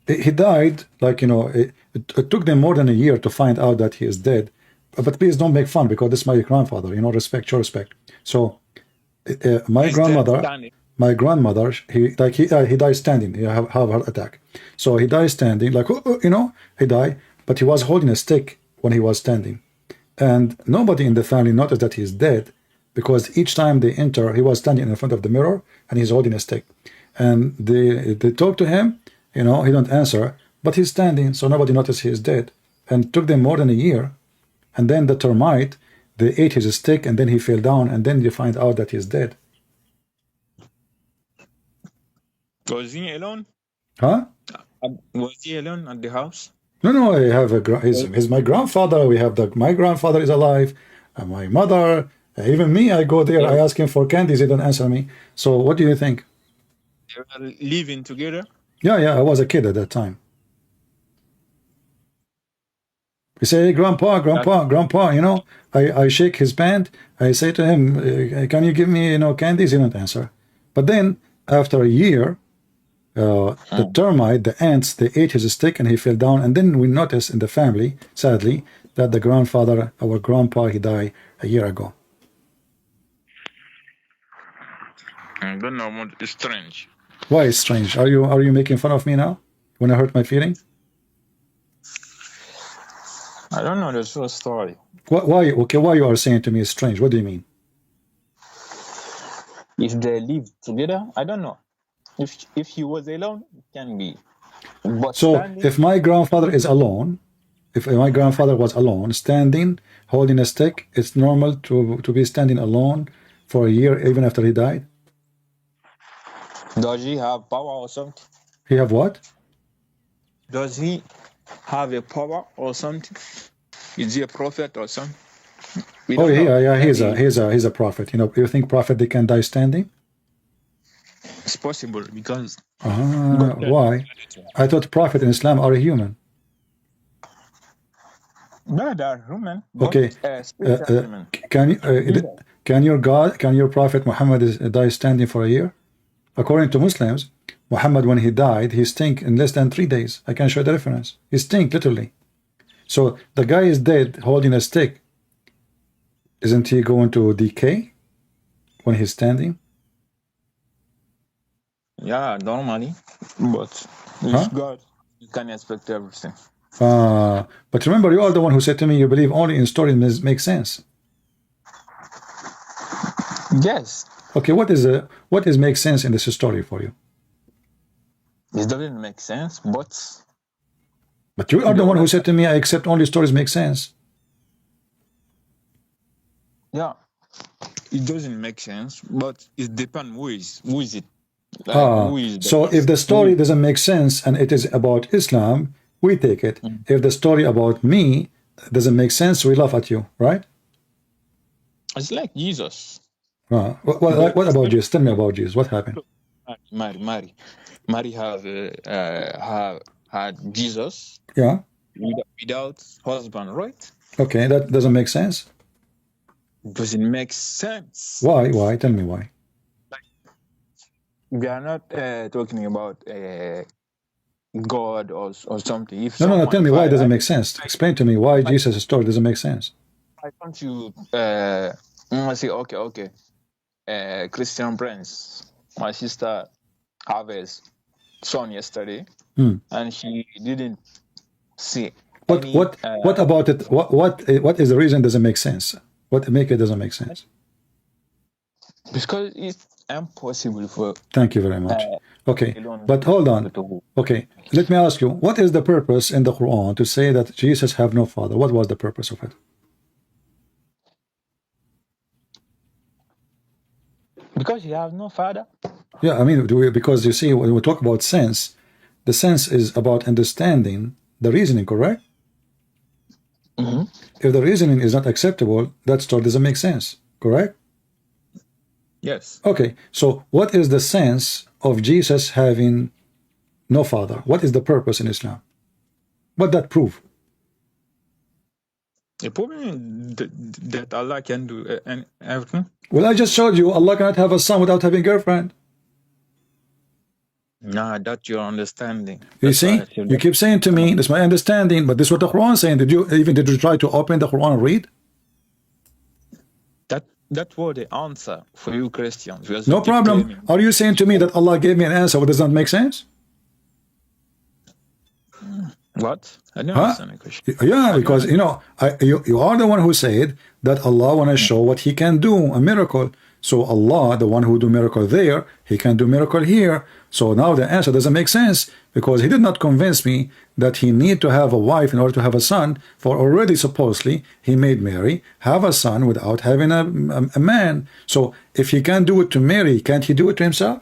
He died, like, you know, it took them more than a year to find out that he is dead. But please don't make fun because this is my grandfather, you know, respect, show respect. So my grandmother, he died standing. He have a heart attack. So he died standing, like, you know, he died, but he was holding a stick when he was standing. And nobody in the family noticed that he is dead because each time they enter, he was standing in front of the mirror and he's holding a stick. And they talk to him, you know, he don't answer, but he's standing, so nobody noticed he is dead. And it took them more than a year. And then the termite, they ate his stick, and then he fell down, and then they find out that he's dead. Was he alone? Huh? Was he alone at the house? No, I have he's my grandfather. We have my grandfather is alive, and my mother, Even me, I go there, I ask him for candies, he don't answer me. So what do you think? You are living together? Yeah, I was a kid at that time. He say, hey, grandpa, you know, I shake his hand. I say to him, can you give me, you know, candies? He don't answer. But then after a year, the termite, the ants, they ate his stick and he fell down. And then we noticed in the family, sadly, that the grandfather, our grandpa, he died a year ago. I don't know what is strange. Why is strange? Are you making fun of me now when I hurt my feeling? I don't know the true story. Why? Okay, why you are saying to me it's strange? What do you mean? If they live together, I don't know. If he was alone, it can be. But so standing, if my grandfather is alone, if my grandfather was alone, standing, holding a stick, it's normal to be standing alone for a year, even after he died. does he have power or something? He have what? Does he have a power or something? Is he a prophet or something? Oh yeah, he's a prophet. You know, you think prophet they can die standing? It's possible because why? I thought prophet in Islam are a human. No, they are human. Okay. Can your prophet Muhammad die standing for a year? According to Muslims, Muhammad, when he died, he stink in less than 3 days. I can show the reference. He stink literally. So the guy is dead, holding a stick. Isn't he going to decay when he's standing? Yeah, normally, but with God, you can expect everything. But remember, you are the one who said to me you believe only in stories make sense. Yes. Okay, what is make sense in this story for you? It doesn't make sense, but you are the one who said to me I accept only stories make sense. Yeah, it doesn't make sense, but it depends who is it. Like, so if the story doesn't make sense and it is about Islam, we take it. If the story about me doesn't make sense, we laugh at you, right? It's like Jesus. What about Jesus? Tell me about Jesus. What happened? Mary had Jesus. Yeah. Without husband, right? Okay, that doesn't make sense. Doesn't make sense. Why? Tell me why. We are not talking about God or something. If no, tell me why it doesn't make sense. Explain to me why Jesus' story doesn't make sense. I want you say okay. Christian friends, my sister have a son yesterday, and she didn't see. What about it? What is the reason it doesn't make sense? What make it doesn't make sense? Because it's impossible for. Thank you very much. Okay, but hold on. Okay, let me ask you, what is the purpose in the Quran to say that Jesus have no father? What was the purpose of it? Because he has no father. Yeah, I mean, because you see, when we talk about sense, the sense is about understanding the reasoning, correct? If the reasoning is not acceptable, that story doesn't make sense, correct? Yes. Okay, so what is the sense of Jesus having no father? What is the purpose in Islam? What that prove? The problem that Allah can do everything. Well, I just showed you Allah cannot have a son without having a girlfriend. Nah, that's your understanding. You see, you keep saying to me, that's my understanding, but this is what the Quran is saying. Did you try to open the Quran and read? That was the answer for you Christians. No problem. Are you saying to me that Allah gave me an answer what does not make sense? What? I don't understand the question. Yeah, because you know, you are the one who said that Allah want to show what He can do, a miracle. So Allah, the one who do miracle there, He can do miracle here. So now the answer doesn't make sense because He did not convince me that He need to have a wife in order to have a son. For already supposedly He made Mary have a son without having a man. So if He can do it to Mary, can't He do it to Himself?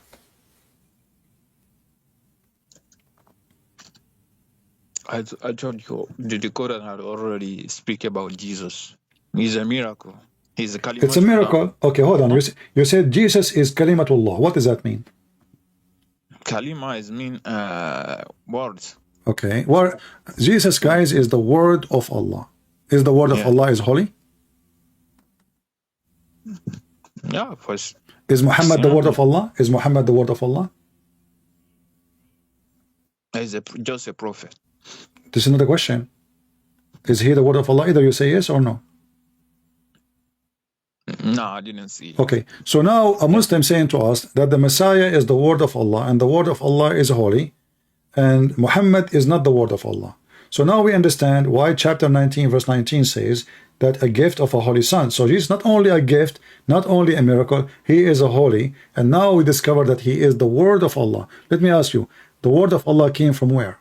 I told you the Quran had already speak about Jesus. He's a miracle. He's a Kalimatullah. It's a miracle. Okay, hold on. You said Jesus is Kalimatullah. What does that mean? Kalima is mean words. Okay. Well, Jesus, guys, is the word of Allah. Is the word of Allah is holy? Yeah, of course. Is Muhammad the word of Allah? Is Muhammad the word of Allah? He's just a prophet. This is not a question. Is he the word of Allah? Either you say yes or no. No, I didn't see. Okay, so now a Muslim saying to us that the Messiah is the word of Allah and the word of Allah is holy and Muhammad is not the word of Allah. So now we understand why chapter 19 verse 19 says that a gift of a holy son. So he's not only a gift, not only a miracle, he is a holy, and now we discover that he is the word of Allah. Let me ask you, the word of Allah came from where?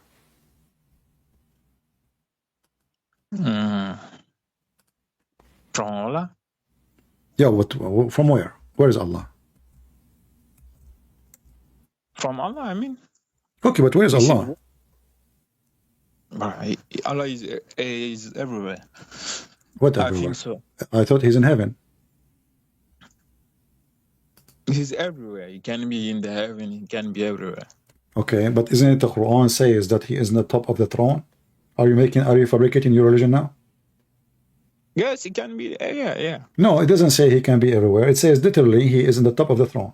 From Allah? Yeah, from where? Where is Allah? From Allah, I mean. Okay, but where is Allah? Allah is everywhere. What everywhere? I think so. I thought he's in heaven. He's everywhere. He can be in the heaven. He can be everywhere. Okay, but isn't it the Quran says that he is on the top of the throne? Are you fabricating your religion now? Yes, he can be. Yeah. No, it doesn't say he can be everywhere. It says literally he is in the top of the throne.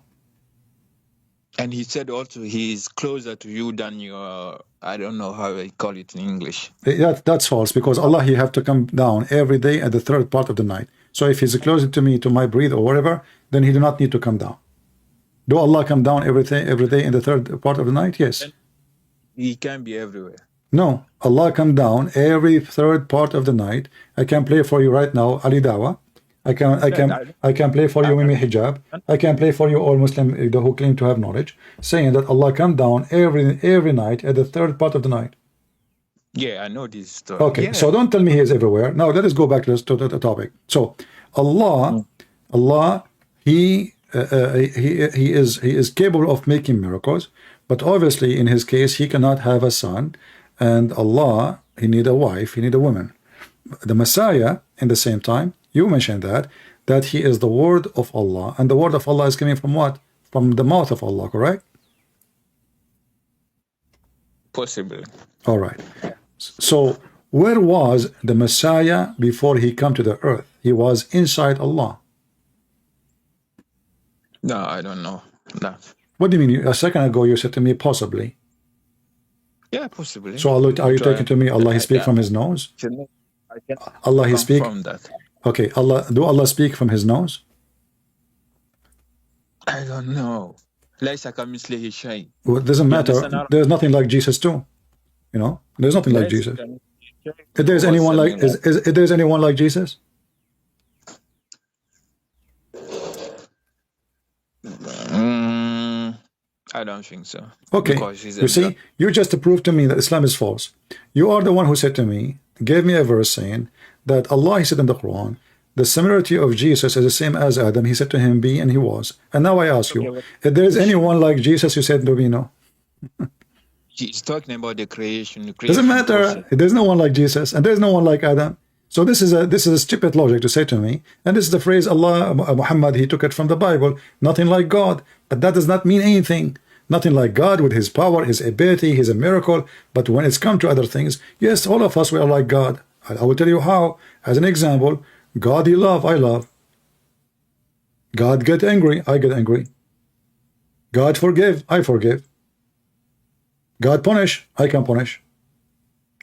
And he said also he is closer to you than your, I don't know how I call it in English. That's false, because Allah, he have to come down every day at the third part of the night. So if he's closer to me, to my breath or whatever, then he do not need to come down. Do Allah come down every day in the third part of the night? Yes. He can be everywhere. No, Allah come down every third part of the night. I can play for you right now, Ali Dawa. I can play for you Mimi Hijab. I can play for you all Muslim who claim to have knowledge, saying that Allah come down every night at the third part of the night. Yeah, I know this story. Okay, yeah. So don't tell me he is everywhere. Now let us go back to the topic. So Allah, he is capable of making miracles, but obviously in his case he cannot have a son, and Allah, he need a wife, he need a woman. The Messiah, in the same time, you mentioned that he is the word of Allah, and the word of Allah is coming from what? From the mouth of Allah, correct? Possibly. All right. So where was the Messiah before he come to the earth? He was inside Allah. No, I don't know that. What do you mean? A second ago you said to me possibly. Yeah, possibly. So Allah, are you talking to me? Allah, he speak from his nose? Allah, he speak from that. Okay, do Allah speak from his nose? I don't know. Well, it doesn't matter. There's nothing like Jesus too. You know, there's nothing like Jesus. If there's anyone like, is there's anyone like Jesus? I don't think so. Okay, you see, you just proved to me that Islam is false. You are the one who said to me, gave me a verse saying that Allah, he said in the Quran, the similarity of Jesus is the same as Adam. He said to him, be, and he was. And now I ask you, if there is anyone like Jesus, you said, no, be, no. He's talking about the creation. Doesn't matter. Process. There's no one like Jesus, and there's no one like Adam. So this is a stupid logic to say to me. And this is the phrase Allah, Muhammad, he took it from the Bible. Nothing like God, but that does not mean anything. Nothing like God with his power, his ability, he's a miracle. But when it's come to other things, yes, all of us we are like God. I will tell you how. As an example, God he love, I love. God get angry, I get angry. God forgive, I forgive. God punish, I can punish.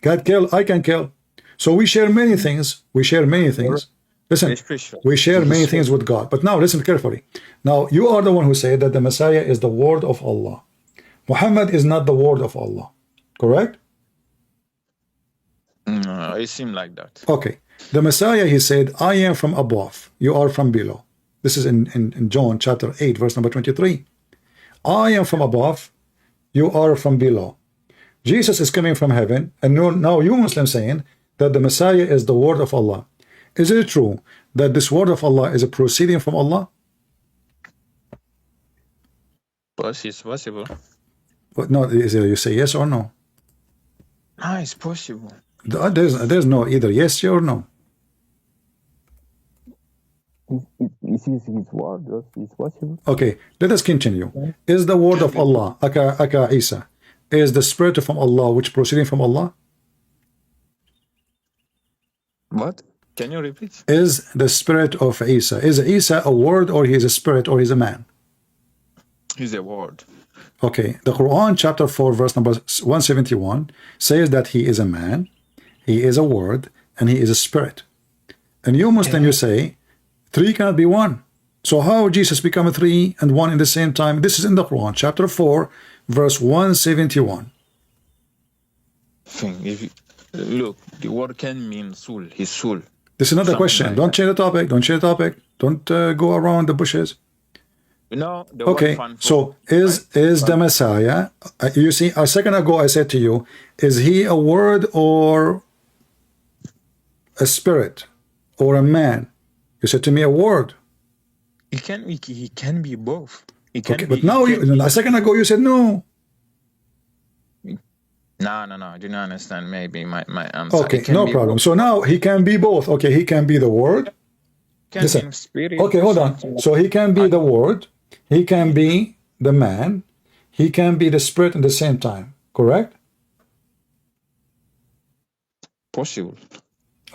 God kill, I can kill. So we share many things. We share many things. Listen, we share many things with God. But now listen carefully. Now you are the one who said that the Messiah is the word of Allah. Muhammad is not the word of Allah. Correct? No, it seemed like that. Okay. The Messiah, he said, I am from above. You are from below. This is in John chapter 8, verse number 23. I am from above. You are from below. Jesus is coming from heaven. And now you Muslims saying that the Messiah is the word of Allah. Is it true that this word of Allah is a proceeding from Allah? It's possible. But no, you say yes or no? No, it's possible. There's no either yes or no. This is his word. It's possible. Okay, let us continue. Is the word of Allah, aka Isa, is the spirit from Allah which proceeding from Allah? What? Can you repeat? Is the spirit of Isa, is Isa a word, or he is a spirit, or he is a man? He's a word. Okay, the Quran chapter 4 verse number 171 says that he is a man, he is a word, and he is a spirit. And you Muslim, you say three cannot be one. So how Jesus become a three and one in the same time? This is in the Quran chapter 4 verse 171. If you, look, the word can mean soul, his soul. This is another question. Like don't change the topic. Don't change the topic. Don't go around the bushes. No. Okay, so is the Messiah, you see, a second ago I said to you, is he a word or a spirit or a man? You said to me a word. He can be both. Okay, but now a second ago you said no. No, I do not understand maybe my answer. Okay, no problem. So now he can be both. Okay, he can be the word. Listen. Spirit. Okay, hold on. So he can be the word, he can be the man, he can be the spirit at the same time, correct? Possible.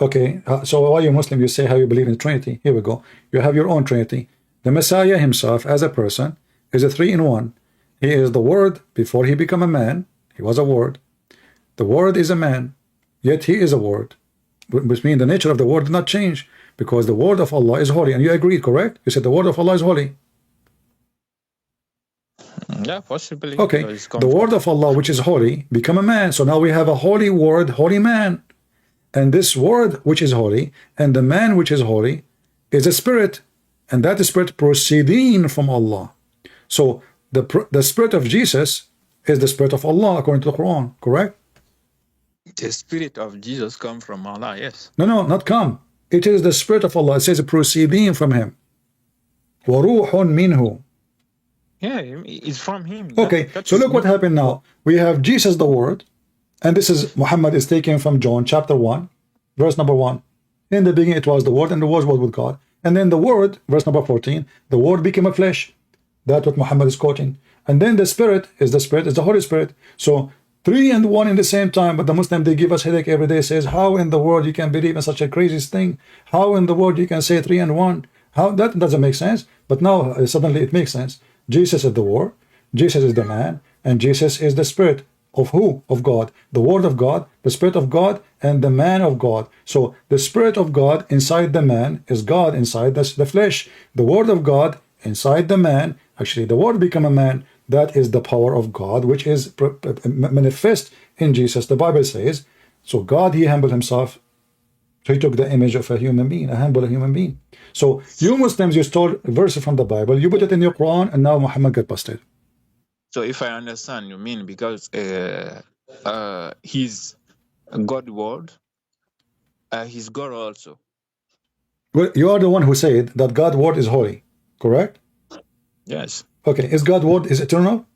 Okay, so why you Muslim, you say how you believe in Trinity. Here we go. You have your own Trinity. The Messiah himself as a person is a 3-in-1. He is the word before he became a man. He was a word. The word is a man, yet he is a word, which means the nature of the word did not change, because the word of Allah is holy. And you agreed, correct? You said the word of Allah is holy. Yeah, possibly. Okay, the word of Allah, which is holy, become a man. So now we have a holy word, holy man. And this word, which is holy, and the man, which is holy, is a spirit. And that spirit proceeding from Allah. So the spirit of Jesus is the spirit of Allah, according to the Quran, correct? The spirit of Jesus come from Allah, yes. No, not come. It is the spirit of Allah. It says proceeding from him. وَرُوحٌ مِّنْهُ. Yeah, it's from him. Okay, so look what happened now. We have Jesus the word, and this is Muhammad is taken from John chapter 1, verse number 1. In the beginning it was the word, and the word was with God. And then the word, verse number 14, the word became a flesh. That's what Muhammad is quoting. And then the spirit is the Holy Spirit. So 3 and 1 in the same time. But the Muslim, they give us headache every day, says, how in the world you can believe in such a crazy thing? How in the world you can say 3 and 1? How that doesn't make sense. But now suddenly it makes sense. Jesus is the word, Jesus is the man, and Jesus is the spirit of who? Of God. The word of God, the spirit of God, and the man of God. So the spirit of God inside the man is God inside the flesh. The word of God inside the man, actually the word become a man. That is the power of God, which is manifest in Jesus. The Bible says, so God, he humbled himself. So he took the image of a human being, a humble human being. So you Muslims, you stole verses from the Bible, you put it in your Quran, and now Muhammad got busted. So if I understand, you mean because he's God word, he's God also. Well, you are the one who said that God's word is holy, correct? Yes. Okay, is God's word is eternal?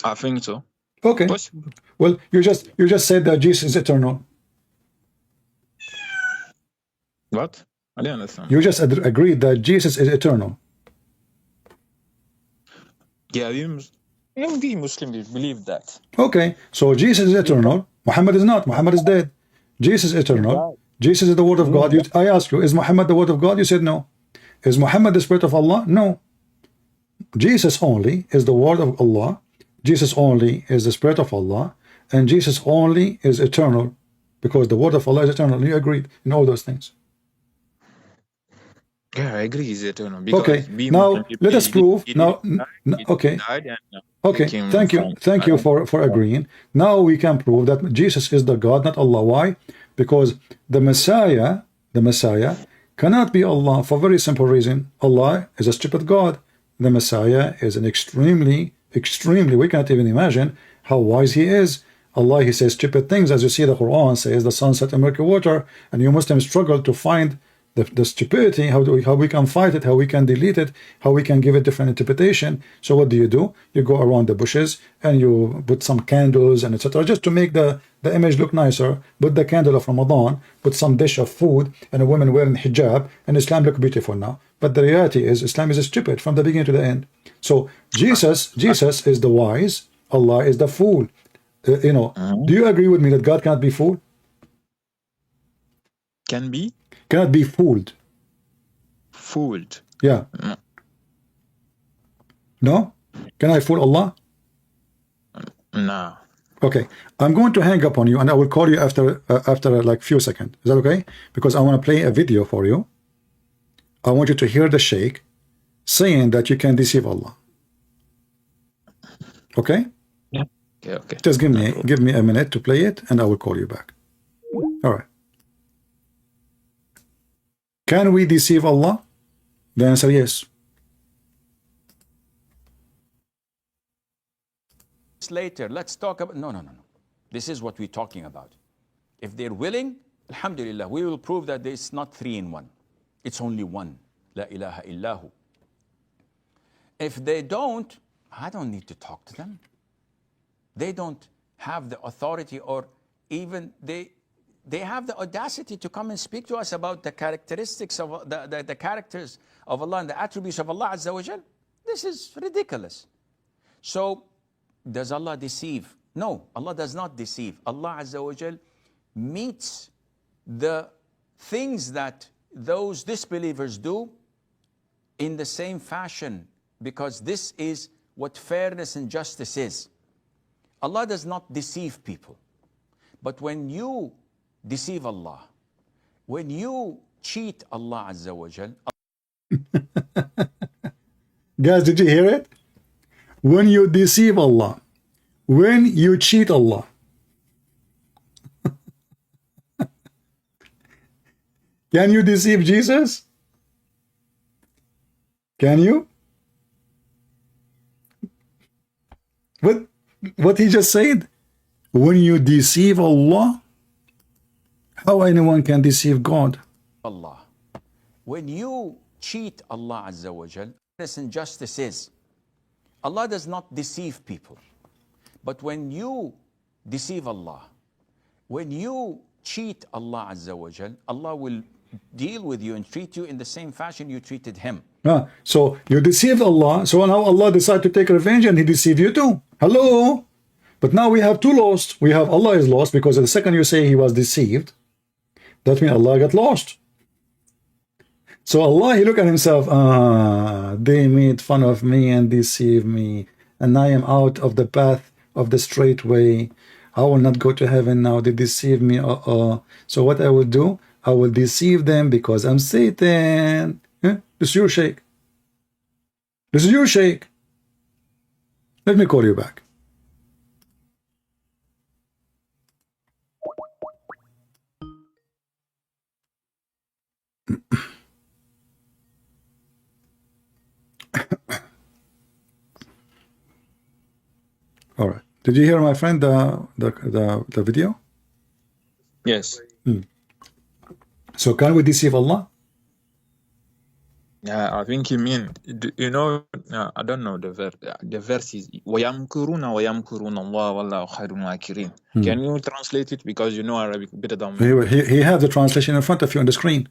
I think so. Okay. Possible. Well, you just said that Jesus is eternal. What? I didn't understand. You just agreed that Jesus is eternal. Yeah, we Muslims believe that. Okay, so Jesus is eternal. Muhammad is not. Muhammad is dead. Jesus is eternal. Jesus is the word of God. I ask you, is Muhammad the word of God? You said no. Is Muhammad the spirit of Allah? No. Jesus only is the word of Allah. Jesus only is the spirit of Allah. And Jesus only is eternal, because the word of Allah is eternal. You agreed in all those things. Yeah, I agree he's eternal. Okay, now let us prove. Okay, thank you for agreeing. Now we can prove that Jesus is the God, not Allah. Why? Because the Messiah cannot be Allah for a very simple reason. Allah is a stupid God. The Messiah is an extremely, we cannot even imagine how wise he is. Allah, he says stupid things, as you see the Quran says the sun set in murky water, and you Muslims struggle to find the stupidity, how we can fight it, how we can delete it, how we can give it different interpretation. So what do? You go around the bushes and you put some candles and etc. just to make the image look nicer. Put the candle of Ramadan, put some dish of food, and a woman wearing hijab, and Islam look beautiful now. But the reality is Islam is stupid from the beginning to the end. So Jesus is the wise, Allah is the fool. You know, do you agree with me that God cannot be fooled? Cannot be fooled. Fooled? Yeah. No? Can I fool Allah? No. Okay. I'm going to hang up on you and I will call you after like few seconds. Is that okay? Because I want to play a video for you. I want you to hear the Sheikh saying that you can deceive Allah. Okay? Yeah. Okay. Just give me a minute to play it and I will call you back. All right. Can we deceive Allah? The answer yes. Later, let's talk about no. This is what we're talking about. If they're willing, alhamdulillah, we will prove that it's not 3 in 1. It's only one. La ilaha illahu. If they don't, I don't need to talk to them. They don't have the authority, or even they have the audacity to come and speak to us about the characteristics of the characters of Allah and the attributes of Allah Azza wa Jal. This is ridiculous. So, does Allah deceive? No, Allah does not deceive. Allah Azza wa Jal meets the things that those disbelievers do in the same fashion, because this is what fairness and justice is. Allah does not deceive people. But when you deceive Allah, when you cheat Allah Azza wa Jal. Guys, did you hear it? When you deceive Allah, when you cheat Allah. Can you deceive Jesus? Can you? What he just said? When you deceive Allah, how anyone can deceive God? Allah. When you cheat Allah Azza wa Jal, fairness and justice is. Allah does not deceive people. But when you deceive Allah, when you cheat Allah Azza wa Jal, Allah will deal with you and treat you in the same fashion you treated Him. So you deceived Allah, so now Allah decided to take revenge and He deceived you too. Hello? But now we have two lost. We have Allah is lost because the second you say He was deceived, that means Allah got lost. So Allah, He looked at Himself, they made fun of me and deceive me, and I am out of the path of the straight way. I will not go to heaven now. They deceive me. So what I will do, I will deceive them because I'm Satan. This is your Sheikh. This is your Sheikh. Let me call you back. All right. Did you hear, my friend, the video? Yes. So can we deceive Allah? Yeah, I think you mean, you know, I don't know the verse. The verse is وَيَمْكُرُونَ وَيَمْكُرُونَ اللَّهُ وَاللَّهُ خَيْرُ الْمَاكِرِينَ. Can you translate it, because you know Arabic better than me? He has the translation in front of you on the screen.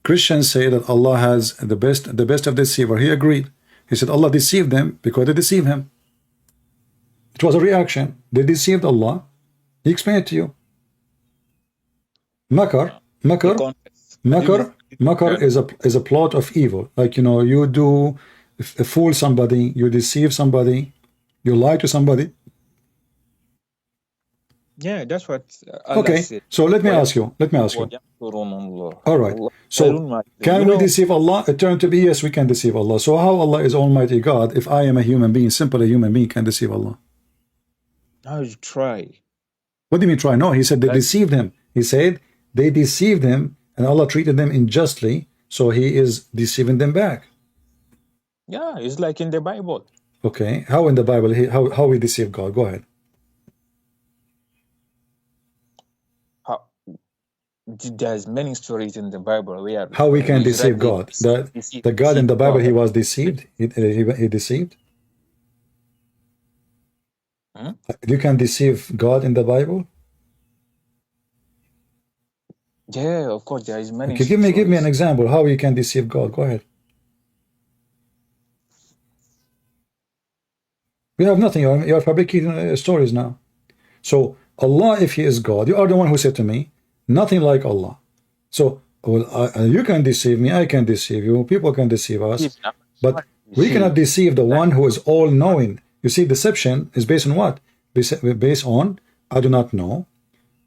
Christians say that Allah has the best of the deceiver. He agreed. He said Allah deceived them because they deceived Him. It was a reaction. They deceived Allah. He explained it to you. Makar is a plot of evil. Like, you know, you do fool somebody, you deceive somebody, you lie to somebody. Yeah, that's what Allah okay said. So let me ask you. All right, so can we deceive Allah? It turned to be yes, we can deceive Allah. So how Allah is Almighty God if I am a human being, simply a human being, can deceive Allah? Now you try. What do you mean try? No, He said they deceived Him. He said they deceived Him and Allah treated them unjustly, so He is deceiving them back. Yeah, it's like in the Bible. Okay, how in the Bible, how we deceive God? Go ahead. there's many stories in the Bible where how we can deceive God. The God in the Bible, he was deceived. He deceived. You can deceive God in the Bible. Yeah, of course, there is many. Okay, give me an example how you can deceive God. Go ahead. We have nothing. You are fabricating stories now. So Allah, if He is God, you are the one who said to me, nothing like Allah. So you can deceive me, I can deceive you, people can deceive us, but we cannot deceive the one who is all-knowing. You see, deception is based on what? Based on, I do not know,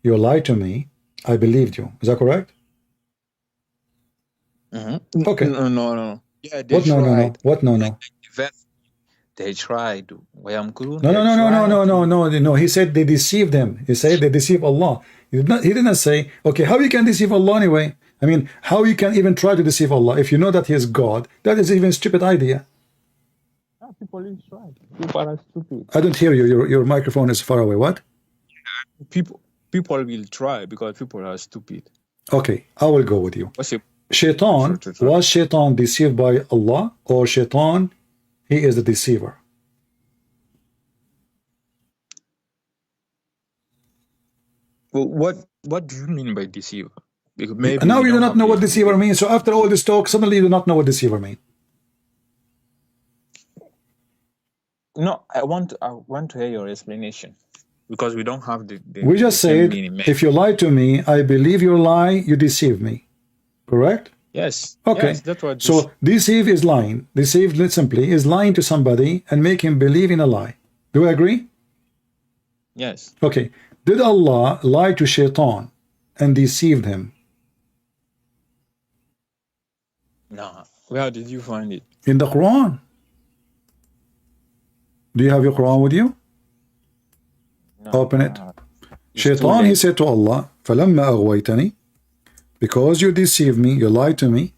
you lied to me, I believed you. Is that correct? Okay. No. Yeah, what no? What no? They tried. No. He said they deceived him. He said they deceive Allah. He didn't say, okay, how you can deceive Allah anyway? I mean, how you can even try to deceive Allah if you know that He is God? That is even a stupid idea. People are stupid. I don't hear you. Your microphone is far away. What? People will try because people are stupid. Okay, I will go with you. Shaitan, was Shaitan deceived by Allah, or Shaitan, he is the deceiver? Well, what do you mean by deceiver? Because maybe now you do not know what deceiver means. So after all this talk, suddenly you do not know what deceiver means. No, I want to hear your explanation, because we don't have the we just said, if you lie to me, I believe your lie, you deceive me. Correct? Yes. Okay. Yes, that's what. So deceive is lying. Deceive simply is lying to somebody and make him believe in a lie. Do I agree? Yes. Okay. Did Allah lie to Shaitan and deceived him? No. Where did you find it? In the Quran. Do you have your Quran with you? No, open it. Shaitan, he said to Allah, فَلَمَّا أَغْوَيْتَنِي, because you deceived me, you lied to me,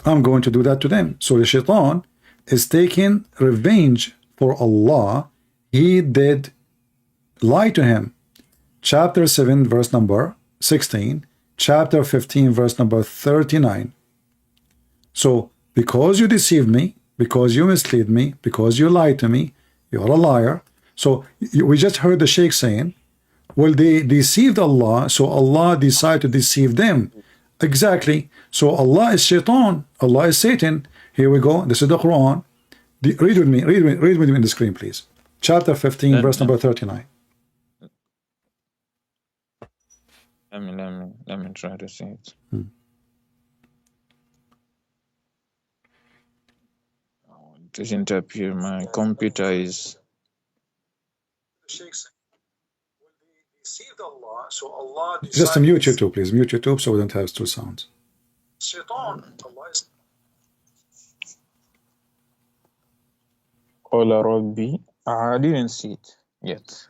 I'm going to do that to them. So the Shaitan is taking revenge for Allah. He did lie to him. Chapter 7, verse number 16. Chapter 15, verse number 39. So, because you deceived me, because you misled me, because you lied to me, you're a liar. So, we just heard the Sheikh saying, well, they deceived Allah, so Allah decided to deceive them. Exactly. So Allah is Shaitan, Allah is Satan. Here we go. This is the Quran. Read with me. Read with me in the screen, please. Chapter 15, verse number 39. Let me try to see it. It doesn't appear. My computer is. Allah, so Allah just mute YouTube, please. Mute YouTube so we don't have two sounds. Shaitan, Allah Rabbi. I didn't see it yet.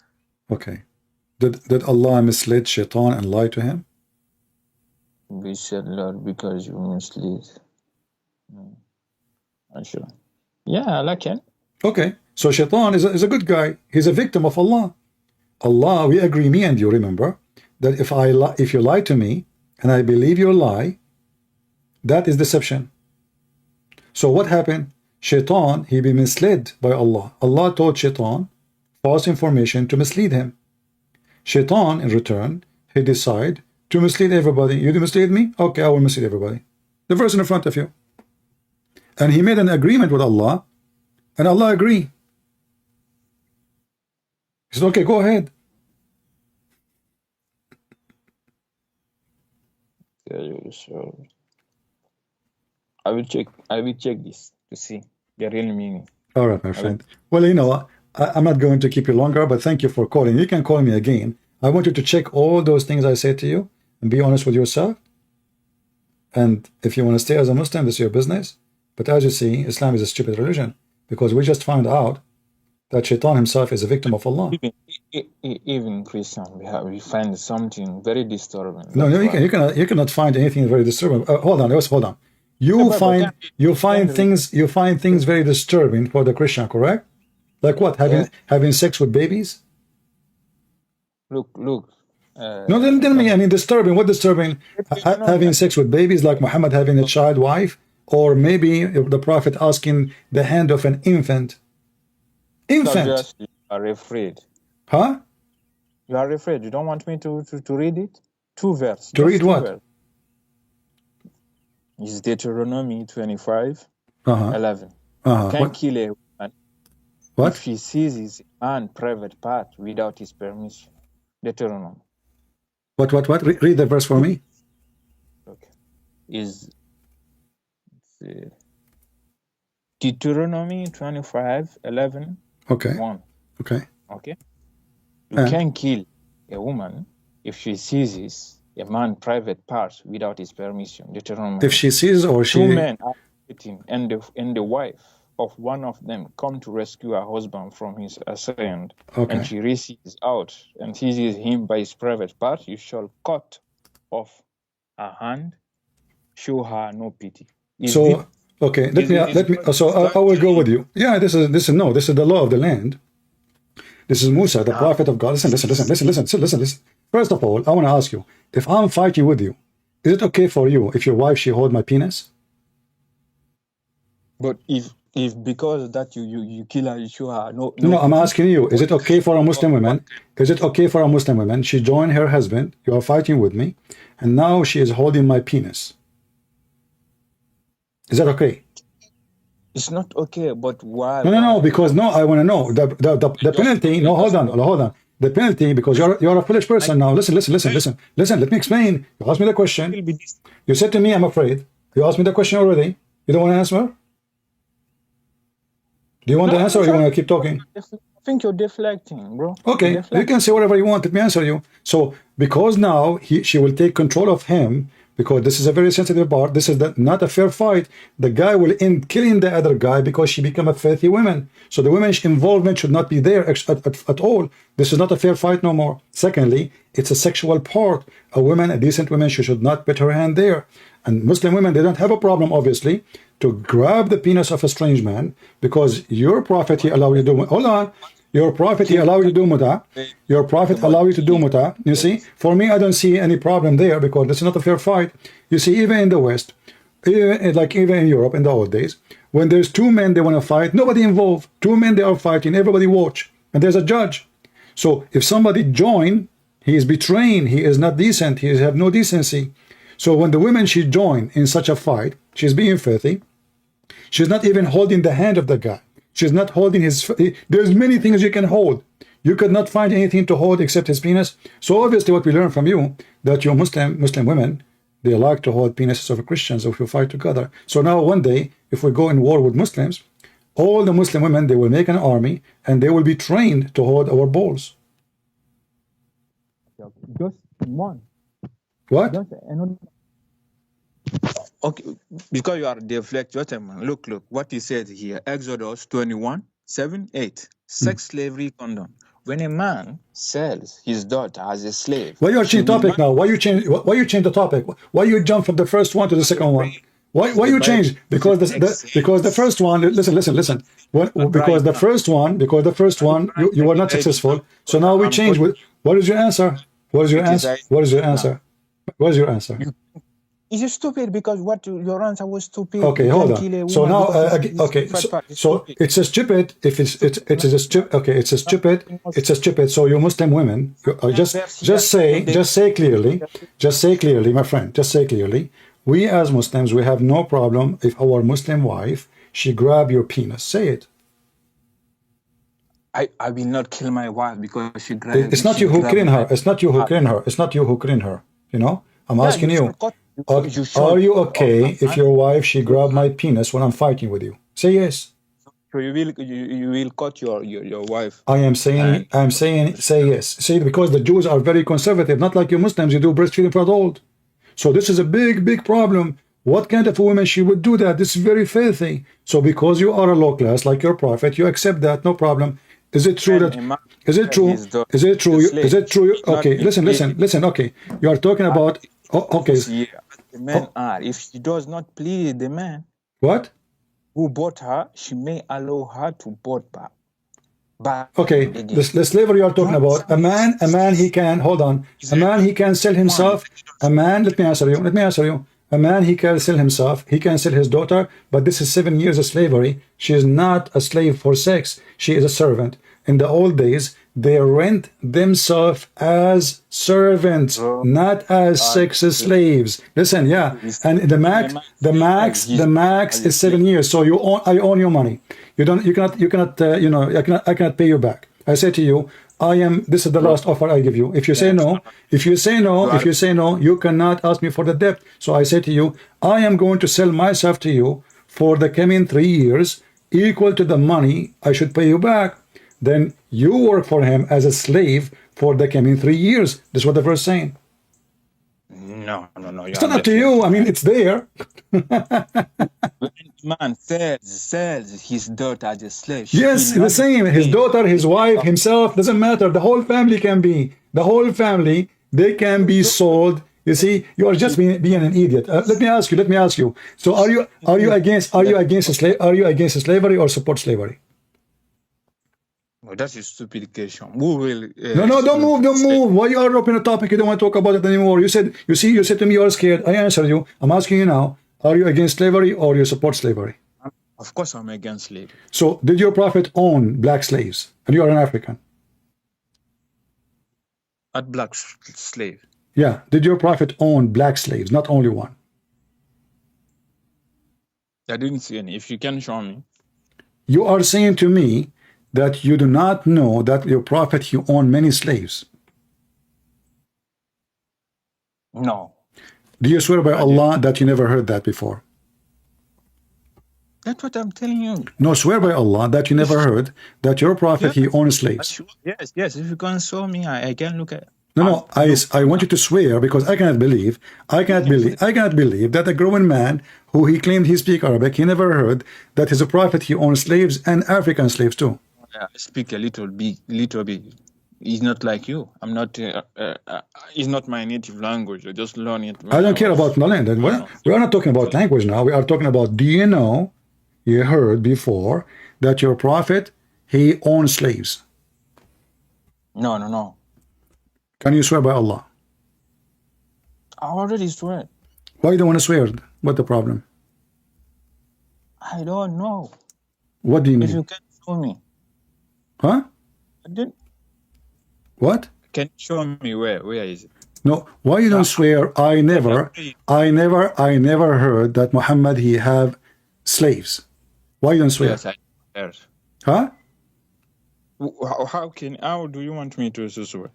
Okay. Did Allah mislead Shaitan and lie to him? We said, Lord, because you mislead. Sure. Yeah, like it. Okay. So Shaitan is a good guy. He's a victim of Allah. Allah, we agree, me and you, remember, that if you lie to me and I believe your lie, that is deception. So what happened? Shaitan, he be misled by Allah. Allah told Shaitan false information to mislead him. Shaitan, in return, he decided to mislead everybody. You mislead me? Okay, I will mislead everybody. The verse in front of you. And he made an agreement with Allah, and Allah agreed. He said, okay, go ahead. I will check this to see the real meaning. All right, my friend. Well, you know, I'm not going to keep you longer, but thank you for calling. You can call me again. I want you to check all those things I said to you and be honest with yourself. And if you want to stay as a Muslim, this is your business. But as you see, Islam is a stupid religion, because we just found out that Shaitan himself is a victim of Allah. Even Christian, we find something very disturbing. No, you cannot find anything very disturbing. Hold on. You find things very disturbing for the Christian, correct? Like what? Having sex with babies? Look. No, then tell me, I mean, disturbing. What disturbing? Having sex with babies, like Muhammad having a child wife, or maybe the Prophet asking the hand of an infant. Infant. You are afraid. Huh? You are afraid. You don't want me to read it? 2 verses. To read what? It's Deuteronomy 25, 11. What? Kill a woman if she seizes a man's private part without his permission. Deuteronomy. What? Read the verse for me. Okay. Is Deuteronomy 25, 11, Okay. 1. Okay. Okay. You can kill a woman if she seizes a man's private parts without his permission. Deuteronomy. If she sees or she... 2 men are fighting, and the wife of one of them come to rescue her husband from his assailant, and she reaches out and seizes him by his private part, you shall cut off her hand, show her no pity. Okay, let me. So I will go with you. Yeah, this is the law of the land. This is Musa, the prophet of God. Listen. First of all, I want to ask you, if I'm fighting with you, is it okay for you if your wife, she hold my penis? But if because that you kill her, you show her no. No, I'm asking you, is it okay for a Muslim woman? Is it okay for a Muslim woman? She joined her husband, you are fighting with me, and now she is holding my penis. Is that okay? It's not okay, but why? No, because I want to know the penalty. No, hold on. The penalty, because you're a foolish person now. Listen. Let me explain. You asked me the question. You said to me, I'm afraid. You asked me the question already. You don't want to answer? Do you want the answer, or you want to keep talking? I think you're deflecting, bro. Okay, you can say whatever you want. Let me answer you. So, because now she will take control of him, because this is a very sensitive part. This is not a fair fight. The guy will end killing the other guy because she become a filthy woman. So the women's involvement should not be there at all. This is not a fair fight no more. Secondly, it's a sexual part. A decent woman, she should not put her hand there. And Muslim women, they don't have a problem, obviously, to grab the penis of a strange man, because your prophet, he allowed you to do. Hold on. Your prophet, he allowed you to do muta. Your prophet allowed you to do muta. You see, for me, I don't see any problem there, because this is not a fair fight. You see, even in the West, even in Europe in the old days, when there's 2 men they want to fight, nobody involved. 2 men they are fighting, everybody watch, and there's a judge. So if somebody join, he is betraying. He is not decent. He have no decency. So when the women, she join in such a fight, she's being filthy. She's not even holding the hand of the guy. She's not holding his... There's many things you can hold. You could not find anything to hold except his penis. So obviously what we learn from you, that your Muslim women, they like to hold penises of Christians if you fight together. So now one day, if we go in war with Muslims, all the Muslim women, they will make an army, and they will be trained to hold our balls. Just one. What? Okay, because you are deflecting. Look, what he said here. Exodus 21, 7, 8. Sex slavery condom. When a man sells his daughter as a slave. Why you change topic now? Why you change the topic? Why you jump from the first one to the second one? Why you change? Because the first one, listen. Because the first one, you were not successful. So now we change with, what is your answer? What is your answer? It's stupid, because your answer was stupid. Okay, hold on. So now, so it's a stupid. If it's a stupid. Okay, it's a stupid. So you Muslim women, just say clearly, my friend. Just say clearly. We as Muslims, we have no problem if our Muslim wife, she grab your penis. Say it. I will not kill my wife because she grabbed. It's not you who killing her. It's not you who killing her. You know. I'm asking you. Are you okay if your wife, she grabbed my penis when I'm fighting with you? Say yes. So you will cut your wife. I am saying say yes. See, because the Jews are very conservative, not like you Muslims. You do breastfeeding for adult. So this is a big problem. What kind of a woman she would do that? This is very filthy. So because you are a low class like your prophet, you accept that, no problem. Is it true that? Is it true? Is it true? Is it true? Okay, listen. Okay, you are talking about. Okay. The men are. If she does not please the man, what? Who bought her, she may allow her to board back. Okay, the slavery you are talking about, a man he can, hold on, a man he can sell himself, a man, let me answer you, a man he can sell himself, he can sell his daughter, but this is 7 years of slavery. She is not a slave for sex, she is a servant. In the old days, they rent themselves as servants, not as sex slaves. Listen, yeah, and the max is 7 years. So I own your money. You cannot, I cannot pay you back. I say to you, this is the last offer I give you. If you say no, you cannot ask me for the debt. So I say to you, I am going to sell myself to you for the coming 3 years, equal to the money I should pay you back. Then you work for him as a slave for the coming 3 years. That's what the verse is saying. No. It's not up to you. I mean, it's there. Man sells his daughter as a slave. Yes, the same. His daughter, his wife, himself, doesn't matter. The whole family can be. The whole family, they can be sold. You see, you are just being an idiot. Let me ask you. So are you against slavery or support slavery? Well, that's a stupid question. Who will? No, don't move. Why you are opening a topic? You don't want to talk about it anymore. You said to me you are scared. I answered you. I'm asking you now. Are you against slavery or you support slavery? Of course, I'm against slavery. So, did your prophet own black slaves? And you are an African. A black slave. Yeah. Did your prophet own black slaves? Not only one. I didn't see any. If you can show me. You are saying to me that you do not know that your prophet, he owned many slaves. No. Do you swear by Allah that you never heard that before? That's what I'm telling you. No, swear by Allah that you never heard that your prophet, he owned slaves. Yes. If you can show me, I can look at it. No. I want you to swear, because I cannot believe that a grown man who he claimed he speak Arabic, he never heard that his prophet, he owned slaves and African slaves too. I speak a little bit. It's not like you. I'm not. It's not my native language. I just learn it. I don't care about the language. We are not talking about language now. We are talking about, do you know, you heard before that your prophet, he owned slaves? No. Can you swear by Allah? I already swear. Why you don't want to swear? What's the problem? I don't know. What do you mean? If you can show me. Huh? What? Can you show me where is it? No, why you don't swear? I never heard that Muhammad, he have slaves. Why you don't swear? Yes, I heard. Huh? How do you want me to swear?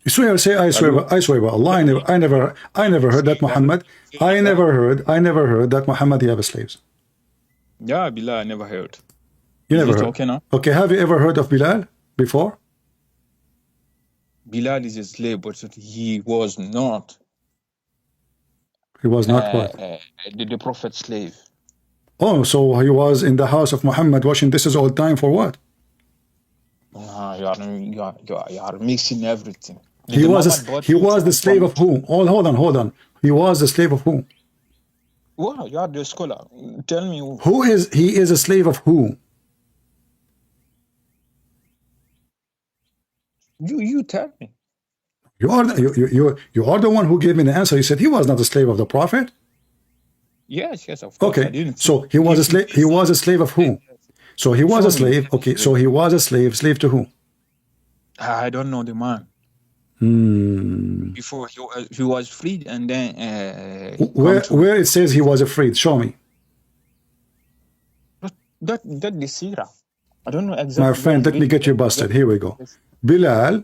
You swear, say I swear by Allah. I never heard that Muhammad. I never heard that Muhammad, he have slaves. Yeah, Bilal, I never heard. You never heard? Okay, now? Okay, have you ever heard of Bilal before? Bilal is a slave, but he was not. He was not what? The prophet's slave. Oh, so he was in the house of Muhammad washing dishes all the time for what? No, you are mixing everything. He was the slave of who? Hold on. He was the slave of who? Well, you are the scholar. Tell me who. He is a slave of who? You tell me. You are the one who gave me the answer. You said he was not a slave of the prophet. Yes, of course. Okay, so he was a slave. He was a slave of who? So he was a slave. Okay, so he was a slave. Slave to who? I don't know the man. Before he was freed, and then where it says he was freed? Show me. That the Sirah. I don't know exactly. My friend, let me get you busted. Here we go. Bilal,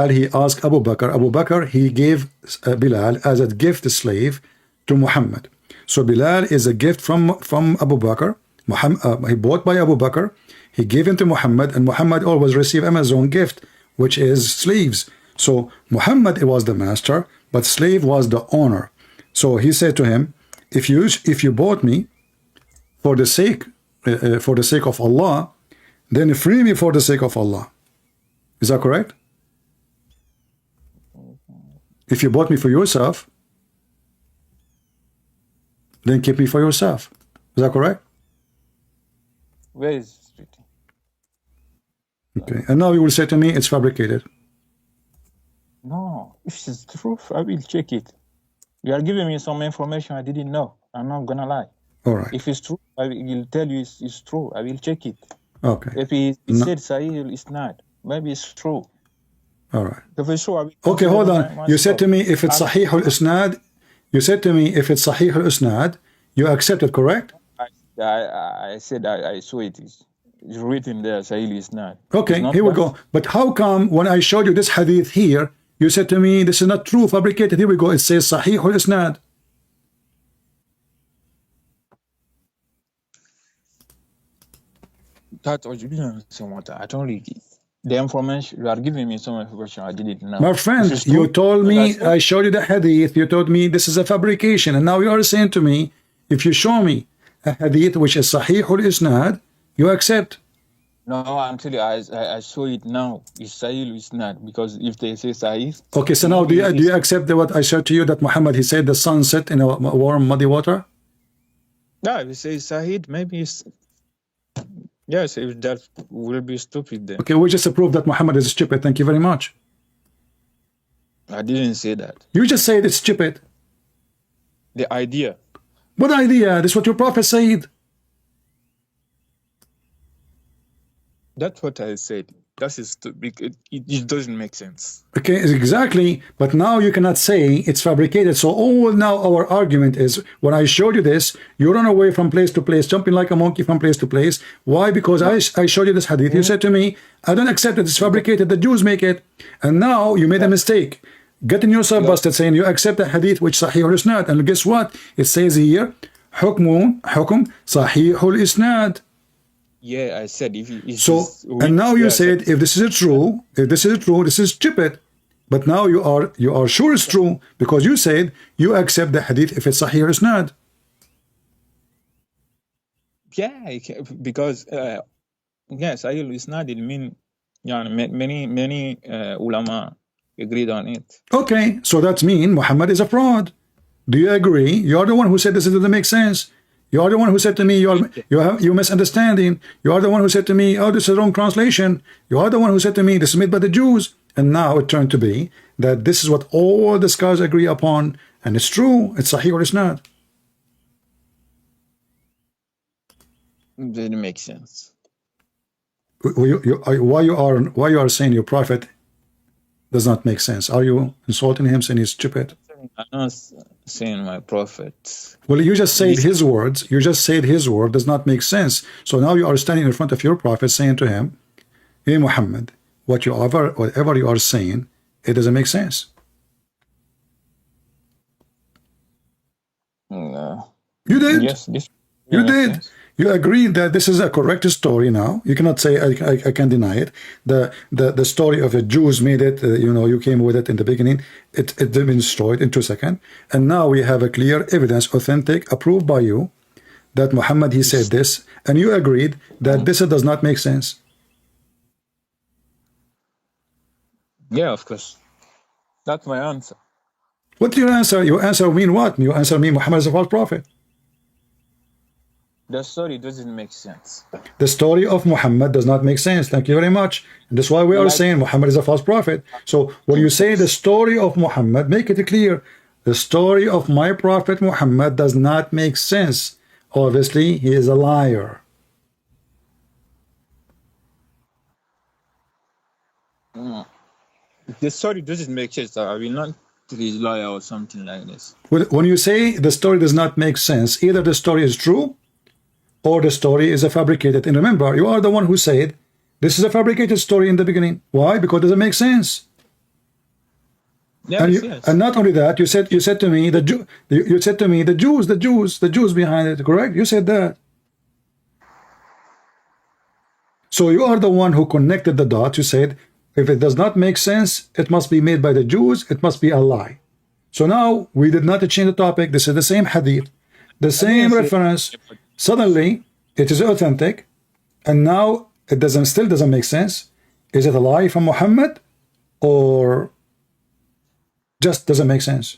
he asked Abu Bakr. Abu Bakr, he gave Bilal as a gift slave to Muhammad. So Bilal is a gift from Abu Bakr. He bought by Abu Bakr. He gave him to Muhammad, and Muhammad always received him as own gift, which is slaves. So Muhammad was the master, but slave was the owner. So he said to him, if you bought me for the sake of Allah, then free me for the sake of Allah. Is that correct? If you bought me for yourself, then keep me for yourself. Is that correct? Where is it? Okay, and now you will say to me it's fabricated. No, if it's true, I will check it. You are giving me some information I didn't know. I'm not gonna lie. All right. If it's true, I will tell you it's true. I will check it. Okay. If he said Sahih, it's not. Maybe it's true. All right. If it's true, I will Okay, hold on. You said to me if it's Sahih al-Isnad, you said to me if it's Sahih al-Isnad, you accept it, correct? I said I saw it. It's written there, Sahih al-Isnad. Okay, here we go. But how come when I showed you this hadith here, you said to me this is not true, fabricated? Here we go. It says Sahih al-Isnad. That was I don't really. The information you are giving me some information I didn't know. My friend, you told me, I showed you the hadith, you told me this is a fabrication, and now you are saying to me, if you show me a hadith which is Sahih al-Isnad, you accept. No, I'm telling you, I saw it now. It's Sahih al-Isnad, because if they say Sahih. Okay, so now do you accept what I said to you, that Muhammad, he said the sun set in a warm, muddy water? No, if it says Sahih, maybe it's. Yes, if that will be stupid then. Okay, we just proved that Muhammad is stupid. Thank you very much. I didn't say that. You just said it's stupid. The idea. What idea? This is what your prophet said. That's what I said. That is stupid. It doesn't make sense. Okay, exactly. But now you cannot say it's fabricated. So all now our argument is, when I showed you this, you run away from place to place, jumping like a monkey from place to place. Why? Because I showed you this hadith. You said to me, I don't accept it. It's fabricated. The Jews make it. And now you made a mistake. Getting yourself busted, saying you accept the hadith which Sahih al-Isnad. And guess what? It says here, Hukm Sahih al-Isnad. Yeah, I said if so, and now you said if this is true, this is stupid. But now you are sure it's true, because you said you accept the hadith if it's Sahih or it's not. Yeah, because Sahih is not. It mean many ulama agreed on it. Okay, so that means Muhammad is a fraud. Do you agree? You are the one who said this doesn't make sense. You are the one who said to me, you're misunderstanding. You are the one who said to me, oh, this is wrong translation. You are the one who said to me, this is made by the Jews. And now it turned to be that this is what all the scholars agree upon, and it's true. It's Sahih or it's not. It didn't make sense. Why you are saying your prophet does not make sense? Are you insulting him, saying he's stupid? I'm not saying my prophet. Well, you just said his words. You just said his word does not make sense. So now you are standing in front of your prophet saying to him, hey, Muhammad, whatever you are saying, it doesn't make sense. No. You did. Yes, you did. Sense. You agreed that this is a correct story now. You cannot say I can deny it. The story of the Jews made it, you came with it in the beginning. It been destroyed in 2 seconds. And now we have a clear evidence, authentic, approved by you, that Muhammad, he said this. And you agreed that this does not make sense. Yeah, of course. That's my answer. What's your answer? Your answer mean what? Your answer mean Muhammad is a false prophet. The story doesn't make sense. The story of Muhammad does not make sense. Thank you very much. And that's why we are saying Muhammad is a false prophet. So when you say the story of Muhammad, make it clear. The story of my prophet Muhammad does not make sense. Obviously, he is a liar. The story doesn't make sense. I will not be a liar or something like this. When you say the story does not make sense, either the story is true or the story is a fabricated. And remember, you are the one who said this is a fabricated story in the beginning. Why? Because it doesn't make sense. Yes, and not only that, you said to me the Jews behind it. Correct? You said that. So you are the one who connected the dots. You said if it does not make sense, it must be made by the Jews. It must be a lie. So now we did not change the topic. This is the same hadith, the same reference. Suddenly, it is authentic, and now it still doesn't make sense. Is it a lie from Muhammad, or just doesn't make sense?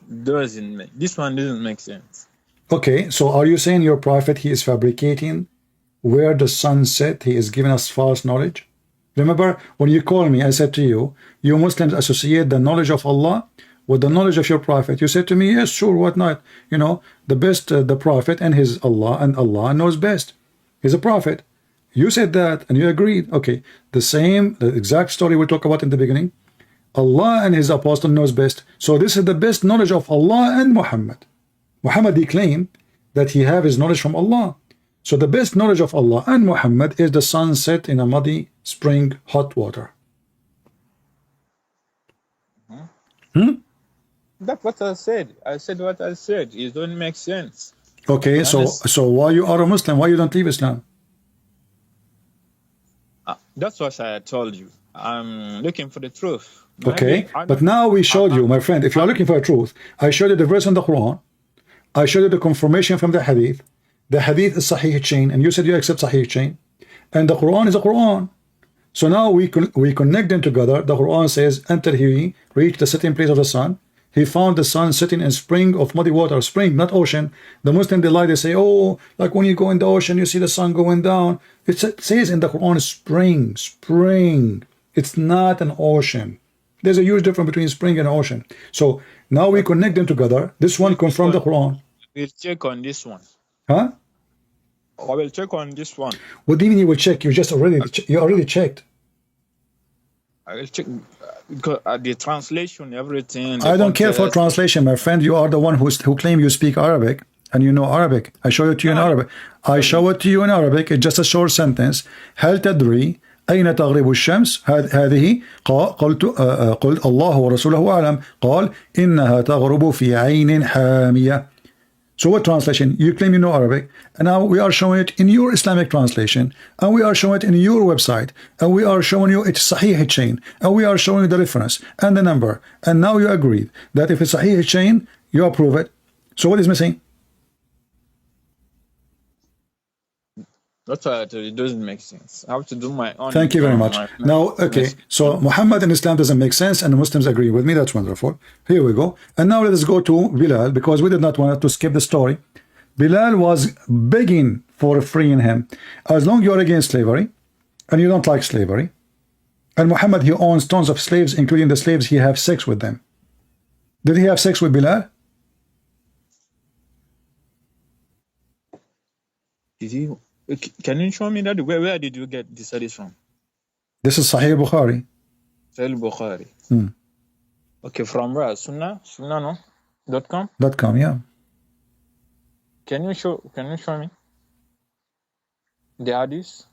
This one doesn't make sense. Okay, so are you saying your prophet, he is fabricating where the sun set, he is giving us false knowledge. Remember, when you call me, I said to you, you Muslims associate the knowledge of Allah with the knowledge of your prophet. You said to me, yes, sure, what not? You know, the best, the prophet and his Allah, and Allah knows best. He's a prophet. You said that, and you agreed. Okay, the exact story we talked about in the beginning. Allah and his apostle knows best. So this is the best knowledge of Allah and Muhammad. Muhammad, he claimed that he have his knowledge from Allah. So the best knowledge of Allah and Muhammad is the sunset in a muddy spring hot water. That's what I said. I said what I said. It don't make sense. Okay, so why you are a Muslim? Why you don't leave Islam? That's what I told you. I'm looking for the truth. Okay, but now we showed you, my friend, if you are looking for a truth, I showed you the verse in the Quran. I showed you the confirmation from the hadith. The hadith is Sahih chain, and you said you accept Sahih chain, and the Quran is a Quran. So now we connect them together. The Quran says, until he reached the setting place of the sun, he found the sun sitting in a spring of muddy water. Spring, not ocean. The Muslim, they lie, they say, oh, like when you go in the ocean, you see the sun going down. It says in the Quran, spring. It's not an ocean. There's a huge difference between spring and ocean. So now we connect them together. This one confirmed the Quran. We'll check on this one. Huh? I will check on this one. What do you mean you will check? You already checked. I will check because the translation, everything. I don't care for translation, my friend. You are the one who claim you speak Arabic and you know Arabic. I show it to you in Arabic. I show it to you in Arabic. It's just a short sentence. هل تدري أين تغرب الشمس؟ هذه قلت الله ورسوله أعلم قال إنها تغرب في عين حامية. So what translation? You claim you know Arabic, and now we are showing it in your Islamic translation, and we are showing it in your website, and we are showing you it's Sahih chain, and we are showing you the reference and the number, and now you agreed that if it's Sahih chain, you approve it. So what is missing? That's why I told you, it doesn't make sense. I have to do my own. Thank you very much. Now, okay, so Muhammad and Islam doesn't make sense, and the Muslims agree with me. That's wonderful. Here we go. And now let us go to Bilal, because we did not want to skip the story. Bilal was begging for freeing him. As long as you are against slavery, and you don't like slavery, and Muhammad, he owns tons of slaves, including the slaves, he have sex with them. Did he have sex with Bilal? Did he? Can you show me that? Where did you get this hadith from? This is Sahih Bukhari. Sahih Bukhari. Okay, from where? Sunnah no? .com? .com, yeah. Can you show me the hadith?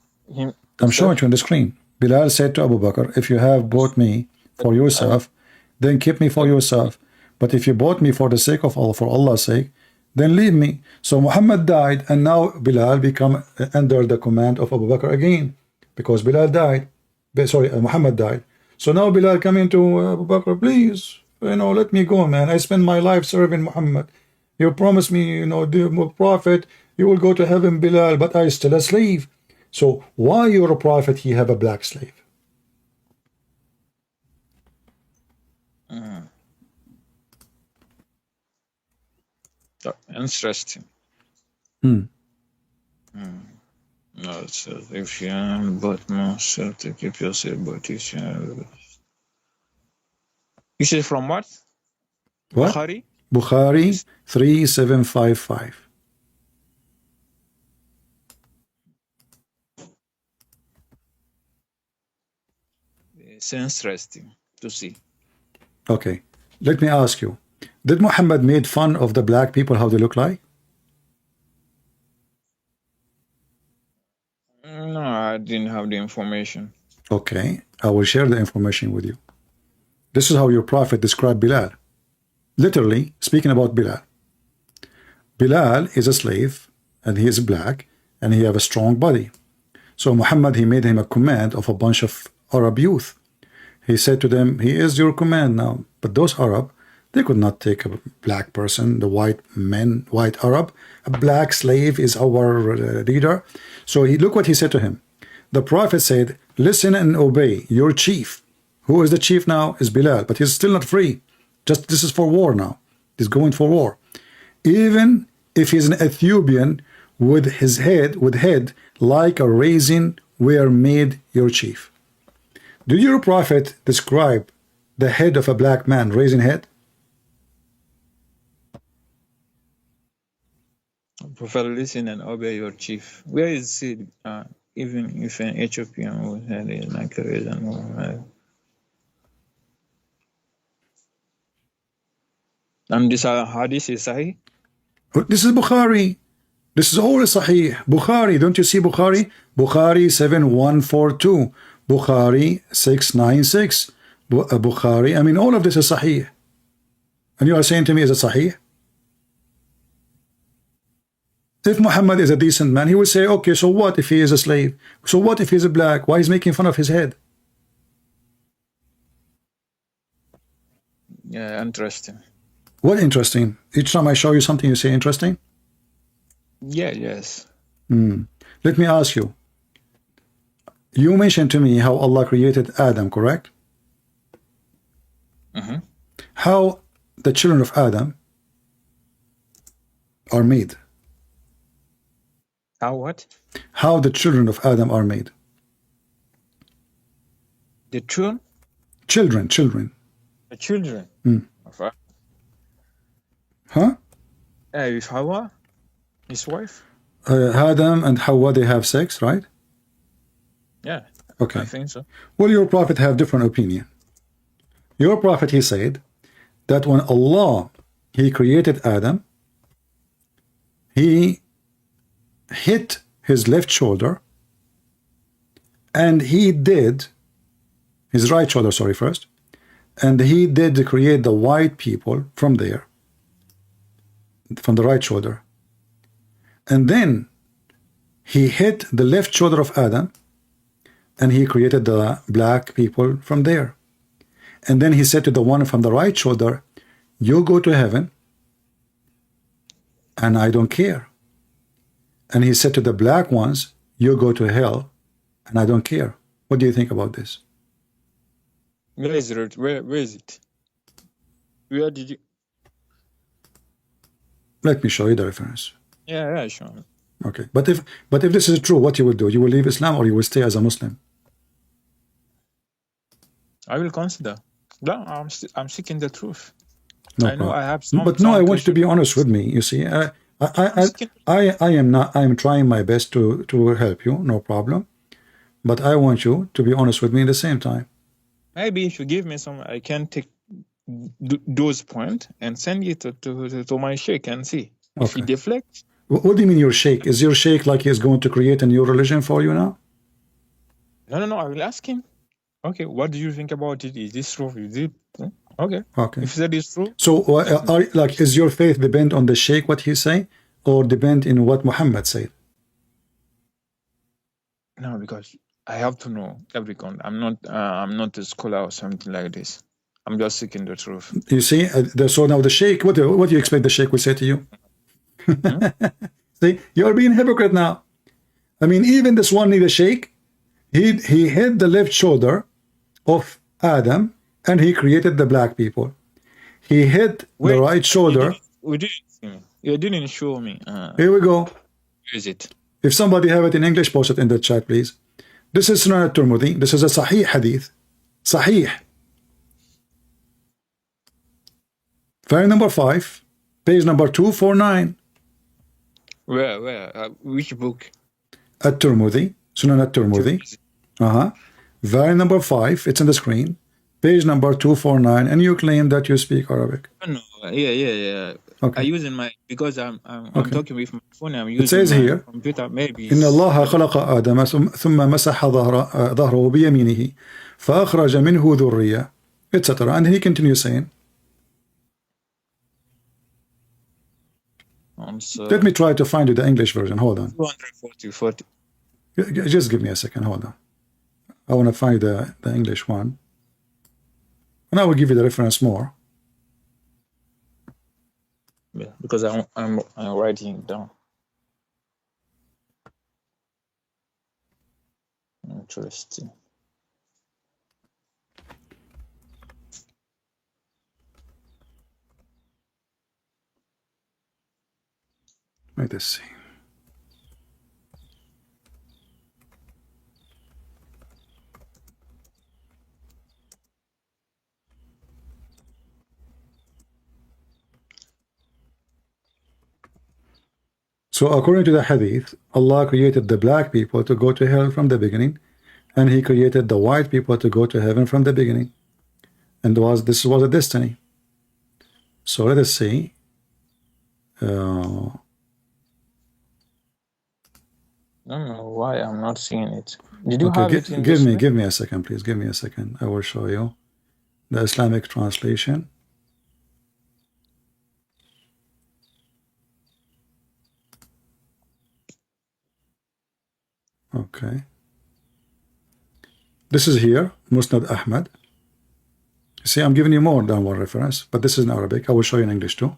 I'm showing you on the screen. Bilal said to Abu Bakr, if you have bought me for yourself, then keep me for yourself. But if you bought me for the sake of Allah, for Allah's sake, then leave me. So Muhammad died, and now Bilal become under the command of Abu Bakr again, because Bilal died. Muhammad died. So now Bilal coming to Abu Bakr, please, let me go, man. I spend my life serving Muhammad. You promised me, the prophet, you will go to heaven, Bilal, but I still a slave. So why your prophet, he have a black slave? Interesting. No, it says if you but myself to keep yourself, but you shall. You say from what? What? Bukhari 3755. It's interesting to see. Okay, let me ask you. Did Muhammad made fun of the black people, how they look like? No, I didn't have the information. Okay, I will share the information with you. This is how your prophet described Bilal. Literally speaking about Bilal. Bilal is a slave, and he is black, and he have a strong body. So Muhammad, he made him a command of a bunch of Arab youth. He said to them, he is your command now. But those Arab, they could not take a black person, the white Arab. A black slave is our leader. So look what he said to him. The prophet said, listen and obey your chief. Who is the chief now? Is Bilal, but he's still not free. Just this is for war now. He's going for war. Even if he's an Ethiopian with head like a raisin were made your chief. Did your prophet describe the head of a black man, raisin head? Prophet, listen and obey your chief. Where is it? Even if an Ethiopian would have it like a raisin. And this hadith is Sahih? This is Bukhari. This is all Sahih. Bukhari, don't you see Bukhari? Bukhari 7142. Bukhari 696. Bukhari, I mean, all of this is Sahih. And you are saying to me, is it Sahih? If Muhammad is a decent man, he would say, okay, so what if he is a slave? So what if he's a black? Why is making fun of his head? Yeah, interesting. What interesting? Each time I show you something, you say interesting? Yeah, yes. Let me ask you. You mentioned to me how Allah created Adam, correct? How the children of Adam are made. How what? How the children of Adam are made. The children? Children. The children? Huh? With Hawa, his wife? Adam and Hawa, they have sex, right? Yeah. Okay. I think so. Well, your prophet have different opinion. Your prophet, he said that when Allah, he created Adam, he hit his left shoulder and he did his right shoulder, sorry, first, and he did create the white people from there, from the right shoulder, and then he hit the left shoulder of Adam and he created the black people from there. And then he said to the one from the right shoulder, you go to heaven and I don't care. And he said to the black ones, you go to hell and I don't care. What do you think about this? Where is it? Where is it? Where did you? Let me show you the reference. Yeah, sure. Okay, but if this is true, what you will do? You will leave Islam or you will stay as a Muslim? I will consider. No, I'm seeking the truth. No I know problem. I have some. But no, I want you to be honest with me. You see, I am not. I am trying my best to help you. No problem. But I want you to be honest with me at the same time. Maybe if you give me some, I can take those points and send it to my sheikh and see if he deflects. What do you mean your sheikh? Is your sheikh like he's going to create a new religion for you now? No. I will ask him. Okay, what do you think about it? Is this true? Is it okay? If that is true. So, is your faith depend on the sheikh what he say, or depend in what Muhammad said? No, because I have to know every content. I'm not a scholar or something like this. I'm just seeking the truth. You see, so now the sheikh, what do you expect the sheikh will say to you? See, you're being hypocrite now. I mean, even this one, the sheikh, he hit the left shoulder of Adam and he created the black people. He hit the right shoulder. You didn't show me. Here we go. Where is it? If somebody have it in English, post it in the chat, please. This is Sunan al-Tirmidhi. This is a Sahih hadith. Sahih. Volume number 5, page number 249. Where? Which book? At-Tirmidhi. Sunan al-Tirmidhi. Volume number 5. It's on the screen. Page number 249. And you claim that you speak Arabic. No. Yeah. Okay. I using my because I'm talking with my phone. I'm using it says my here, computer. Maybe. إن الله خلق آدم ثم مسح ظهره بيمينه فأخرج منه ذرية, etc. And he continues saying. Let me try to find you the English version. Hold on. 240. Just give me a second. Hold on. I want to find the English one. And I will give you the reference more. Yeah, because I'm writing it down. Interesting. Let us see. So according to the hadith, Allah created the black people to go to hell from the beginning, and He created the white people to go to heaven from the beginning. And this was a destiny. So let us see. I don't know why I'm not seeing it. Did you have it in give me a second, please. Give me a second. I will show you the Islamic translation. Okay. This is here, Musnad Ahmad. See, I'm giving you more than one reference, but this is in Arabic. I will show you in English too.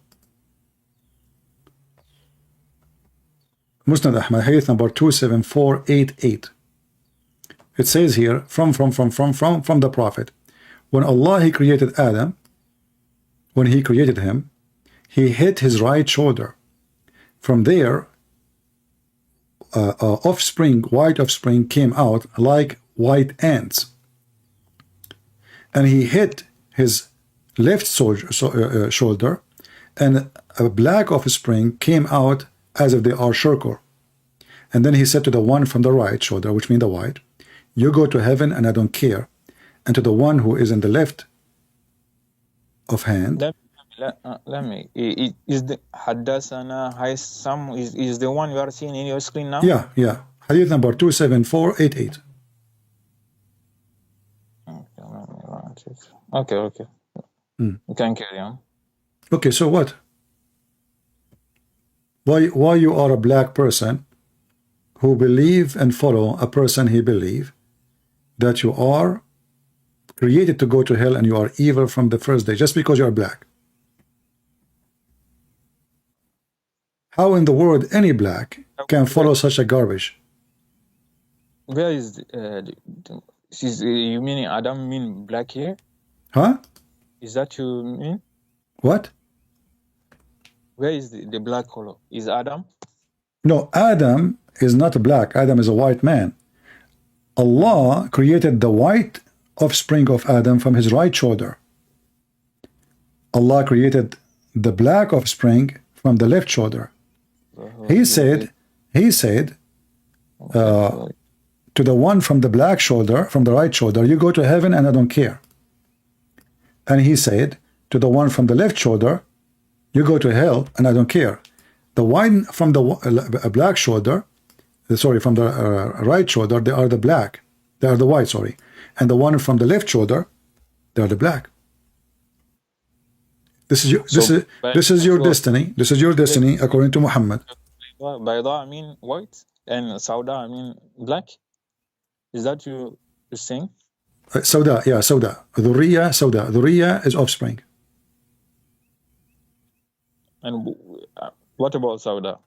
Musnad Ahmad, hadith number 27488. It says here, from the Prophet. When Allah, He created Adam, when He created him, He hit his right shoulder. From there, white offspring came out like white ants. And He hit his left shoulder, and a black offspring came out as if they are circle. And then He said to the one from the right shoulder, which means the white, you go to heaven and I don't care. And to the one who is in the left of hand, let me. Is the Haddathana Haysam is the one you are seeing in your screen now? Yeah. Hadith number 27488. Okay. You can carry on. Okay, so what? Why you are a black person who believe and follow a person he believe that you are created to go to hell and you are evil from the first day just because you are black? How in the world any black can follow such a garbage? Where is you mean Adam mean black here? Huh? Is that you mean? What? Where is the black color? Is Adam? No, Adam is not black. Adam is a white man. Allah created the white offspring of Adam from his right shoulder. Allah created the black offspring from the left shoulder. He said to the one from the black shoulder, from the right shoulder, you go to heaven and I don't care. And He said to the one from the left shoulder, you go to hell and I don't care. The one from the black shoulder, from the right shoulder, they are the black. They are the white, sorry. And the one from the left shoulder, they are the black. This is your destiny. This is your destiny according to Muhammad. Bayda I mean white and Sauda I mean black. Is that you saying? Sauda, yeah, Sauda. Dhurriya, Sauda. Dhurriya is offspring. And what about Sauda?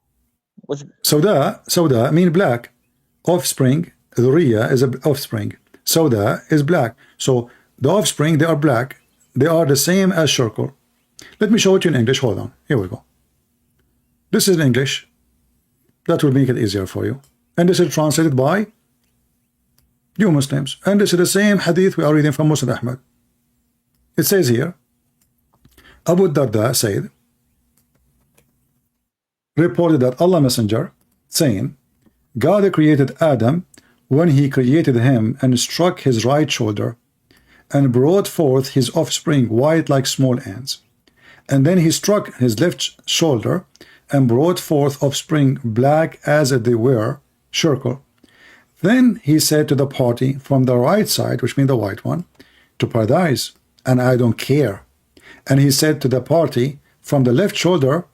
Sauda mean black. Offspring, Dhurriya is an offspring. Sauda is black. So the offspring, they are black. They are the same as circle. Let me show it to you in English. Hold on. Here we go. This is in English. That will make it easier for you. And this is translated by you Muslims. And this is the same hadith we are reading from Musnad Ahmad. It says here, Abu Darda said, reported that Allah Messenger, saying, God created Adam when He created him and struck his right shoulder and brought forth his offspring white like small ants. And then He struck his left shoulder and brought forth offspring black as they were, circle. Then He said to the party from the right side, which means the white one, to paradise, and I don't care. And He said to the party from the left shoulder,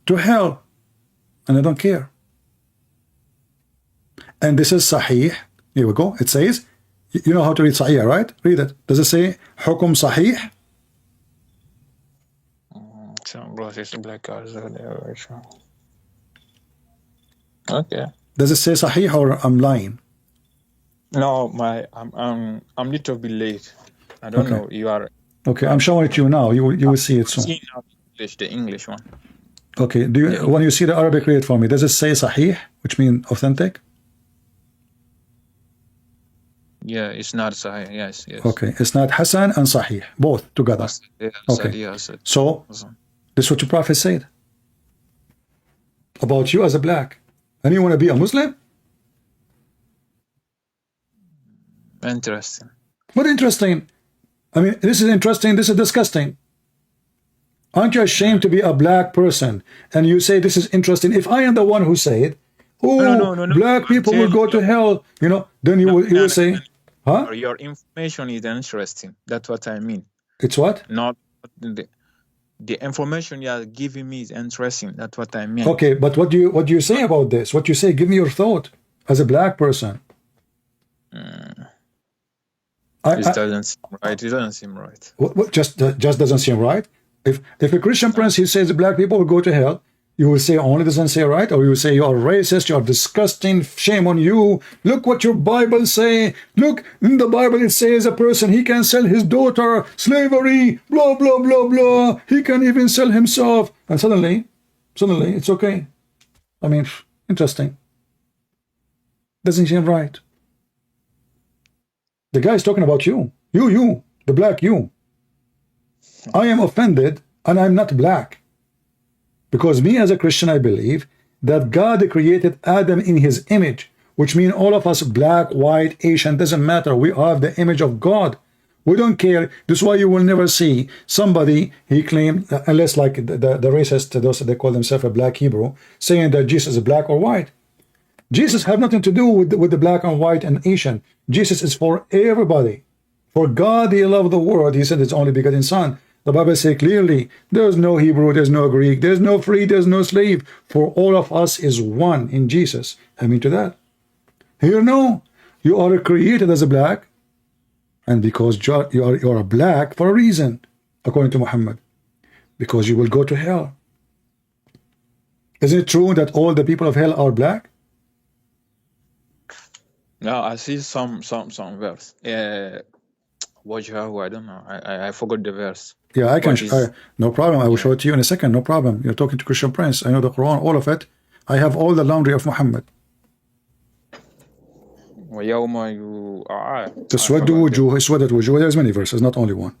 to hell, and I don't care. And this is Sahih. Here we go. It says, you know how to read Sahih, right? Read it. Does it say Hukum Sahih? Okay. Does it say Sahih or I'm lying? No, I'm little bit late. I don't know. You are. Okay, I'm showing it to you now. You will see it soon. See now the English one. Okay. When you see the Arabic, read it for me. Does it say Sahih, which means authentic? Yeah, it's not Sahih. Yes. Okay, it's not Hasan and Sahih, both together. Okay. So this is what your Prophet said. about you as a black, and you want to be a Muslim? Interesting. What interesting? I mean, this is interesting. This is disgusting. Aren't you ashamed to be a black person? And you say this is interesting. If I am the one who say it, oh, No. black people will go to hell, you know, then you will say, huh? Your information is interesting. That's what I mean. It's what? Not the information you are giving me is interesting. That's what I mean. Okay, but what do you say about this? What you say? Give me your thought as a black person. It doesn't seem right. It doesn't seem right. What just doesn't seem right? If a Christian prince, he says black people will go to hell, you will say only doesn't say right, or you will say you are racist, you are disgusting, shame on you. Look what your Bible say. Look, in the Bible it says a person, he can sell his daughter, slavery, blah, blah, blah, blah. He can even sell himself. And suddenly, it's okay. I mean, interesting. Doesn't seem right. The guy is talking about you. You, the black you. I am offended, and I'm not black. Because me as a Christian, I believe that God created Adam in his image, which means all of us, black, white, Asian, doesn't matter. We have the image of God. We don't care. This is why you will never see somebody, he claimed, unless like the racist, those they call themselves a black Hebrew, saying that Jesus is black or white. Jesus have nothing to do with the black and white and Asian. Jesus is for everybody. For God, he loved the world. He said it's only begotten Son. The Bible says clearly, there's no Hebrew, there's no Greek, there's no free, there's no slave. For all of us is one in Jesus. Amen to that. Here, no. You are created as a black. And because you are a black for a reason, according to Muhammad. Because you will go to hell. Isn't it true that all the people of hell are black? No, I see some verse. What you have? I don't know. I forgot the verse. Yeah, I can. No problem. I will show it to you in a second. No problem. You're talking to Christian Prince. I know the Quran, all of it. I have all the laundry of Muhammad. تسود وجوه اسودت وجوه. There's many verses, not only one.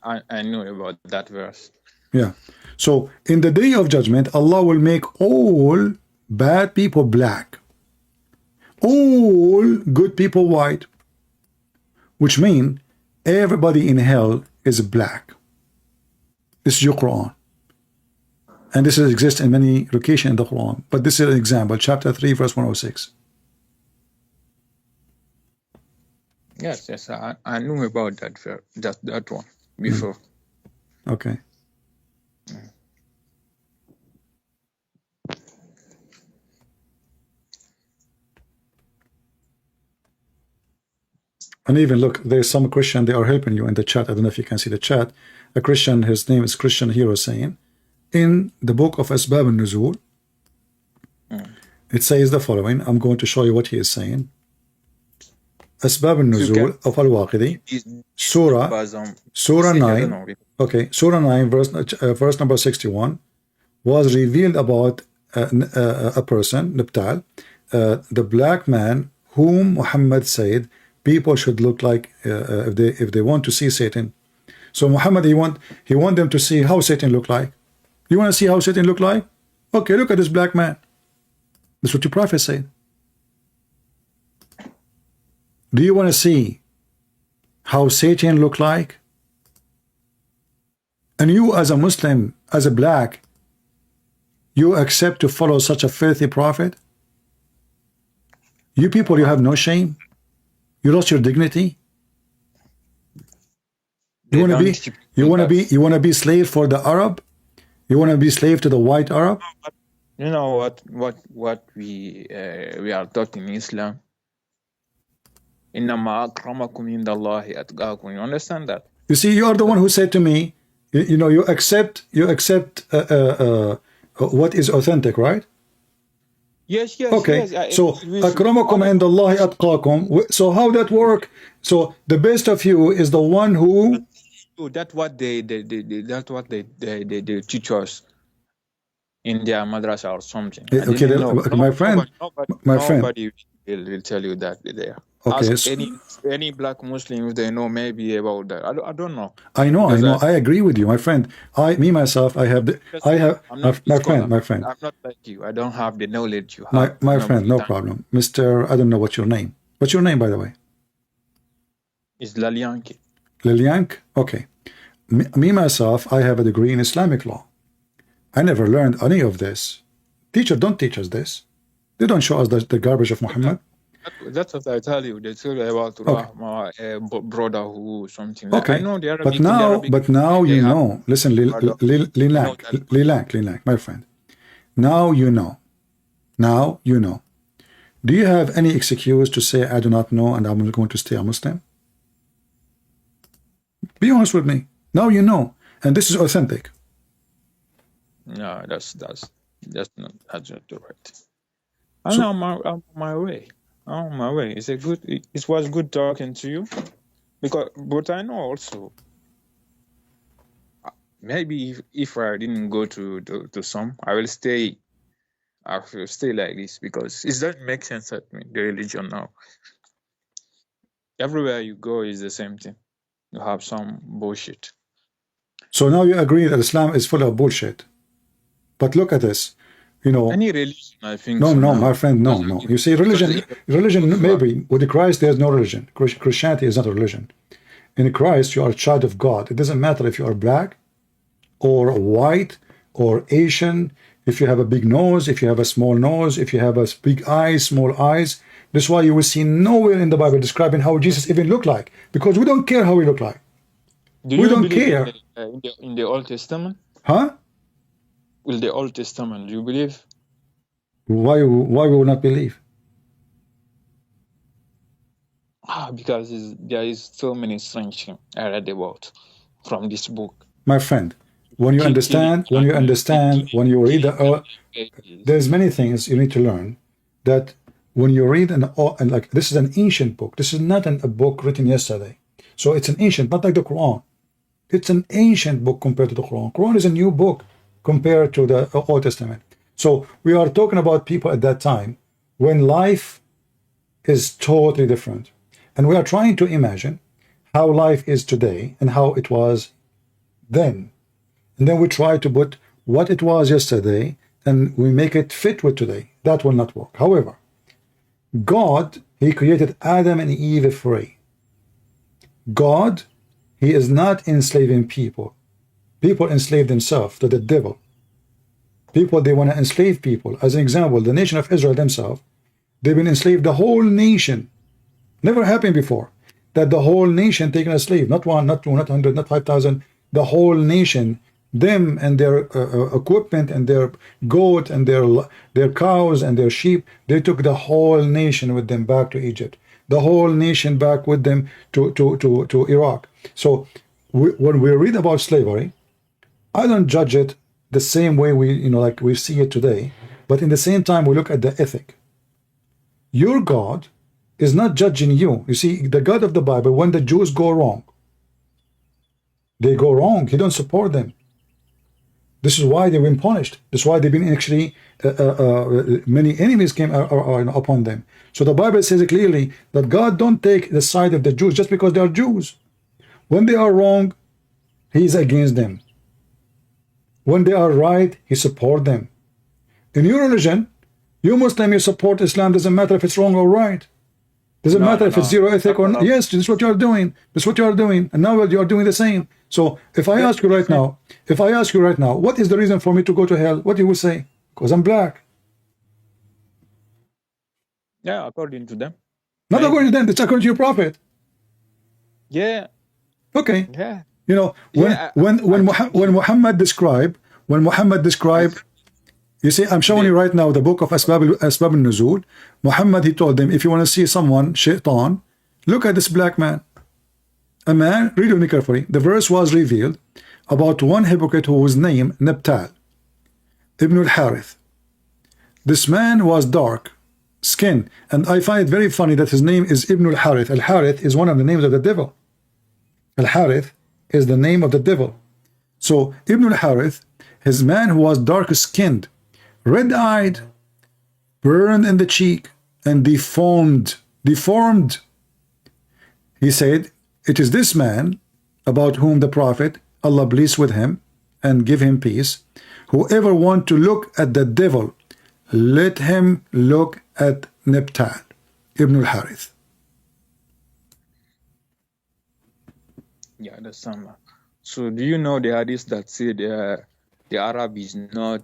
I knew about that verse. Yeah. So in the day of judgment, Allah will make all bad people black, all good people white, which means everybody in hell is black. This is your Quran. And this exists in many locations in the Quran. But this is an example, chapter 3, verse 106. Yes, I knew about that one before. Okay. And even look, there's some Christian, they are helping you in the chat. I don't know if you can see the chat. A Christian, his name is Christian Hero, saying, in the book of Asbab al-Nuzul, it says the following. I'm going to show you what he is saying. Asbab al-Nuzul of Al-Waqidi, Surah 9, okay, Surah 9, verse number 61, was revealed about a person, Nabtal, the black man whom Muhammad said people should look like if they want to see Satan. So Muhammad, he want them to see how Satan look like. You want to see how Satan look like? Okay, look at this black man. That's what your prophet said. Do you want to see how Satan look like? And you as a Muslim, as a black, you accept to follow such a filthy prophet? You people, you have no shame? You lost your dignity? You want to be slave for the Arab? You want to be slave to the white Arab? You know what we are taught in Islam. Innama akramakum indallahi atqakum. You understand that? You see, you are the one who said to me, you accept what is authentic, right? Yes. Okay. Yes, so akramakum indallahi atqakum. So how that work? So the best of you is the one who. That's what they teach us in their madrasa or something. Okay, my friend, nobody will tell you that there. Okay. Ask any black Muslim if they know maybe about that. I don't know. I know. I agree with you, my friend. My friend. I'm not like you. I don't have the knowledge you have. My friend, no problem. Mr. I don't know what's your name. What's your name, by the way? It's Lalianki. Liliank? Okay. Myself, I have a degree in Islamic law. I never learned any of this. Teacher don't teach us this. They don't show us the garbage of Muhammad. That's what I tell you. They tell you about my brother who something. Okay. I know the Arabic. But now you know. Listen, Lilank, my friend. Now you know. Now you know. Do you have any excuse to say I do not know and I'm going to stay a Muslim? Be honest with me. Now you know, and this is authentic. No, that's not the right. I'm on my way. On my way. It was good talking to you, but I know also maybe if I didn't go to some, I will stay. I will stay like this because it doesn't make sense at me. The religion now. Everywhere you go is the same thing. You have some bullshit. So now you agree that Islam is full of bullshit. But look at this. You know, any religion, I think. No, my friend, no. You see, religion, maybe with Christ there's no religion. Christianity is not a religion. In Christ, you are a child of God. It doesn't matter if you are black or white or Asian, if you have a big nose, if you have a small nose, if you have a big eyes, small eyes. That's why you will see nowhere in the Bible describing how Jesus even looked like, because we don't care how he looked like. We don't care. In the Old Testament? Huh? Will the Old Testament, do you believe? Why we will not believe? Because there is so many strange things I read about from this book. My friend, when you understand, when you read there's many things you need to learn. That when you read and like this is an ancient book. This is not a book written yesterday. So it's an ancient, not like the Quran. It's an ancient book compared to the Quran. Quran is a new book compared to the Old Testament. So we are talking about people at that time when life is totally different. And we are trying to imagine how life is today and how it was then. And then we try to put what it was yesterday and we make it fit with today. That will not work. However, God, he created Adam and Eve free. God, he is not enslaving people. People enslave themselves to the devil. People, they want to enslave people. As an example, the nation of Israel themselves, they've been enslaved, the whole nation. Never happened before that the whole nation taken a slave. Not one, not two, not 100, not 5,000. The whole nation, them and their equipment and their goat and their cows and their sheep, they took the whole nation with them back to Egypt. The whole nation back with them to Iraq. So when we read about slavery, I don't judge it the same way like we see it today, but in the same time we look at the ethic. Your God is not judging you. You see, the God of the Bible, when the Jews go wrong, they go wrong. He don't support them. This is why they've been punished. This is why they've been actually many enemies came upon them. So the Bible says clearly that God don't take the side of the Jews just because they are Jews. When they are wrong, he is against them. When they are right, he support them. In your religion, you Muslim, you support Islam. Doesn't matter if it's wrong or right. Doesn't matter if it's zero ethic or not. Yes, this is what you are doing. This is what you are doing. And now you are doing the same. So if I ask you right now, what is the reason for me to go to hell? What you will say? Because I'm black. Yeah, according to them. Not according to them, it's according to your prophet. Yeah. Okay. Yeah. You know, when Muhammad described, you see, I'm showing you right now the book of Asbab al-Nuzul. Muhammad, he told them, if you want to see someone, shaitan, look at this black man. A man, read with me carefully. The verse was revealed about one hypocrite who was named Nabtal, Ibn al-Harith. This man was dark skin, and I find it very funny that his name is Ibn al-Harith. Al-Harith is one of the names of the devil. Al-Harith is the name of the devil. So Ibn al-Harith, his man who was dark-skinned, red-eyed, burned in the cheek, and deformed He said, it is this man about whom the Prophet, Allah bless with him and give him peace, whoever want to look at the devil, let him look at Nabtal ibn al-Harith. Yeah, that's some. So do you know the hadith that said the Arab is not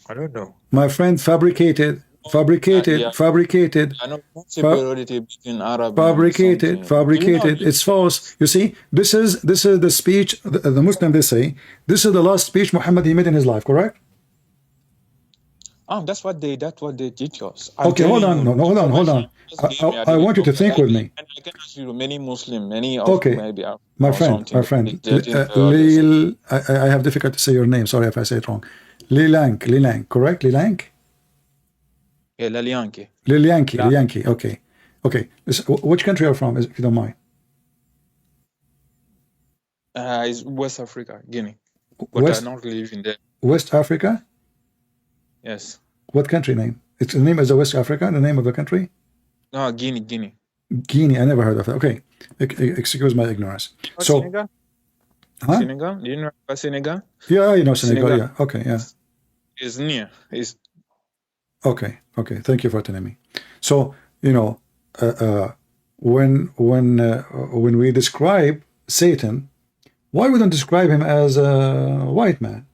I don't know. My friend, fabricated. Yeah, not superiority between Arab fabricated. You know, It's false. You see, this is the speech the Muslim, they say this is the last speech Muhammad he made in his life, correct? That's what they teach us. Okay, hold on. Hold on. I want you to think with me. And I can ask you many Muslim, many of okay, maybe my friend, Lil, I have difficulty to say your name. Sorry if I say it wrong. Lilank, correct? Lilank? Yeah, Lilianki. Lilianki. Okay. Which country are you from, if you don't mind? It's West Africa, Guinea. But I don't live in there. West Africa? Yes. What country name? Its the name is West Africa, the name of the country? No, Guinea. Guinea, I never heard of it. Okay. Excuse my ignorance. So, Senegal? huh? Senegal? Do you know about Senegal? Yeah, you know Senegal. Yeah. Okay, yeah. It's near. It's okay. Thank you for telling me. So, you know, when we describe Satan, why we don't describe him as a white man?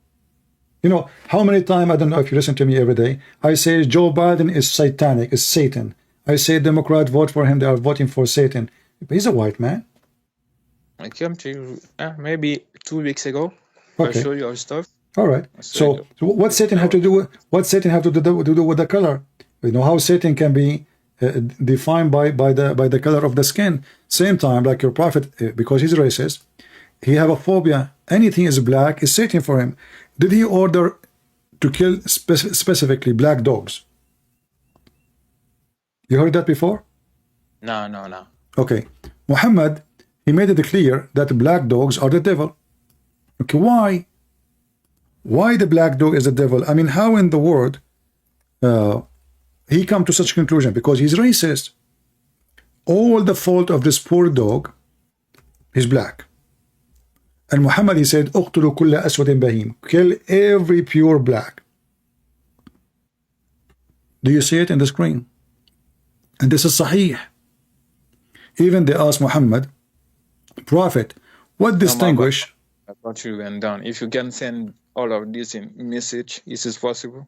You know, how many times, I don't know if you listen to me every day, I say Joe Biden is satanic, is Satan. I say Democrat vote for him, they are voting for Satan. But he's a white man. I came to you maybe 2 weeks ago. Okay. I showed you our stuff. All right. So what Satan have to do with the color? You know how Satan can be defined by the color of the skin. Same time, like your prophet, because he's racist, he have a phobia. Anything is black is Satan for him. Did he order to kill specifically black dogs? You heard that before? No. Okay. Muhammad, he made it clear that black dogs are the devil. Okay, why? Why the black dog is the devil? I mean, how in the world he come to such conclusion? Because he's racist. All the fault of this poor dog is black. And Muhammad, he said, اقتلوا كل أسود بهيم. Kill every pure black. Do you see it in the screen? And this is Sahih. Even they asked Muhammad, Prophet, what distinguish? I thought you went down. If you can send all of this in message, is this possible?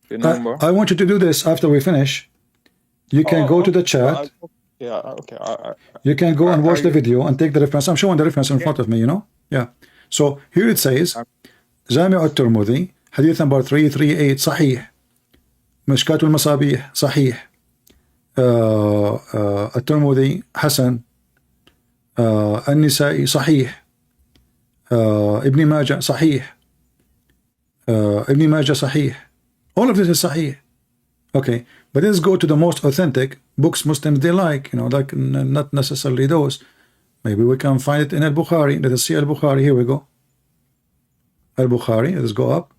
The number. I want you to do this after we finish. You can go to the chat. Okay. You can go and watch the video and take the reference. I'm showing the reference in front of me, you know? Yeah. So here it says, جامع الترمذي, hadith number 338, صحيح. مشكاة المصابيح, صحيح. الترمذي حسن. النسائي صحيح. ابن ماجه صحيح. ابن ماجه صحيح. All of this is صحيح. Okay, but let's go to the most authentic books Muslims they like, you know, like not necessarily those. Maybe we can find it in Al-Bukhari. Let us see Al-Bukhari. Here we go. Al-Bukhari. Let's go up.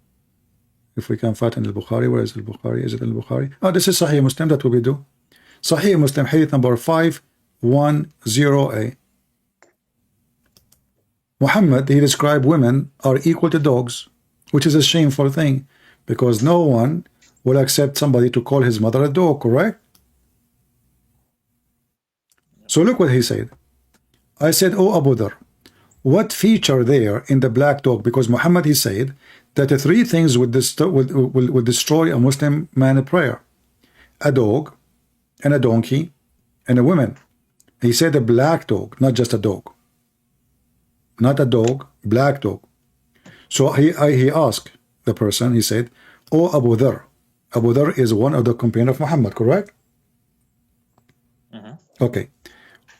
If we can find in Al-Bukhari. Where is Al-Bukhari? Is it Al-Bukhari? Oh, this is Sahih Muslim. That's what we do. Sahih Muslim, hadith number 510a. Muhammad, he described women are equal to dogs, which is a shameful thing, because no one will accept somebody to call his mother a dog, correct? So look what he said. I said, oh Abu Dhar, what feature there in the black dog? Because Muhammad, he said that the three things would destroy a Muslim man in prayer: a dog, and a donkey, and a woman. He said a black dog, not just a dog. Not a dog, black dog. So he asked the person, he said, oh Abu Dhar. Abu Dhar is one of the companions of Muhammad, correct? Okay.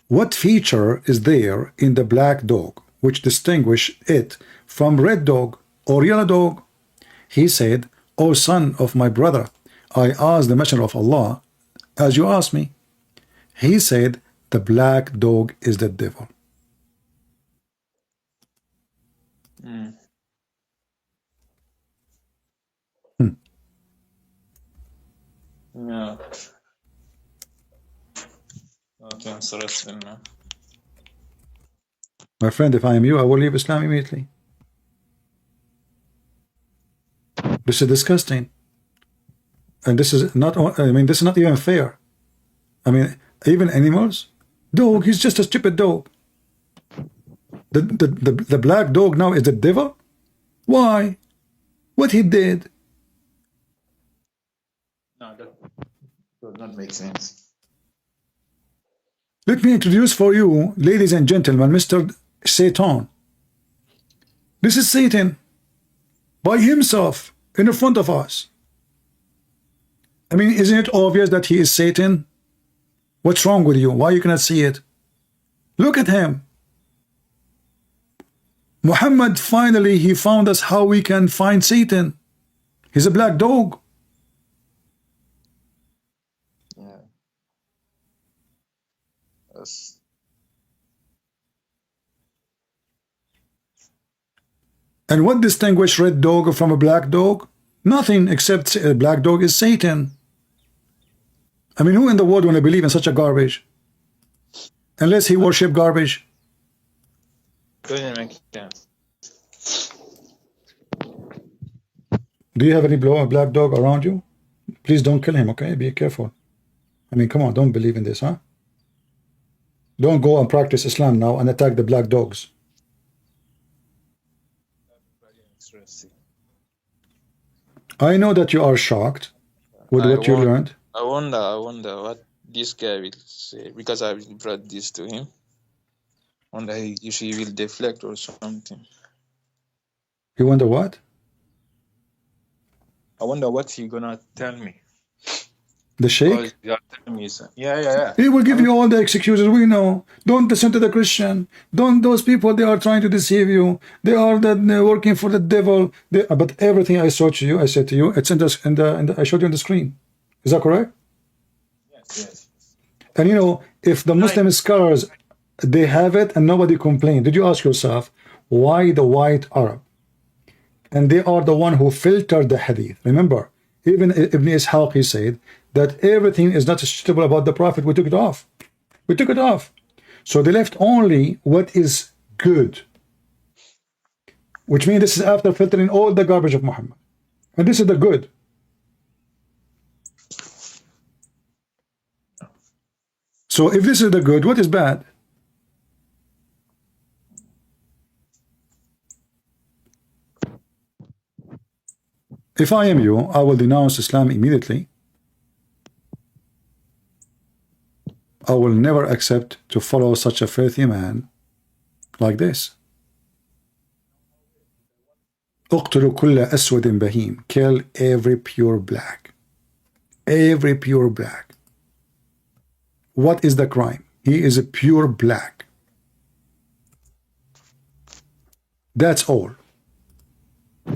What feature is there in the black dog which distinguish it from red dog or yellow dog? He said, O son of my brother, I asked the Messenger of Allah, as you asked me. He said, the black dog is the devil. No. not interested, man. My friend, if I am you, I will leave Islam immediately. This is disgusting. And this is not, I mean, this is not even fair. I mean, even animals, dog, he's just a stupid dog. The black dog now is the devil? Why? What he did? No, that does not make sense. Let me introduce for you, ladies and gentlemen, Mr. Satan. This is Satan by himself in front of us. I mean, isn't it obvious that he is Satan? What's wrong with you? Why you cannot see it? Look at him. Muhammad, finally, he found us how we can find Satan. He's a black dog. Yeah. That's... And what distinguishes red dog from a black dog? Nothing, except a black dog is Satan. I mean, who in the world want to believe in such a garbage? Unless he worship garbage. Doesn't make sense. Do you have any black dog around you? Please don't kill him, okay? Be careful. I mean, come on, don't believe in this, huh? Don't go and practice Islam now and attack the black dogs. Very interesting. I know that you are shocked with what you learned. I wonder what this guy will say, because I brought this to him. Wonder if he will deflect or something. You wonder what? I wonder what he gonna tell me. The Sheikh? Yeah. He will give you all the excuses. We know. Don't listen to the Christian. Don't. Those people, they are trying to deceive you. They are working for the devil. But everything I said to you, it's in the I showed you on the screen. Is that correct? Yes. And you know, if the Muslim scholars, they have it and nobody complained, did you ask yourself why the white Arab? And they are the one who filtered the hadith. Remember, even Ibn Ishaq, he said that everything is not suitable about the Prophet. We took it off. We took it off. So they left only what is good, which means this is after filtering all the garbage of Muhammad. And this is the good. So if this is the good, what is bad? If I am you, I will denounce Islam immediately. I will never accept to follow such a filthy man like this. اقتلوا كل أسود بهيم. Kill every pure black. Every pure black. What is the crime? He is a pure black. That's all.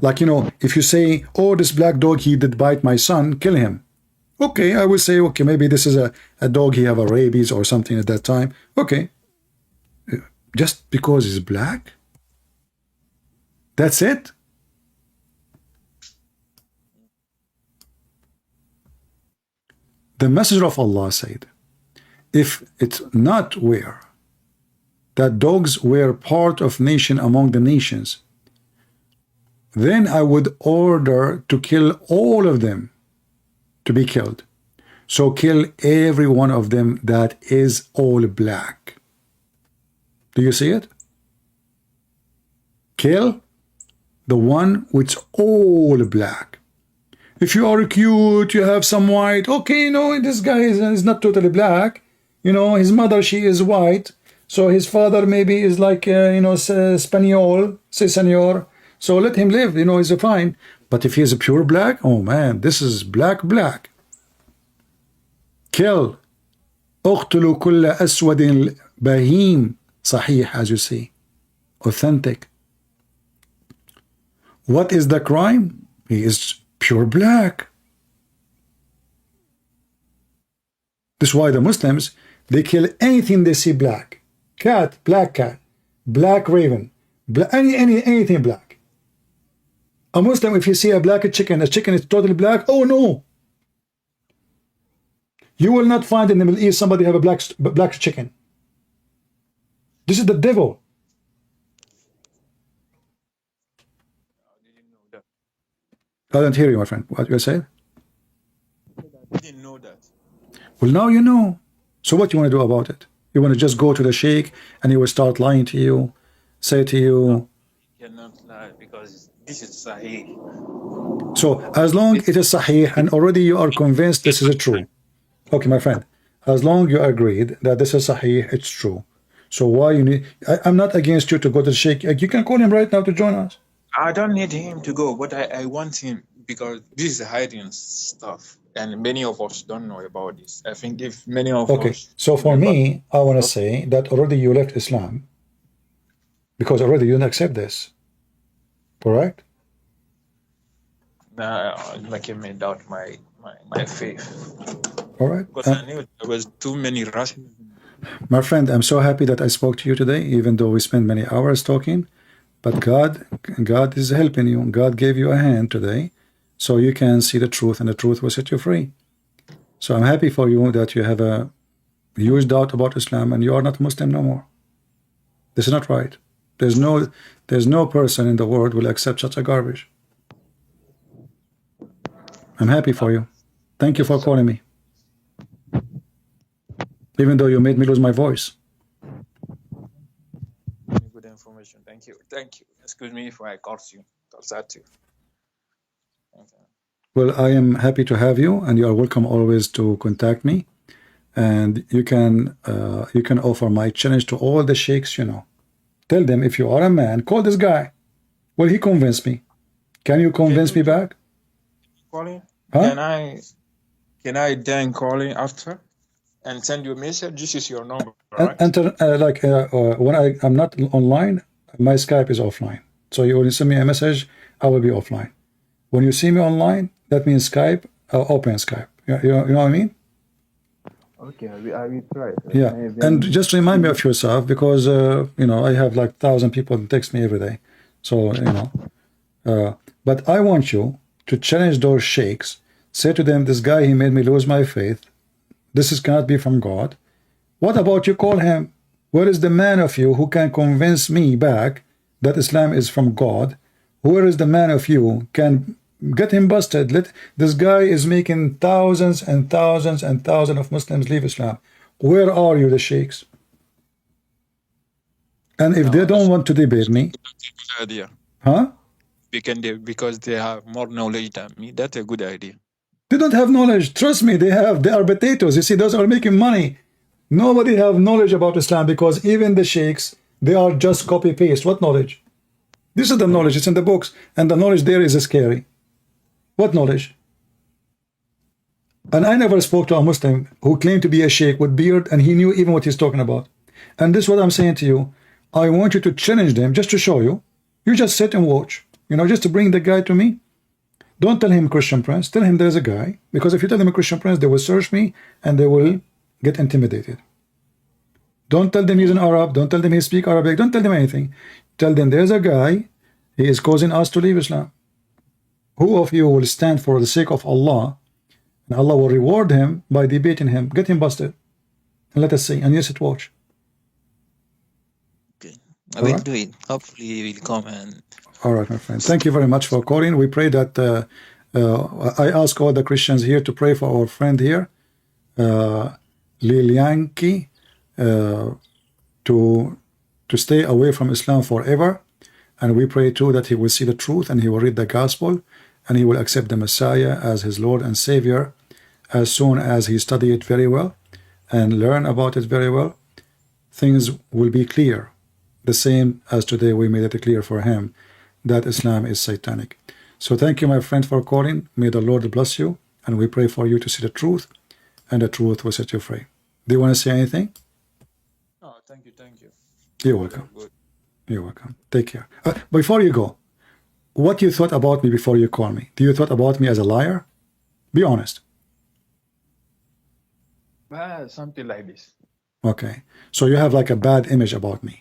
Like, you know, if you say, oh, this black dog, he did bite my son, kill him. Okay, I will say, okay, maybe this is a dog, he have a rabies or something at that time. Okay. Just because he's black? That's it? The Messenger of Allah said, if it's not where that dogs were part of nation among the nations, then I would order to kill all of them to be killed. So kill every one of them that is all black. Do you see it? Kill the one which all black. If you are cute, you have some white, okay, no, this guy is not totally black. You know, his mother, she is white. So his father maybe is like, you know, Spaniel, say senor. So let him live, you know, he's fine. But if he is a pure black, oh man, this is black. Kill. اقتلوا كل أسود بهيم. صحيح, as you see. Authentic. What is the crime? He is pure black. This is why the Muslims, they kill anything they see black. Cat, black raven, anything black. A Muslim, if you see a black chicken is totally black, oh no. You will not find in the Middle East somebody have a black chicken. This is the devil. I don't hear you, my friend. What you saying? I didn't know that. Well, now you know. So what you want to do about it? You want to just go to the sheikh and he will start lying to you, say to you. You cannot lie because this is Sahih. So as long it is Sahih and already you are convinced this is true. Okay, my friend. As long you agreed that this is Sahih, it's true. So why you need? I'm not against you to go to the sheikh. You can call him right now to join us. I don't need him to go, but I want him because this is hiding stuff, and many of us don't know about this. I think if many of us. Okay, so for me, I want to say that already you left Islam because already you don't accept this. Correct? Making me doubt my faith. All right. Because I knew there was too many Russians. My friend, I'm so happy that I spoke to you today, even though we spent many hours talking. But God is helping you. God gave you a hand today, so you can see the truth, and the truth will set you free. So I'm happy for you that you have a huge doubt about Islam, and you are not Muslim no more. This is not right. There's no person in the world will accept such a garbage. I'm happy for you. Thank you for calling me. Even though you made me lose my voice. Good information. Thank you. Excuse me if I curse you. Okay. Well, I am happy to have you, and you are welcome always to contact me. And you can offer my challenge to all the sheikhs you know. Tell them if you are a man, call this guy. Well, he convinced me. Can you convince me back? Calling? Huh? Can I then call in after and send you a message? This is your number, right? When I'm not online, my Skype is offline. So you will send me a message, I will be offline. When you see me online, that means Skype, open Skype. You know what I mean? Okay, I will try. Yeah, and just remind me of yourself because I have like 1,000 people that text me every day. So but I want you to challenge those sheikhs. Say to them, this guy, he made me lose my faith. This cannot be from God. What about you call him? Where is the man of you who can convince me back that Islam is from God? Where is the man of you can get him busted? This guy is making thousands and thousands and thousands of Muslims leave Islam. Where are you, the sheikhs? And if they don't want to debate me, good idea. Huh? Because they have more knowledge than me. That's a good idea. They don't have knowledge. Trust me, they are potatoes. You see, those are making money. Nobody have knowledge about Islam because even the sheikhs, they are just copy-paste. What knowledge? This is the knowledge. It's in the books. And the knowledge there is scary. What knowledge? And I never spoke to a Muslim who claimed to be a sheikh with beard and he knew even what he's talking about. And this is what I'm saying to you. I want you to challenge them just to show you. You just sit and watch. Just to bring the guy to me. Don't tell him Christian Prince. Tell him there's a guy. Because if you tell him a Christian Prince, they will search me and they will get intimidated. Don't tell them he's an Arab. Don't tell them he speaks Arabic. Don't tell them anything. Tell them there's a guy. He is causing us to leave Islam. Who of you will stand for the sake of Allah? And Allah will reward him by debating him. Get him busted. And let us see. And yes, it watch. Okay. I will do it. Hopefully he will come and... All right, my friend. Thank you very much for calling. We pray that I ask all the Christians here to pray for our friend here, Lilianki, to stay away from Islam forever. And we pray too that he will see the truth and he will read the gospel and he will accept the Messiah as his Lord and Savior as soon as he study it very well and learn about it very well. Things will be clear, the same as today we made it clear for him that Islam is satanic. So thank you, my friend, for calling. May the Lord bless you, and we pray for you to see the truth, and the truth will set you free. Do you want to say anything? Oh, thank you. You're welcome. You're welcome. Take care. Before you go, what you thought about me before you call me? Do you thought about me as a liar? Be honest. Something like this. Okay. So you have like a bad image about me.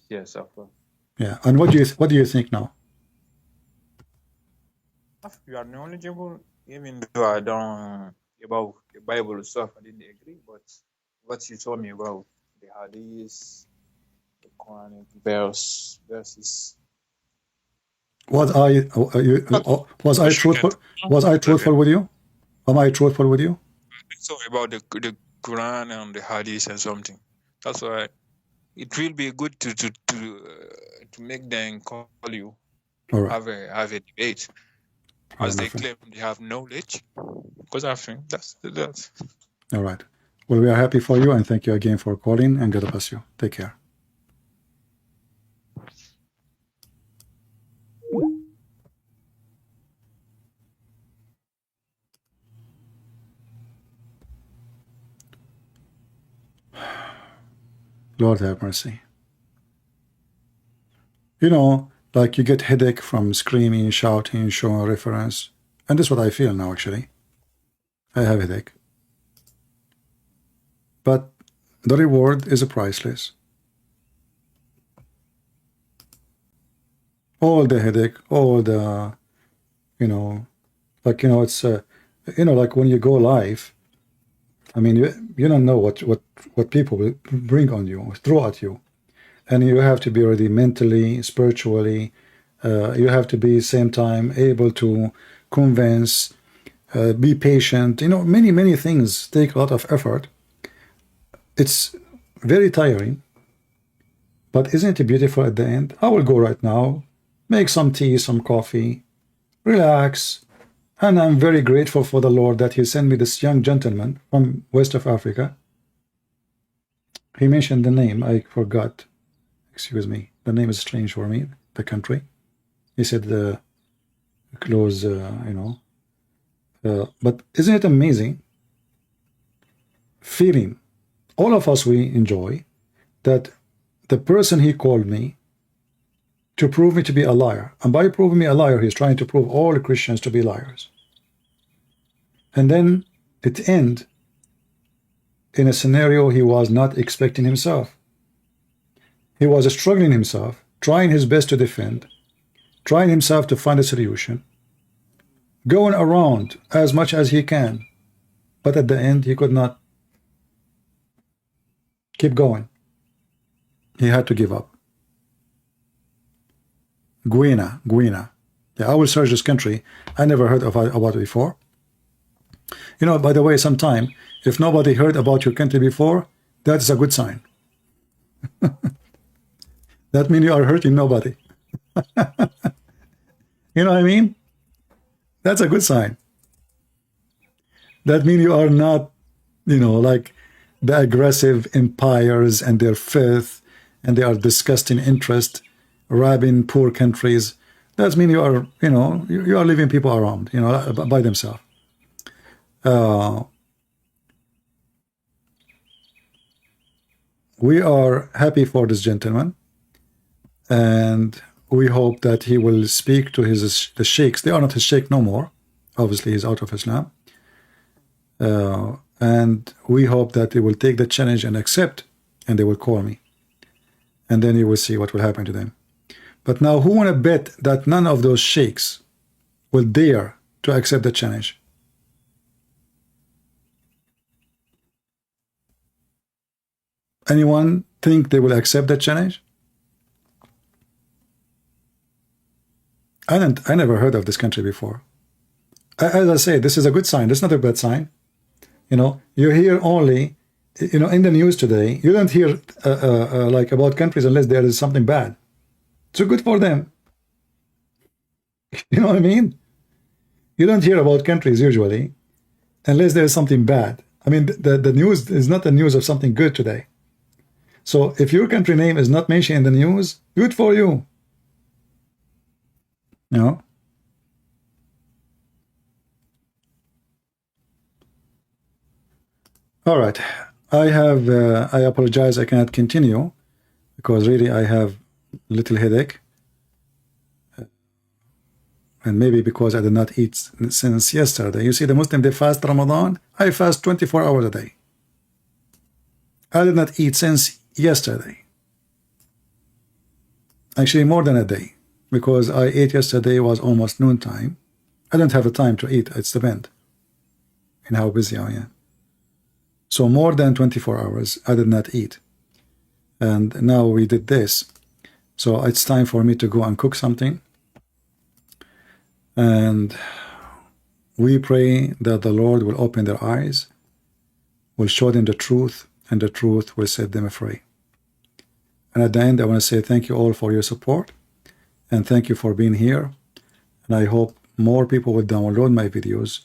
Yes, of course. Yeah. And what do you think now? You are knowledgeable, even though I don't about the Bible stuff. I didn't agree, but what you told me about the hadiths, the Quranic verses. Was I truthful? Was I truthful with you? Am I truthful with you? Sorry about the Quran and the hadiths and something. That's why it will be good to make them call you. All right. Have a debate, as they claim they have knowledge. Because I think that's. All right. Well, we are happy for you, and thank you again for calling, and God bless you. Take care. Lord have mercy. You know, like you get headache from screaming, shouting, showing reference. And this is what I feel now, actually. I have headache. But the reward is priceless. All the headache, all the, you know, like, you know, it's, you know, like when you go live, I mean, you don't know what people will bring on you, throw at you. And you have to be ready mentally, spiritually. You have to be same time able to convince, be patient. You know, many things take a lot of effort. It's very tiring. But isn't it beautiful at the end? I will go right now, make some tea, some coffee, relax. And I'm very grateful for the Lord that He sent me this young gentleman from West of Africa. He mentioned the name, I forgot. Excuse me, the name is strange for me, the country. He said the close, you know. But isn't it amazing feeling, all of us we enjoy, that the person he called me to prove me to be a liar. And by proving me a liar, he's trying to prove all Christians to be liars. And then it ends in a scenario he was not expecting himself. He was struggling himself, trying his best to defend, trying himself to find a solution, going around as much as he can, but at the end he could not keep going. He had to give up. Guinea. Yeah, I will search this country. I never heard about it before. You know, by the way, sometime, if nobody heard about your country before, that is a good sign. That means you are hurting nobody. You know what I mean? That's a good sign. That means you are not, you know, like the aggressive empires and their filth and their disgusting interest robbing poor countries. That means you are, you know, you are leaving people around, you know, by themselves. We are happy for this gentleman, and we hope that he will speak to the sheikhs. They are not his sheikh no more. Obviously, he's out of Islam. And we hope that they will take the challenge and accept, and they will call me. And then you will see what will happen to them. But now, who want to bet that none of those sheikhs will dare to accept the challenge? Anyone think they will accept that challenge? I never heard of this country before. As I say, this is a good sign. This is not a bad sign. You know, you hear only, you know, in the news today, you don't hear like about countries unless there is something bad. So good for them. You know what I mean? You don't hear about countries usually unless there is something bad. I mean, the news is not the news of something good today. So if your country name is not mentioned in the news, good for you. You know? All right. I apologize. I cannot continue because really I have little headache. And maybe because I did not eat since yesterday. You see, the Muslim, they fast Ramadan. I fast 24 hours a day. I did not eat since yesterday. Actually, more than a day. Because I ate yesterday was almost noontime. I don't have the time to eat. It's depend in how busy I am. So more than 24 hours I did not eat. And now we did this. So it's time for me to go and cook something. And we pray that the Lord will open their eyes, will show them the truth, and the truth will set them free. And at the end, I want to say thank you all for your support, and thank you for being here. And I hope more people will download my videos,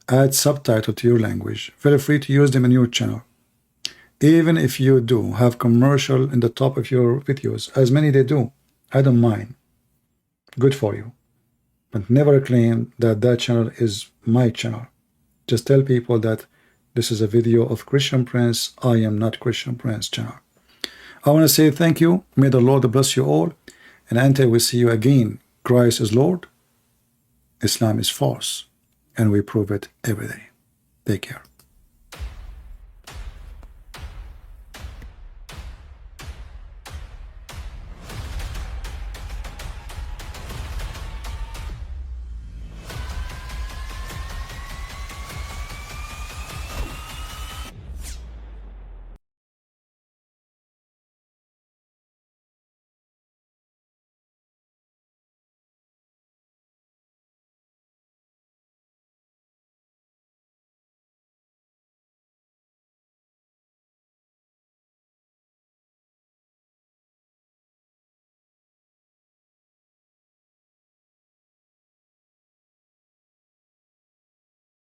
add subtitle to your language. Feel free to use them in your channel. Even if you do have commercial in the top of your videos, as many they do, I don't mind. Good for you. But never claim that that channel is my channel. Just tell people that this is a video of Christian Prince. I am not Christian Prince channel. I want to say thank you. May the Lord bless you all. And until we see you again, Christ is Lord, Islam is false, and we prove it every day. Take care.